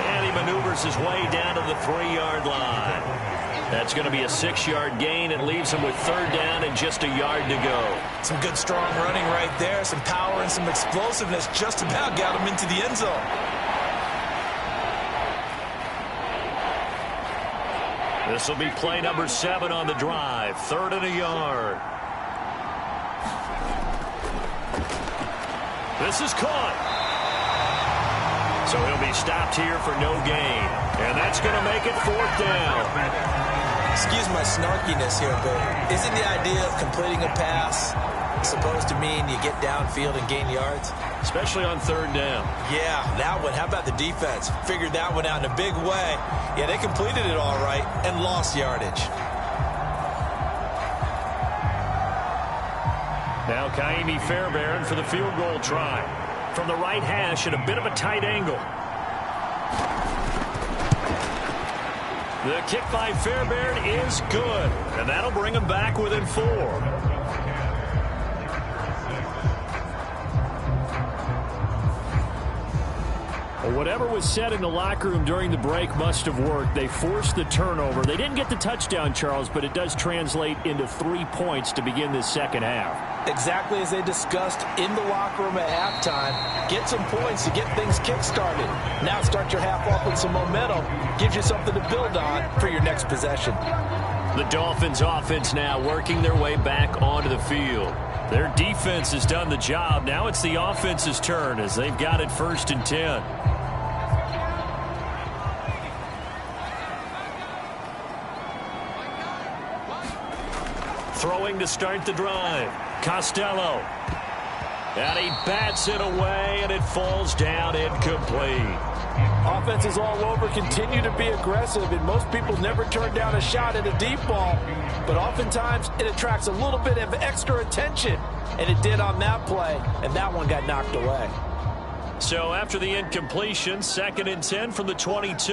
And he maneuvers his way down to the 3-yard line. That's going to be a 6-yard gain. It leaves him with 3rd down and just a yard to go. Some good strong running right there. Some power and some explosiveness just about got him into the end zone. This will be play number 7 on the drive. 3rd and a yard. This is caught. So he'll be stopped here for no gain. And that's going to make it 4th down. Excuse my snarkiness here, but isn't the idea of completing a pass supposed to mean you get downfield and gain yards? Especially on 3rd down. Yeah, that one. How about the defense? Figured that one out in a big way. Yeah, they completed it all right and lost yardage. Now Kaimi Fairbairn for the field goal try. From the right hash at a bit of a tight angle. The kick by Fairbairn is good, and that'll bring him back within 4. Well, whatever was said in the locker room during the break must have worked. They forced the turnover. They didn't get the touchdown, Charles, but it does translate into 3 points to begin this 2nd half. Exactly as they discussed in the locker room at halftime. Get some points to get things kick-started. Now start your half off with some momentum. Gives you something to build on for your next possession. The Dolphins offense now working their way back onto the field. Their defense has done the job. Now it's the offense's turn as they've got it 1st and 10. Throwing to start the drive. Costello. And he bats it away, and it falls down incomplete. Offenses all over continue to be aggressive, and most people never turn down a shot at a deep ball. But oftentimes, it attracts a little bit of extra attention, and it did on that play, and that one got knocked away. So after the incompletion, 2nd and 10 from the 22.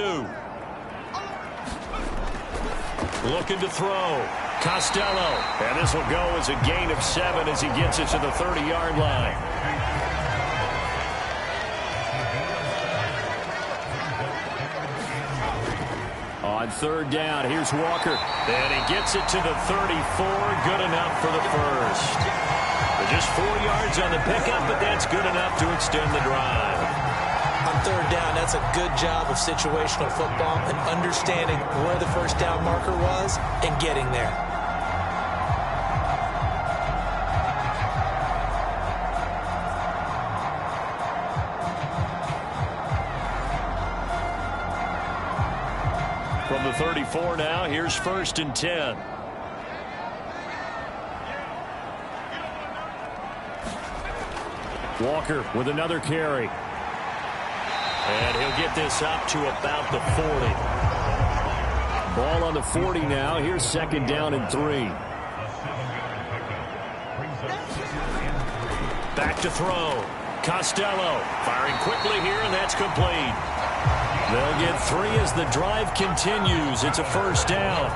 Looking to throw. Costello. And this will go as a gain of 7 as he gets it to the 30-yard line. On 3rd down, here's Walker. And he gets it to the 34. Good enough for the first. Just 4 yards on the pickup, but that's good enough to extend the drive. On 3rd down, that's a good job of situational football and understanding where the first down marker was and getting there. From the 34 now, here's 1st and 10. Walker with another carry. And he'll get this up to about the 40. Ball on the 40 now. Here's 2nd down and 3. Back to throw. Costello firing quickly here, and that's complete. They'll get 3 as the drive continues. It's a 1st down.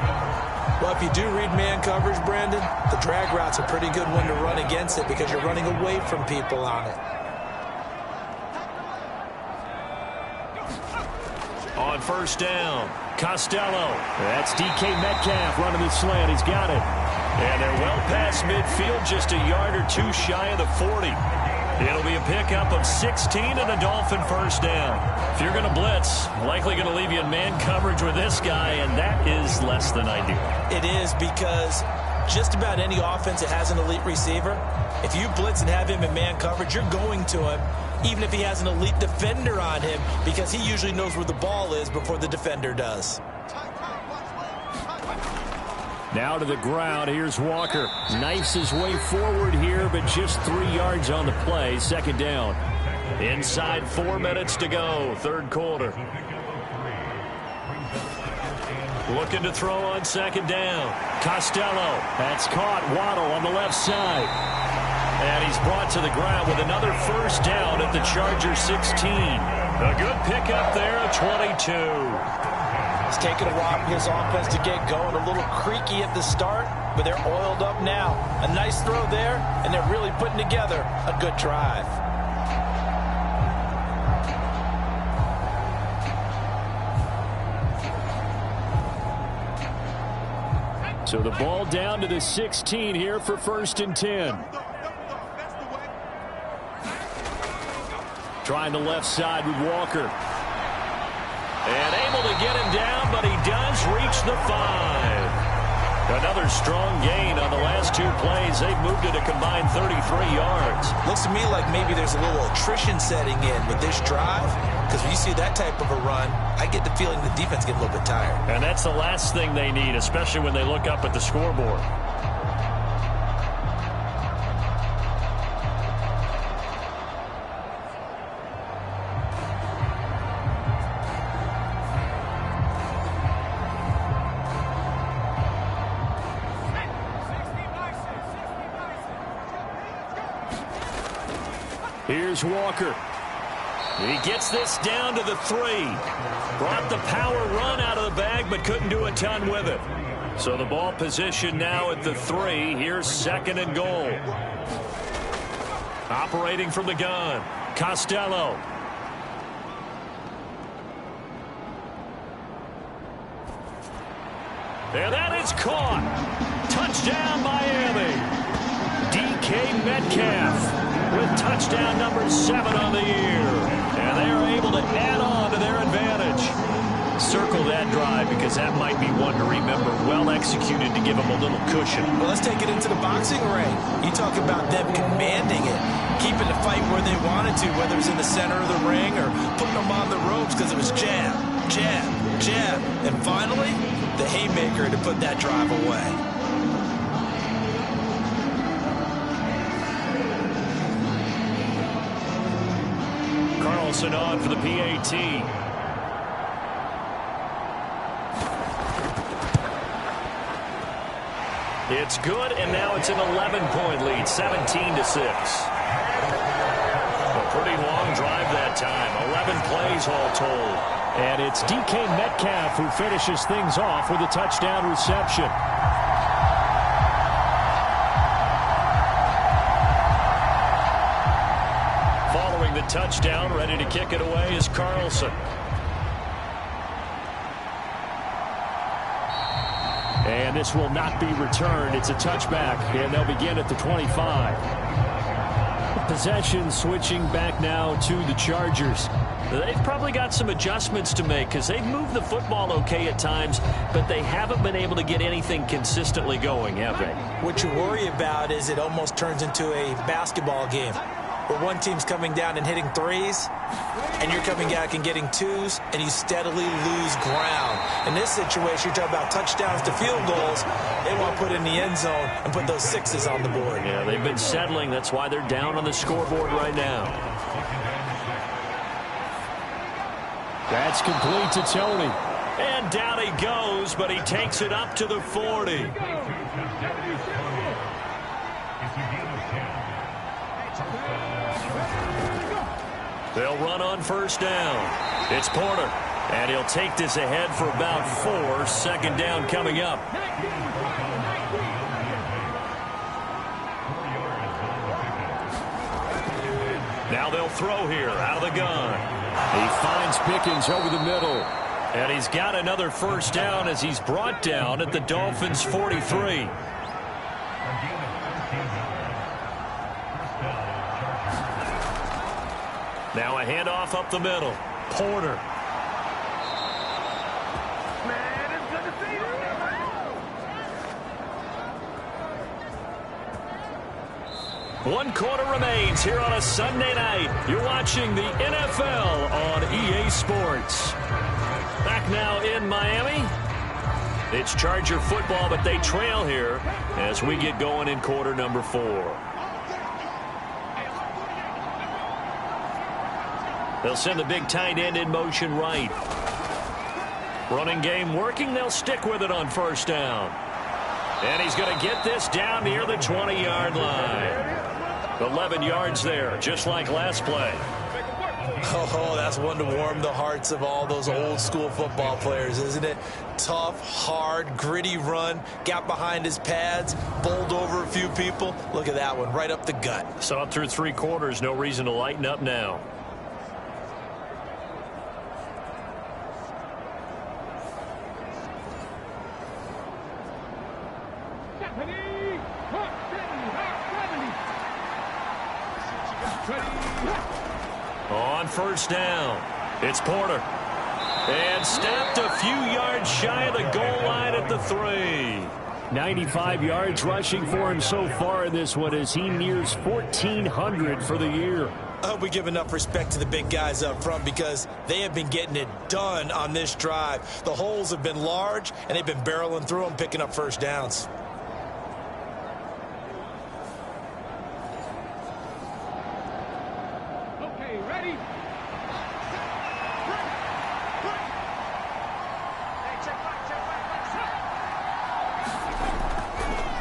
Well, if you do read man coverage, Brandon, the drag route's a pretty good one to run against it because you're running away from people on it. On 1st down, Costello. That's DK Metcalf running the slant. He's got it. And they're well past midfield, just a yard or 2 shy of the 40. It'll be a pickup of 16 and a Dolphin 1st down. If you're going to blitz, likely going to leave you in man coverage with this guy, and that is less than ideal. It is because just about any offense that has an elite receiver, if you blitz and have him in man coverage, you're going to him, even if he has an elite defender on him, because he usually knows where the ball is before the defender does. Now to the ground. Here's Walker. Knifes his way forward here, but just 3 yards on the play. 2nd down. Inside 4 minutes to go. 3rd quarter. Looking to throw on 2nd down. Costello. That's caught. Waddle on the left side. And he's brought to the ground with another 1st down at the Chargers 16. A good pickup there at 22. It's taken a while for his offense to get going. A little creaky at the start, but they're oiled up now. A nice throw there, and they're really putting together a good drive. So the ball down to the 16 here for 1st and 10. Trying the left side with Walker. And able to get him down, but he does reach the 5. Another strong gain on the last 2 plays. They've moved it a combined 33 yards. Looks to me like maybe there's a little attrition setting in with this drive, because when you see that type of a run, I get the feeling the defense gets a little bit tired. And that's the last thing they need, especially when they look up at the scoreboard. Here's Walker. He gets this down to the 3. Brought the power run out of the bag, but couldn't do a ton with it. So the ball position now at the 3. Here's 2nd and goal. Operating from the gun, Costello. And that is caught. Touchdown, Miami. DK Metcalf with touchdown number 7 on the year. And they are able to add on to their advantage. Circle that drive because that might be one to remember. Well executed to give them a little cushion. Well, let's take it into the boxing ring. You talk about them commanding it, keeping the fight where they wanted to, whether it was in the center of the ring or putting them on the ropes because it was jab, jab, jab. And finally, the haymaker to put that drive away. Carlson on for the PAT. It's good, and now it's an 11-point lead, 17-6. A pretty long drive that time, 11 plays all told. And it's DK Metcalf who finishes things off with a touchdown reception. Following the touchdown, ready to kick it away is Carlson. And this will not be returned. It's a touchback, and they'll begin at the 25. Possession switching back now to the Chargers. They've probably got some adjustments to make because they've moved the football okay at times, but they haven't been able to get anything consistently going, have they? What you worry about is it almost turns into a basketball game where one team's coming down and hitting threes, and you're coming back and getting twos, and you steadily lose ground. In this situation, you're talking about touchdowns to field goals. They want to put in the end zone and put those sixes on the board. Yeah, they've been settling. That's why they're down on the scoreboard right now. That's complete to Tony. And down he goes, but he takes it up to the 40. They'll run on first down. It's Porter. And he'll take this ahead for about 4. Second down coming up. Now they'll throw here out of the gun. He finds Pickens over the middle. And he's got another first down as he's brought down at the Dolphins' 43. Now a handoff up the middle. Porter. One quarter remains here on a Sunday night. You're watching the NFL on EA Sports. Back now in Miami. It's Charger football, but they trail here as we get going in quarter number 4. They'll send the big tight end in motion right. Running game working. They'll stick with it on first down. And he's going to get this down near the 20-yard line. 11 yards there, just like last play. Oh, that's one to warm the hearts of all those old school football players, isn't it? Tough, hard, gritty run, got behind his pads, bowled over a few people. Look at that one, right up the gut. Saw it through 3 quarters, no reason to lighten up now. On first down, it's Porter. And stopped a few yards shy of the goal line at the 3. 95 yards rushing for him so far in this one as he nears 1,400 for the year. I hope we give enough respect to the big guys up front because they have been getting it done on this drive. The holes have been large, and they've been barreling through them, picking up first downs.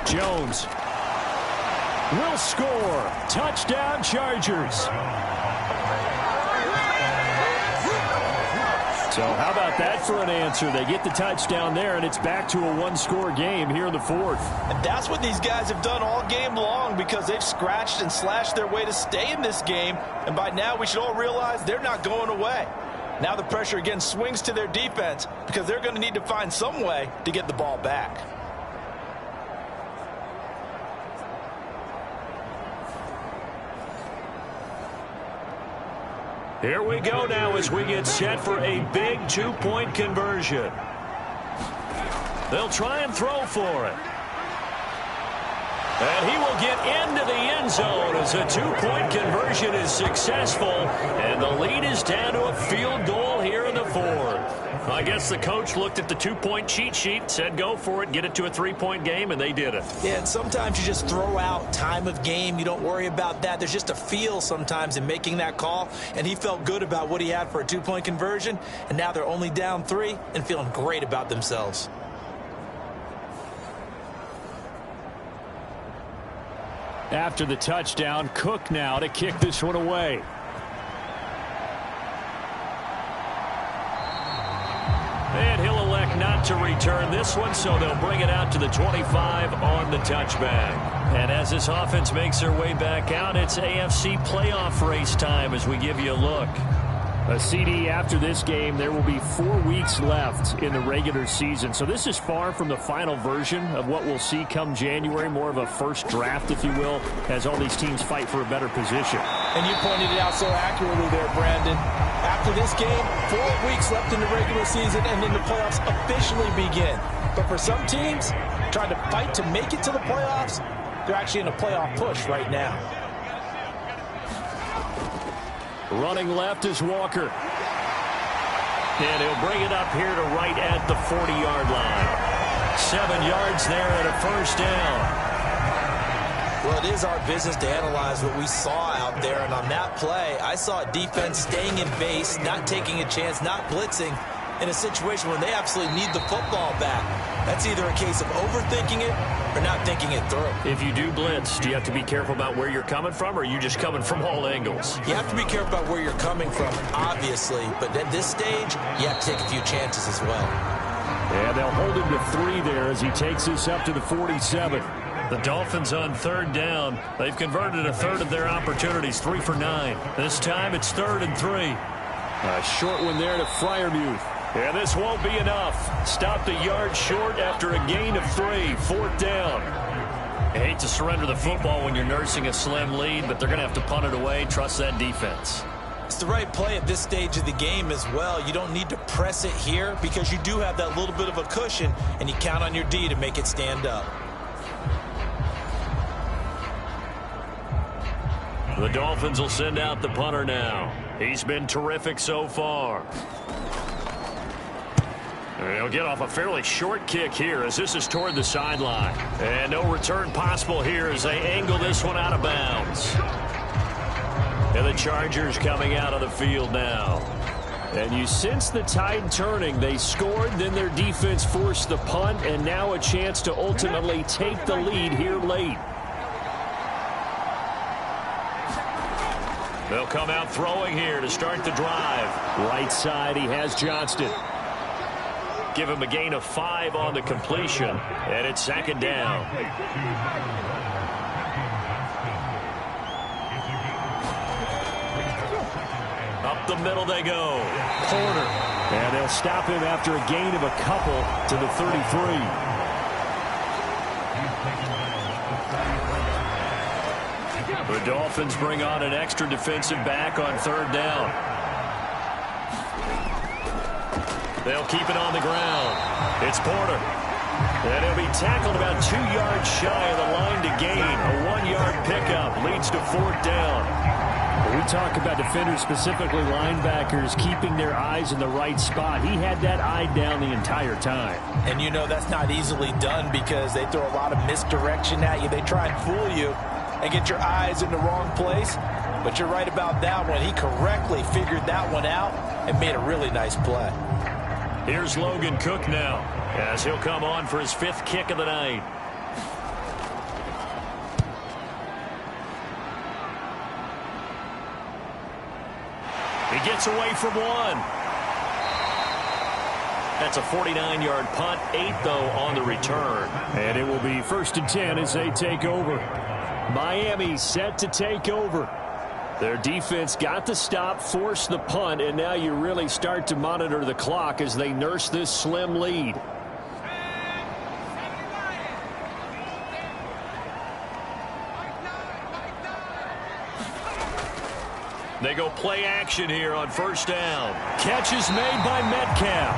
Jones will score. Touchdown, Chargers. So how about that for an answer? They get the touchdown there, and it's back to a 1-score game here in the 4th. And that's what these guys have done all game long because they've scratched and slashed their way to stay in this game. And by now, we should all realize they're not going away. Now the pressure again swings to their defense because they're going to need to find some way to get the ball back. Here we go now as we get set for a big 2-point conversion. They'll try and throw for it. And he will get into the end zone as a 2-point conversion is successful. And the lead is down to a field goal here in the 4th. I guess the coach looked at the two-point cheat sheet, said go for it, get it to a three-point game, and they did it. Yeah, and sometimes you just throw out time of game. You don't worry about that. There's just a feel sometimes in making that call, and he felt good about what he had for a two-point conversion, and now they're only down 3 and feeling great about themselves. After the touchdown, Cook now to kick this one away. And he'll elect not to return this one, so they'll bring it out to the 25 on the touchback. And as this offense makes their way back out, it's AFC playoff race time as we give you a look. A CD after this game, there will be 4 weeks left in the regular season. So this is far from the final version of what we'll see come January, more of a first draft, if you will, as all these teams fight for a better position. And you pointed it out so accurately there, Brandon. After this game, 4 weeks left in the regular season, and then the playoffs officially begin. But for some teams, trying to fight to make it to the playoffs, they're actually in a playoff push right now. Running left is Walker. And he'll bring it up here to right at the 40-yard line. 7 yards there and a first down. Well, it is our business to analyze what we saw out there, and on that play, I saw a defense staying in base, not taking a chance, not blitzing, in a situation where they absolutely need the football back. That's either a case of overthinking it or not thinking it through. If you do blitz, do you have to be careful about where you're coming from, or are you just coming from all angles? You have to be careful about where you're coming from, obviously, but at this stage, you have to take a few chances as well. And they'll hold him to 3 there as he takes this up to the 47. The Dolphins on 3rd down. They've converted a third of their opportunities, 3 for 9. This time it's 3rd and 3. A short one there to Freiermuth. And this won't be enough. Stopped a yard short after a gain of 3. 4th down. I hate to surrender the football when you're nursing a slim lead, but they're going to have to punt it away. Trust that defense. It's the right play at this stage of the game as well. You don't need to press it here because you do have that little bit of a cushion, and you count on your D to make it stand up. The Dolphins will send out the punter now. He's been terrific so far. He'll get off a fairly short kick here as this is toward the sideline. And no return possible here as they angle this one out of bounds. And the Chargers coming out of the field now. And you sense the tide turning. They scored, then their defense forced the punt, and now a chance to ultimately take the lead here late. They'll come out throwing here to start the drive. Right side, he has Johnston. Give him a gain of 5 on the completion, and it's 2nd down. Up the middle they go. Porter. And they'll stop him after a gain of a couple to the 33. The Dolphins bring on an extra defensive back on 3rd down. They'll keep it on the ground. It's Porter. And he'll be tackled about 2 yards shy of the line to gain. A 1-yard pickup leads to 4th down. We talk about defenders, specifically linebackers, keeping their eyes in the right spot. He had that eye down the entire time. And you know that's not easily done because they throw a lot of misdirection at you. They try and fool you and get your eyes in the wrong place. But you're right about that one. He correctly figured that one out and made a really nice play. Here's Logan Cook now as he'll come on for his 5th kick of the night. He gets away from one. That's a 49-yard punt, 8 though on the return. And it will be 1st and 10 as they take over. Miami set to take over. Their defense got the stop, forced the punt, and now you really start to monitor the clock as they nurse this slim lead. They go play action here on 1st down. Catch is made by Metcalf.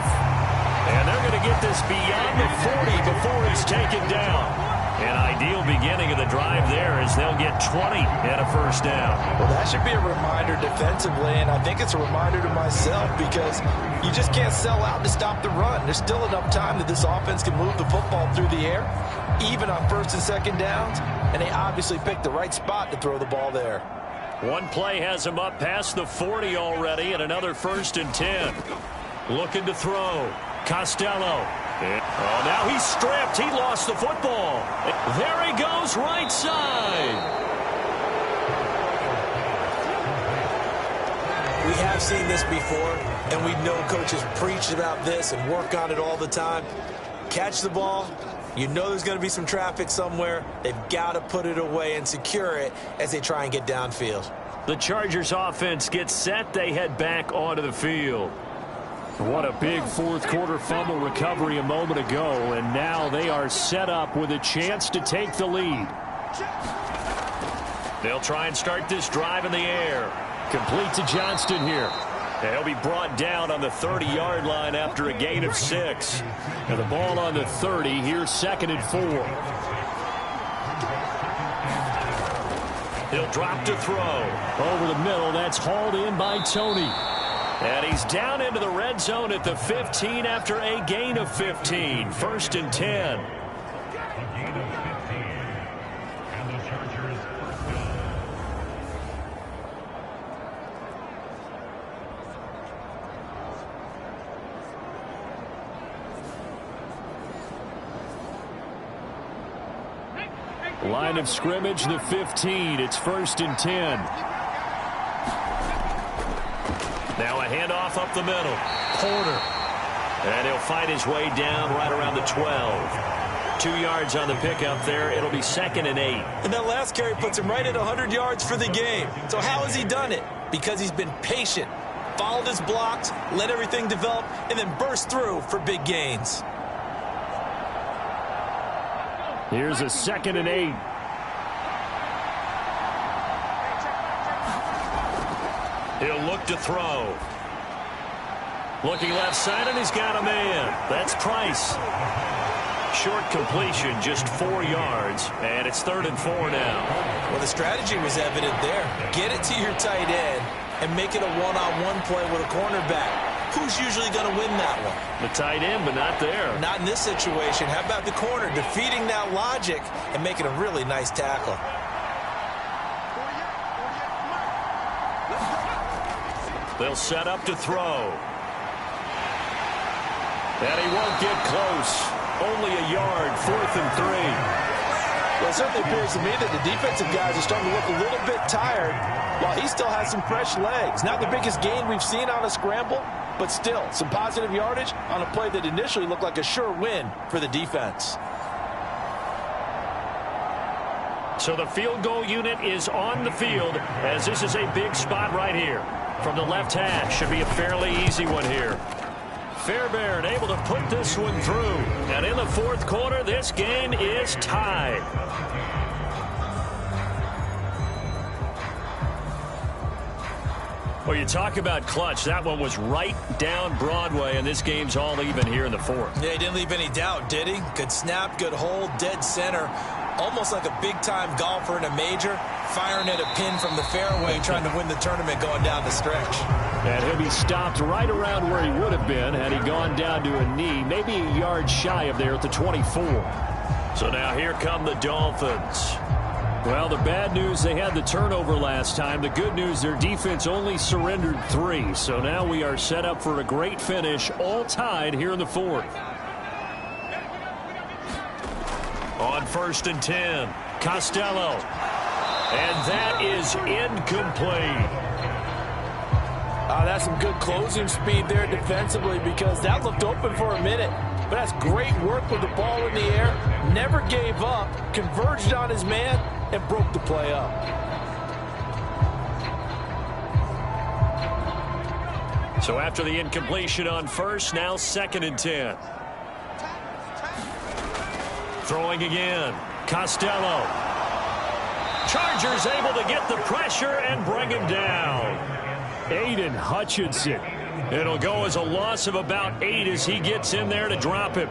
And they're going to get this beyond the 40 before he's taken down. An ideal beginning of the the drive there as they'll get 20 and a first down. Well, that should be a reminder defensively, and I think it's a reminder to myself because you just can't sell out to stop the run. There's still enough time that this offense can move the football through the air, even on first and second downs, and they obviously picked the right spot to throw the ball there. One play has him up past the 40 already, and another 1st and 10. Looking to throw. Costello. Oh, now he's stripped. He lost the football. There he goes, right side. We have seen this before, and we know coaches preach about this and work on it all the time. Catch the ball. You know there's going to be some traffic somewhere. They've got to put it away and secure it as they try and get downfield. The Chargers offense gets set. They head back onto the field. What a big fourth-quarter fumble recovery a moment ago, and now they are set up with a chance to take the lead. They'll try and start this drive in the air. Complete to Johnston here. He'll be brought down on the 30-yard line after a gain of 6. And the ball on the 30, here's 2nd and 4. He'll drop to throw. Over the middle, that's hauled in by Tony. And he's down into the red zone at the 15 after a gain of 15. 1st and 10. Line of scrimmage, the 15. It's 1st and 10. Now a handoff up the middle. Porter. And he'll fight his way down right around the 12. 2 yards on the pickup there. It'll be 2nd and 8. And that last carry puts him right at 100 yards for the game. So how has he done it? Because he's been patient, followed his blocks, let everything develop, and then burst through for big gains. Here's a 2nd and 8. He'll look to throw. Looking left side, and he's got a man. That's Price. Short completion, just 4 yards, and it's 3rd and 4 now. Well, the strategy was evident there. Get it to your tight end and make it a one-on-one play with a cornerback. Who's usually going to win that one? The tight end, but not there. Not in this situation. How about the corner defeating that logic and making a really nice tackle? They'll set up to throw. And he won't get close. Only a yard, 4th and 3. Well, it certainly appears to me that the defensive guys are starting to look a little bit tired while he still has some fresh legs. Not the biggest gain we've seen on a scramble, but still some positive yardage on a play that initially looked like a sure win for the defense. So the field goal unit is on the field as this is a big spot right here. From the left hash, should be a fairly easy one here. Fairbairn able to put this one through. And in the 4th quarter, this game is tied. Well, you talk about clutch. That one was right down Broadway, and this game's all even here in the 4th. Yeah, he didn't leave any doubt, did he? Good snap, good hold, dead center. Almost like a big-time golfer in a major, firing at a pin from the fairway, trying to win the tournament going down the stretch. And he'll be stopped right around where he would have been had he gone down to a knee, maybe a yard shy of there at the 24. So now here come the Dolphins. Well, the bad news, they had the turnover last time. The good news, their defense only surrendered 3. So now we are set up for a great finish, all tied here in the 4th. On 1st and 10, Costello. And that is incomplete. That's some good closing speed there defensively because that looked open for a minute. But that's great work with the ball in the air. Never gave up, converged on his man, and broke the play up. So after the incompletion on 1st, now 2nd and 10. Throwing again. Costello. Chargers able to get the pressure and bring him down. Aiden Hutchinson. It'll go as a loss of about 8 as he gets in there to drop him.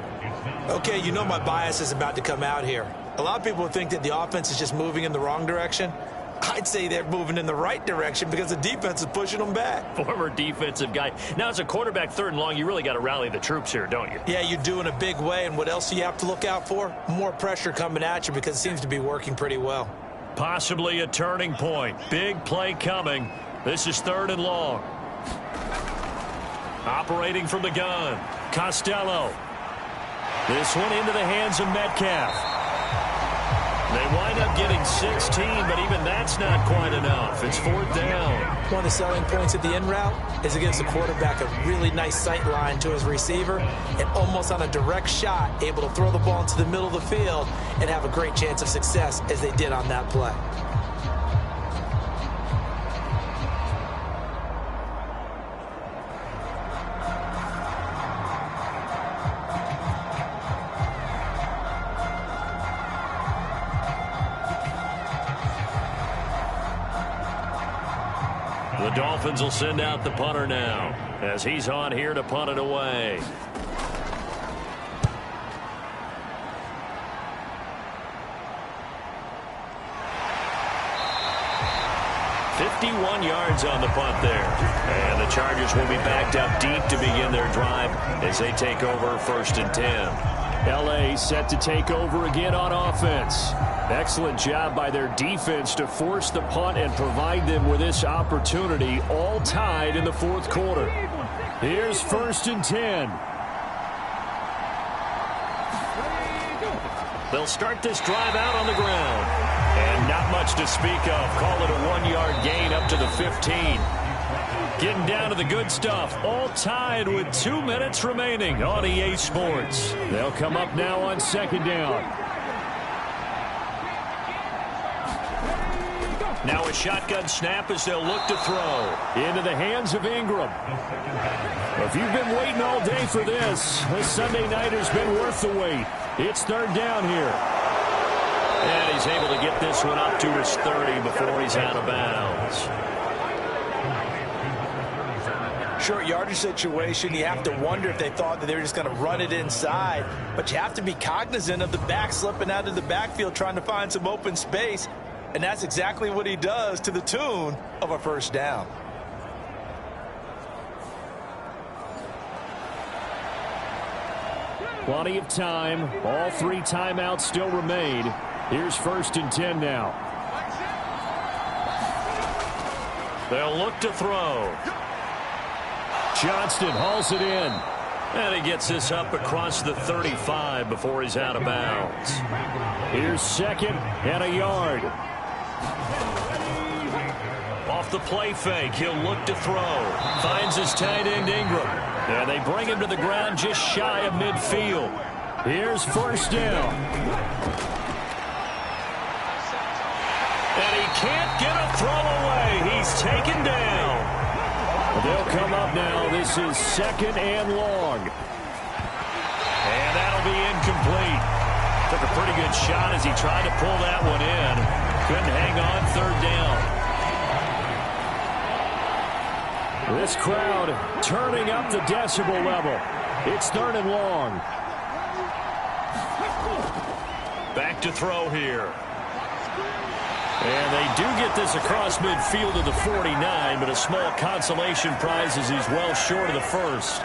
Okay, you know my bias is about to come out here. A lot of people think that the offense is just moving in the wrong direction. I'd say they're moving in the right direction because the defense is pushing them back. Former defensive guy. Now, as a quarterback, 3rd and long, you really got to rally the troops here, don't you? Yeah, you do in a big way. And what else do you have to look out for? More pressure coming at you because it seems to be working pretty well. Possibly a turning point. Big play coming. This is 3rd and long. Operating from the gun. Costello. This one into the hands of Metcalf. They wind up getting 16, but even that's not quite enough. It's 4th down. One of the selling points of the in route is it gives the quarterback a really nice sight line to his receiver and almost on a direct shot able to throw the ball into the middle of the field and have a great chance of success as they did on that play. The Dolphins will send out the punter now as he's on here to punt it away. Yards on the punt there. And the Chargers will be backed up deep to begin their drive as they take over 1st and 10. L.A. set to take over again on offense. Excellent job by their defense to force the punt and provide them with this opportunity, all tied in the 4th quarter. Here's 1st and 10. They'll start this drive out on the ground. And not much to speak of. Call it a 1-yard gain up to the 15. Getting down to the good stuff. All tied with 2 minutes remaining on EA Sports. They'll come up now on 2nd down. Now a shotgun snap as they'll look to throw. Into the hands of Ingram. If you've been waiting all day for this Sunday night has been worth the wait. It's 3rd down here. And he's able to get this one up to his 30 before he's out of bounds. Short yardage situation, you have to wonder if they thought that they were just going to run it inside. But you have to be cognizant of the back slipping out of the backfield trying to find some open space. And that's exactly what he does to the tune of a 1st down. Plenty of time. All 3 timeouts still remain. Here's 1st and 10 now. They'll look to throw. Johnston hauls it in. And he gets this up across the 35 before he's out of bounds. Here's 2nd and a yard. Off the play fake, he'll look to throw. Finds his tight end Ingram. And they bring him to the ground just shy of midfield. Here's 1st down. And he can't get a throw away. He's taken down. They'll come up now. This is 2nd and long. And that'll be incomplete. Took a pretty good shot as he tried to pull that one in. Couldn't hang on 3rd down. This crowd turning up the decibel level. It's 3rd and long. Back to throw here. And they do get this across midfield to the 49, but a small consolation prize as he's well short of the 1st.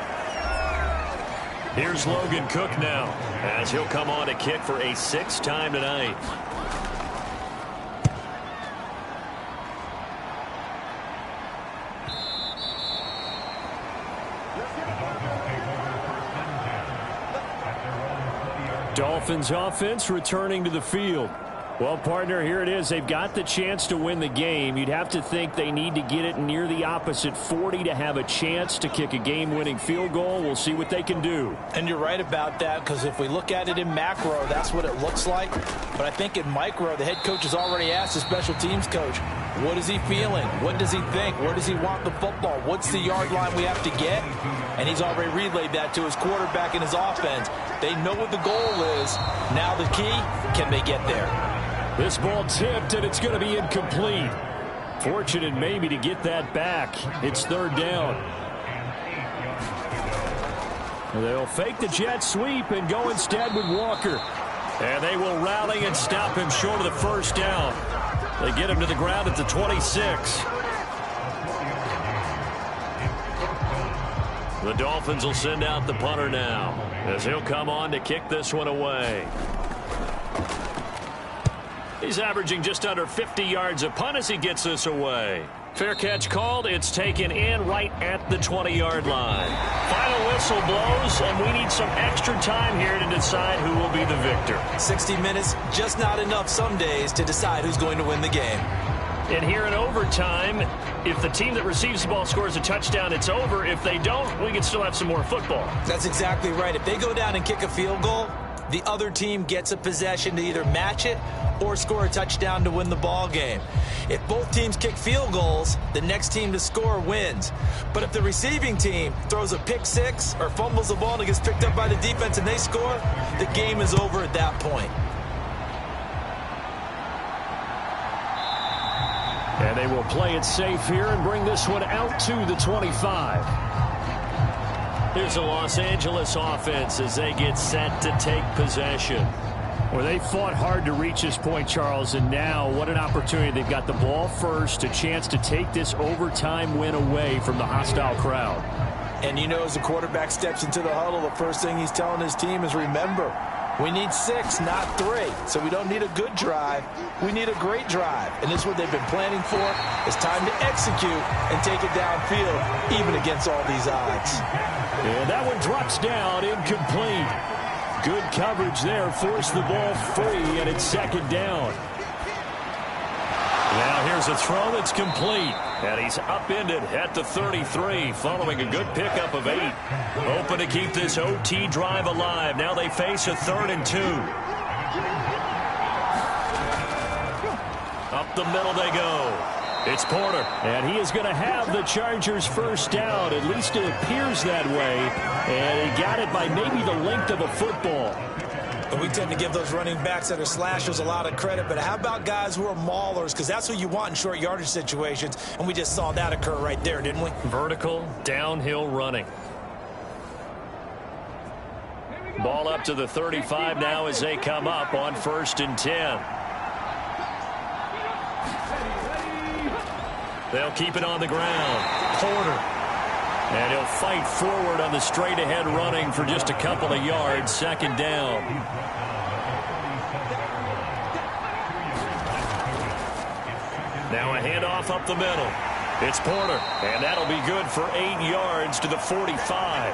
Here's Logan Cook now as he'll come on to kick for a 6th time tonight. Dolphins offense returning to the field. Well, partner, here it is. They've got the chance to win the game. You'd have to think they need to get it near the opposite 40 to have a chance to kick a game-winning field goal. We'll see what they can do. And you're right about that, because if we look at it in macro, that's what it looks like. But I think in micro, the head coach has already asked the special teams coach, what is he feeling? What does he think? Where does he want the football? What's the yard line we have to get? And he's already relayed that to his quarterback and his offense. They know what the goal is. Now the key, can they get there? This ball tipped, and it's going to be incomplete. Fortunate maybe to get that back. It's 3rd down. They'll fake the jet sweep and go instead with Walker. And they will rally and stop him short of the first down. They get him to the ground at the 26. The Dolphins will send out the punter now, as he'll come on to kick this one away. He's averaging just under 50 yards a punt as he gets this away. Fair catch called. It's taken in right at the 20-yard line. Final whistle blows, and we need some extra time here to decide who will be the victor. 60 minutes, just not enough some days to decide who's going to win the game. And here in overtime, if the team that receives the ball scores a touchdown, it's over. If they don't, we can still have some more football. That's exactly right. If they go down and kick a field goal, the other team gets a possession to either match it or score a touchdown to win the ball game. If both teams kick field goals, the next team to score wins. But if the receiving team throws a pick six or fumbles the ball and it gets picked up by the defense and they score, the game is over at that point. And they will play it safe here and bring this one out to the 25. Here's the Los Angeles offense as they get set to take possession. Well, they fought hard to reach this point, Charles, and now what an opportunity. They've got the ball first, a chance to take this overtime win away from the hostile crowd. And you know, as the quarterback steps into the huddle, the first thing he's telling his team is, remember, we need 6, not 3. So we don't need a good drive. We need a great drive. And this is what they've been planning for. It's time to execute and take it downfield, even against all these odds. And that one drops down, incomplete. Good coverage there, forced the ball free, and it's second down. Now here's a throw that's complete. And he's upended at the 33 following a good pickup of 8. Hoping to keep this OT drive alive. Now they face a 3rd and 2. Up the middle they go. It's Porter. And he is going to have the Chargers first down. At least it appears that way. And he got it by maybe the length of a football. And we tend to give those running backs that are slashers a lot of credit, but how about guys who are maulers? Because that's what you want in short yardage situations, and we just saw that occur right there, didn't we? Vertical, downhill running. Ball up to the 35 now as they come up on 1st and 10. They'll keep it on the ground. Porter. And he'll fight forward on the straight-ahead running for just a couple of yards. 2nd down. Now a handoff up the middle. It's Porter. And that'll be good for 8 yards to the 45.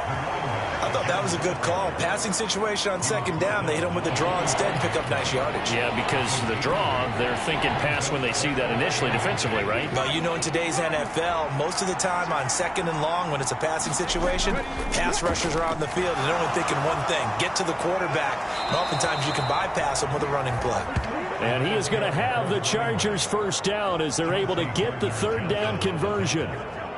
I thought that was a good call. Passing situation on 2nd down. They hit him with the draw instead and pick up nice yardage. Yeah, because the draw, they're thinking pass when they see that initially defensively, right? Well, you know, in today's NFL, most of the time on 2nd and long, when it's a passing situation, pass rushers are on the field and they're only thinking one thing, get to the quarterback. And oftentimes you can bypass them with a running play. And he is going to have the Chargers first down as they're able to get the 3rd down conversion.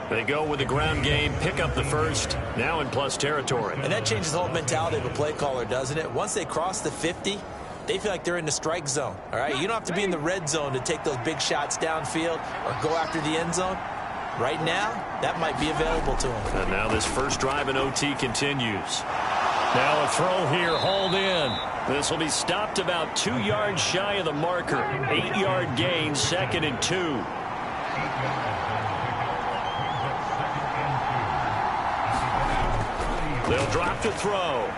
They go with the ground game, pick up the first, now in plus territory. And that changes the whole mentality of a play caller, doesn't it? Once they cross the 50, they feel like they're in the strike zone, all right? You don't have to be in the red zone to take those big shots downfield or go after the end zone. Right now, that might be available to them. And now this first drive in OT continues. Now a throw here, hauled in. This will be stopped about 2 yards shy of the marker. 8-yard gain, 2nd and 2. They'll drop to throw.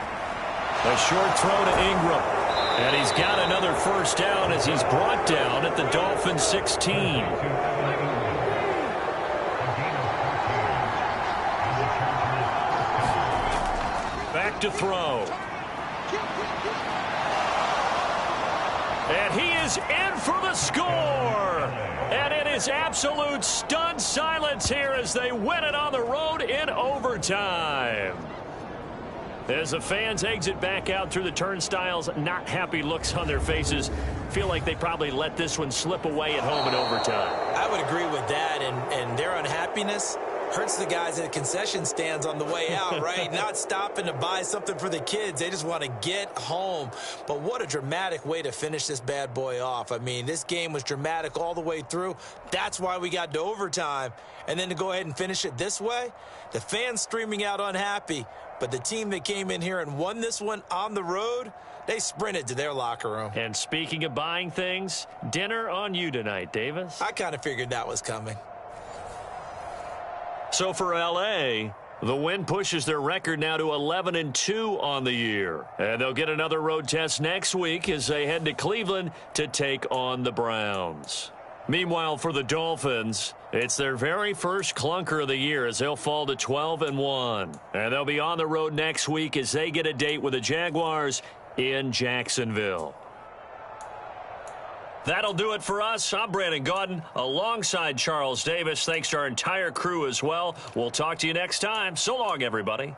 A short throw to Ingram. And he's got another first down as he's brought down at the Dolphins 16. Back to throw. And he is in for the score. And it is absolute stunned silence here as they win it on the road in overtime. As the fans exit back out through the turnstiles, not happy looks on their faces. Feel like they probably let this one slip away at home in overtime. I would agree with that, and their unhappiness hurts the guys at the concession stands on the way out, right? Not stopping to buy something for the kids. They just want to get home. But what a dramatic way to finish this bad boy off. I mean, this game was dramatic all the way through. That's why we got to overtime. And then to go ahead and finish it this way, the fans streaming out unhappy. But the team that came in here and won this one on the road, they sprinted to their locker room. And speaking of buying things, dinner on you tonight, Davis. I kind of figured that was coming. So for L.A., the win pushes their record now to 11-2 on the year. And they'll get another road test next week as they head to Cleveland to take on the Browns. Meanwhile, for the Dolphins, it's their very first clunker of the year as they'll fall to 12-1. And they'll be on the road next week as they get a date with the Jaguars in Jacksonville. That'll do it for us. I'm Brandon Gaudin alongside Charles Davis. Thanks to our entire crew as well. We'll talk to you next time. So long, everybody.